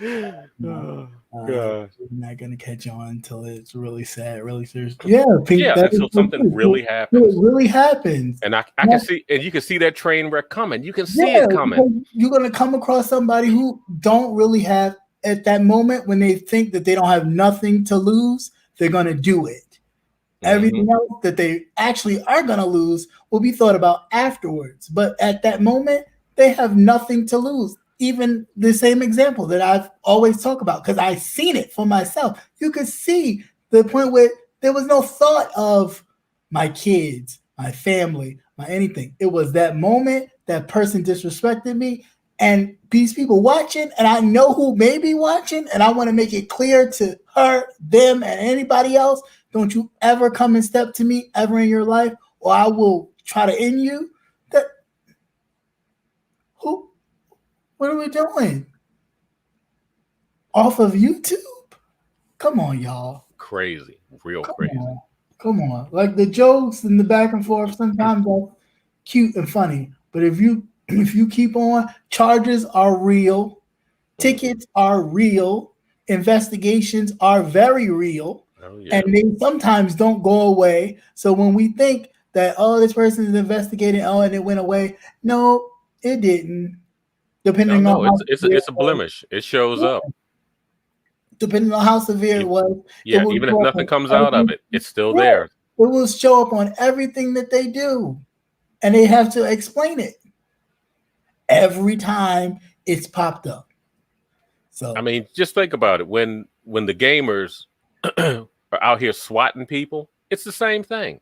Speaker 1: you. No.
Speaker 2: God.
Speaker 1: I'm not gonna catch on until it's really sad, really serious. Yeah,
Speaker 2: until something really happens.
Speaker 1: It really happens,
Speaker 2: and I can see, and you can see that train wreck coming. You can see it coming.
Speaker 1: You're gonna come across somebody who don't really have at that moment when they think that they don't have nothing to lose. They're gonna do it. Everything else that they actually are gonna lose will be thought about afterwards. But at that moment, they have nothing to lose. Even the same example that I've always talked about, because I've seen it for myself. You could see the point where there was no thought of my kids, my family, my anything. It was that moment that person disrespected me, and these people watching, and I know who may be watching, and I want to make it clear to her, them, and anybody else, don't you ever come and step to me ever in your life, or I will try to end you. What are we doing? Off of YouTube? Come on, y'all.
Speaker 2: Crazy. Real crazy.
Speaker 1: Come on. Like the jokes and the back and forth, sometimes that's cute and funny. But if you keep on, charges are real, tickets are real, investigations are very real, and they sometimes don't go away. So when we think that, this person is investigating, and it went away, no, it didn't. Depending on
Speaker 2: it's a blemish. It shows up.
Speaker 1: Depending on how severe it was.
Speaker 2: Yeah, even if nothing comes out of it, it's still there.
Speaker 1: It will show up on everything that they do. And they have to explain it every time it's popped up. So
Speaker 2: I mean, just think about it. When the gamers are out here swatting people, it's the same thing.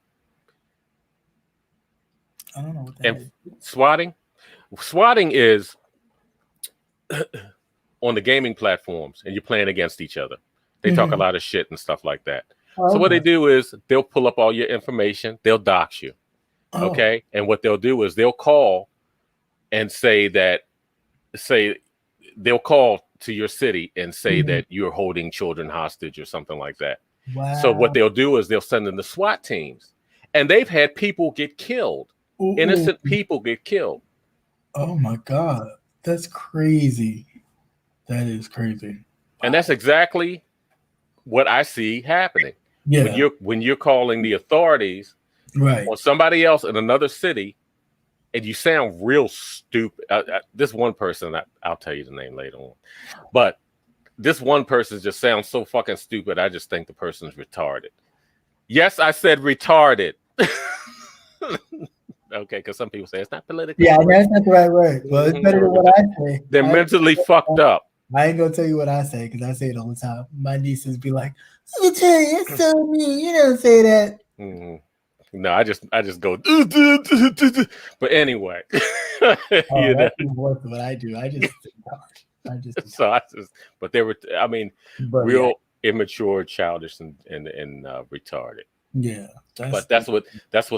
Speaker 1: I don't know what that is.
Speaker 2: Swatting is on the gaming platforms, and you're playing against each other. They talk a lot of shit and stuff like that. So what they do is they'll pull up all your information. They'll dox you. Okay. And what they'll do is they'll call and they'll call to your city and say that you're holding children hostage or something like that.
Speaker 1: Wow.
Speaker 2: So what they'll do is they'll send in the SWAT teams, and they've had people get killed. Innocent people get killed.
Speaker 1: Oh my God. That's crazy. That is crazy.
Speaker 2: And that's exactly what I see happening.
Speaker 1: Yeah.
Speaker 2: When you're calling the authorities on somebody else in another city, and you sound real stupid. This one person, I'll tell you the name later on, but this one person just sounds so fucking stupid. I just think the person's retarded. Yes, I said retarded. Okay, because some people say it's not political.
Speaker 1: Yeah, that's not the right word. Well, it's better than what I say.
Speaker 2: They're mentally fucked up.
Speaker 1: I ain't gonna tell you what I say because I say it all the time. My nieces be like, "Let me tell you, it's so mean. You don't say that."
Speaker 2: No, I just go. But anyway,
Speaker 1: that's worse than what I do. I just
Speaker 2: But they were, I mean,
Speaker 1: but
Speaker 2: real immature, childish, and retarded.
Speaker 1: yeah.
Speaker 2: But that's what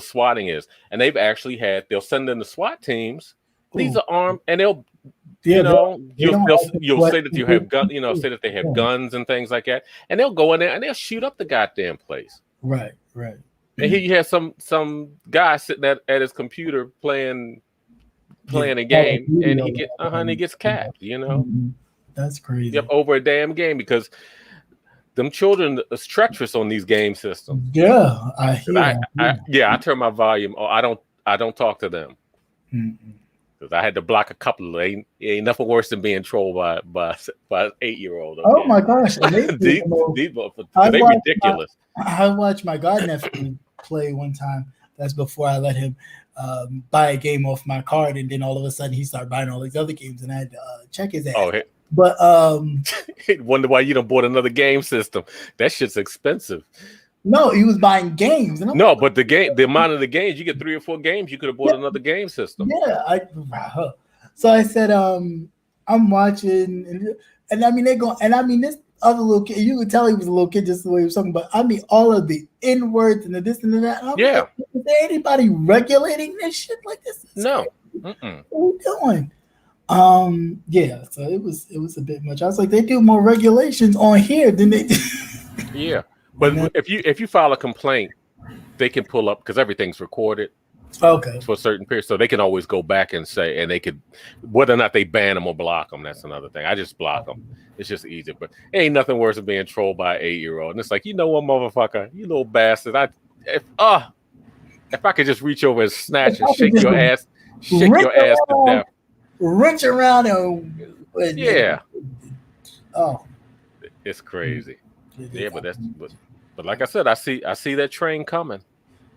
Speaker 2: swatting is, and they've actually they'll send in the SWAT teams. These are armed, and they'll, you'll say that you have gun, say that they have guns and things like that, and they'll go in there and they'll shoot up the goddamn place.
Speaker 1: Right.
Speaker 2: And here you have some guy sitting at his computer playing a game, and he gets capped.
Speaker 1: That's crazy.
Speaker 2: Yep, over a damn game, because them children is treacherous on these game systems.
Speaker 1: Yeah, I hear.
Speaker 2: I turn my volume. I don't talk to them, because I had to block a couple. Ain't nothing worse than being trolled by an 8-year-old. Okay?
Speaker 1: Oh my gosh,
Speaker 2: they ridiculous.
Speaker 1: I watched my godnephew play one time. That's before I let him buy a game off my card, and then all of a sudden he started buying all these other games, and I had to check his ass. But
Speaker 2: wonder why you done bought another game system. That shit's expensive.
Speaker 1: No, he was buying games.
Speaker 2: But the amount of the games, you get 3 or 4 games, you could have bought another game system.
Speaker 1: Yeah, so I said, I'm watching, and I mean this other little kid, you could tell he was a little kid just the way he was talking. But I mean, all of the N words and the this and the that. Like, is there anybody regulating this shit like this?
Speaker 2: No.
Speaker 1: What are we doing? So it was a bit much. I was like, they do more regulations on here than they do.
Speaker 2: Yeah, but if you file a complaint, they can pull up, because everything's recorded.
Speaker 1: Okay.
Speaker 2: For a certain period, so they can always go back and say, and they could, whether or not they ban them or block them, that's another thing. I just block them. It's just easier. But it ain't nothing worse than being trolled by an 8-year-old. And it's like, what, motherfucker, you little bastard. If I could just reach over and snatch and shake your ass to death.
Speaker 1: Wrench around and
Speaker 2: yeah.
Speaker 1: Oh,
Speaker 2: it's crazy. Yeah, but like I said, I see that train coming.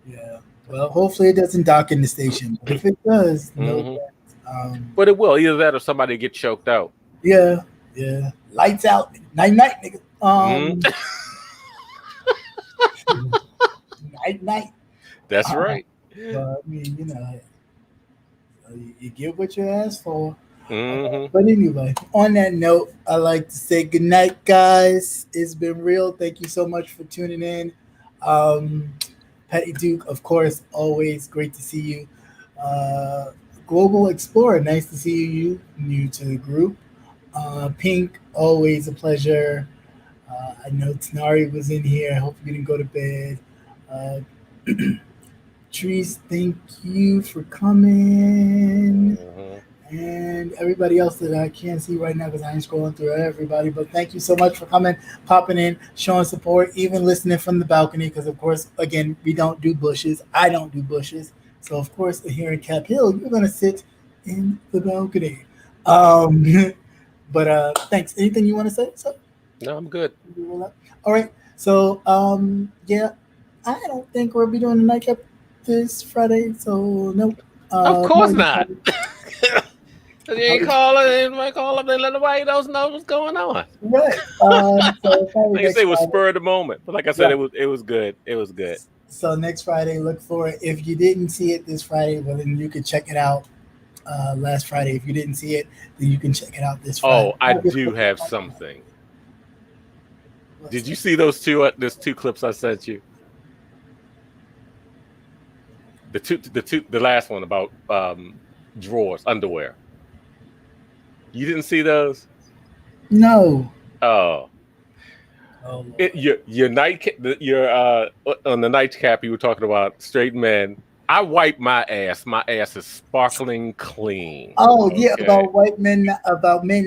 Speaker 1: Yeah. Well, hopefully it doesn't dock in the station. But if it does,
Speaker 2: but it will. Either that or somebody get choked out.
Speaker 1: Yeah. Lights out. Night, nigga. Night.
Speaker 2: That's right.
Speaker 1: I mean, you get what you ask for.
Speaker 2: Mm-hmm.
Speaker 1: But anyway, on that note, I'd like to say good night, guys. It's been real. Thank you so much for tuning in. Patty Duke, of course, always great to see you. Global Explorer, nice to see you, new to the group. Pink, always a pleasure. I know Tanari was in here. I hope you didn't go to bed. Trees, thank you for coming. And everybody else that I can't see right now because I ain't scrolling through everybody. But thank you so much for coming, popping in, showing support, even listening from the balcony. Because, of course, again, we don't do bushes. I don't do bushes. So, of course, here in Cap Hill, you're going to sit in the balcony. But thanks. Anything you want to say? So?
Speaker 2: No, I'm good.
Speaker 1: All right. So, I don't think we'll be doing the nightcap this Friday. So, no.
Speaker 2: Of course not. You ain't calling, call up and let nobody else know what's going on.
Speaker 1: Right.
Speaker 2: Like I say, it was spur of the moment. But like I said, it was good. It was good.
Speaker 1: So next Friday, look for it. If you didn't see it this Friday, well, then you can check it out last Friday. If you didn't see it, then you can check it out this Friday.
Speaker 2: Oh, I do have something. Did you see those two clips I sent you? The last one about drawers, underwear. You didn't see those?
Speaker 1: No.
Speaker 2: Oh. Your on the nightcap you were talking about straight men. I wipe my ass. My ass is sparkling clean.
Speaker 1: Oh yeah, about men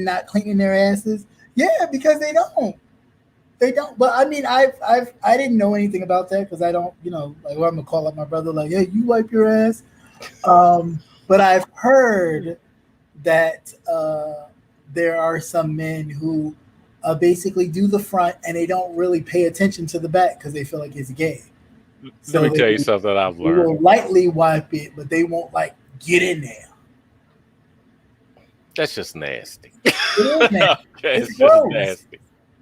Speaker 1: not cleaning their asses. Yeah, because they don't. They don't. But I mean, I didn't know anything about that because I don't. Like I'm gonna call up my brother like, hey, you wipe your ass. But I've heard that there are some men who basically do the front and they don't really pay attention to the back because they feel like it's gay.
Speaker 2: Let me tell you something I've learned.
Speaker 1: They will lightly wipe it, but they won't get in there.
Speaker 2: That's just nasty.
Speaker 1: It is nasty.
Speaker 2: It's just nasty.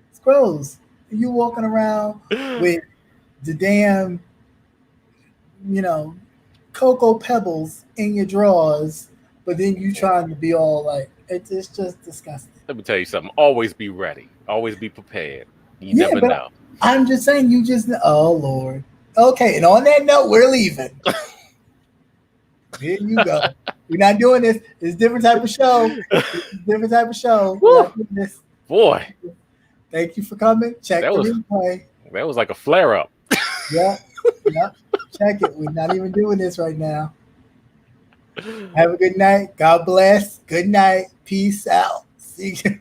Speaker 1: It's gross. You walking around with the damn, Cocoa Pebbles in your drawers, but then you trying to be all like, It's just disgusting.
Speaker 2: Let me tell you something. Always be ready. Always be prepared. You
Speaker 1: Yeah,
Speaker 2: never
Speaker 1: but
Speaker 2: know.
Speaker 1: I'm just saying, oh Lord. Okay, and on that note, we're leaving. Here you go. We're not doing this. It's a different type of show. Different type of show. We're not doing this.
Speaker 2: Boy,
Speaker 1: thank you for coming. Check the replay.
Speaker 2: That was like a flare up.
Speaker 1: Yeah. Check it. We're not even doing this right now. Have a good night. God bless. Good night. Peace out. See you.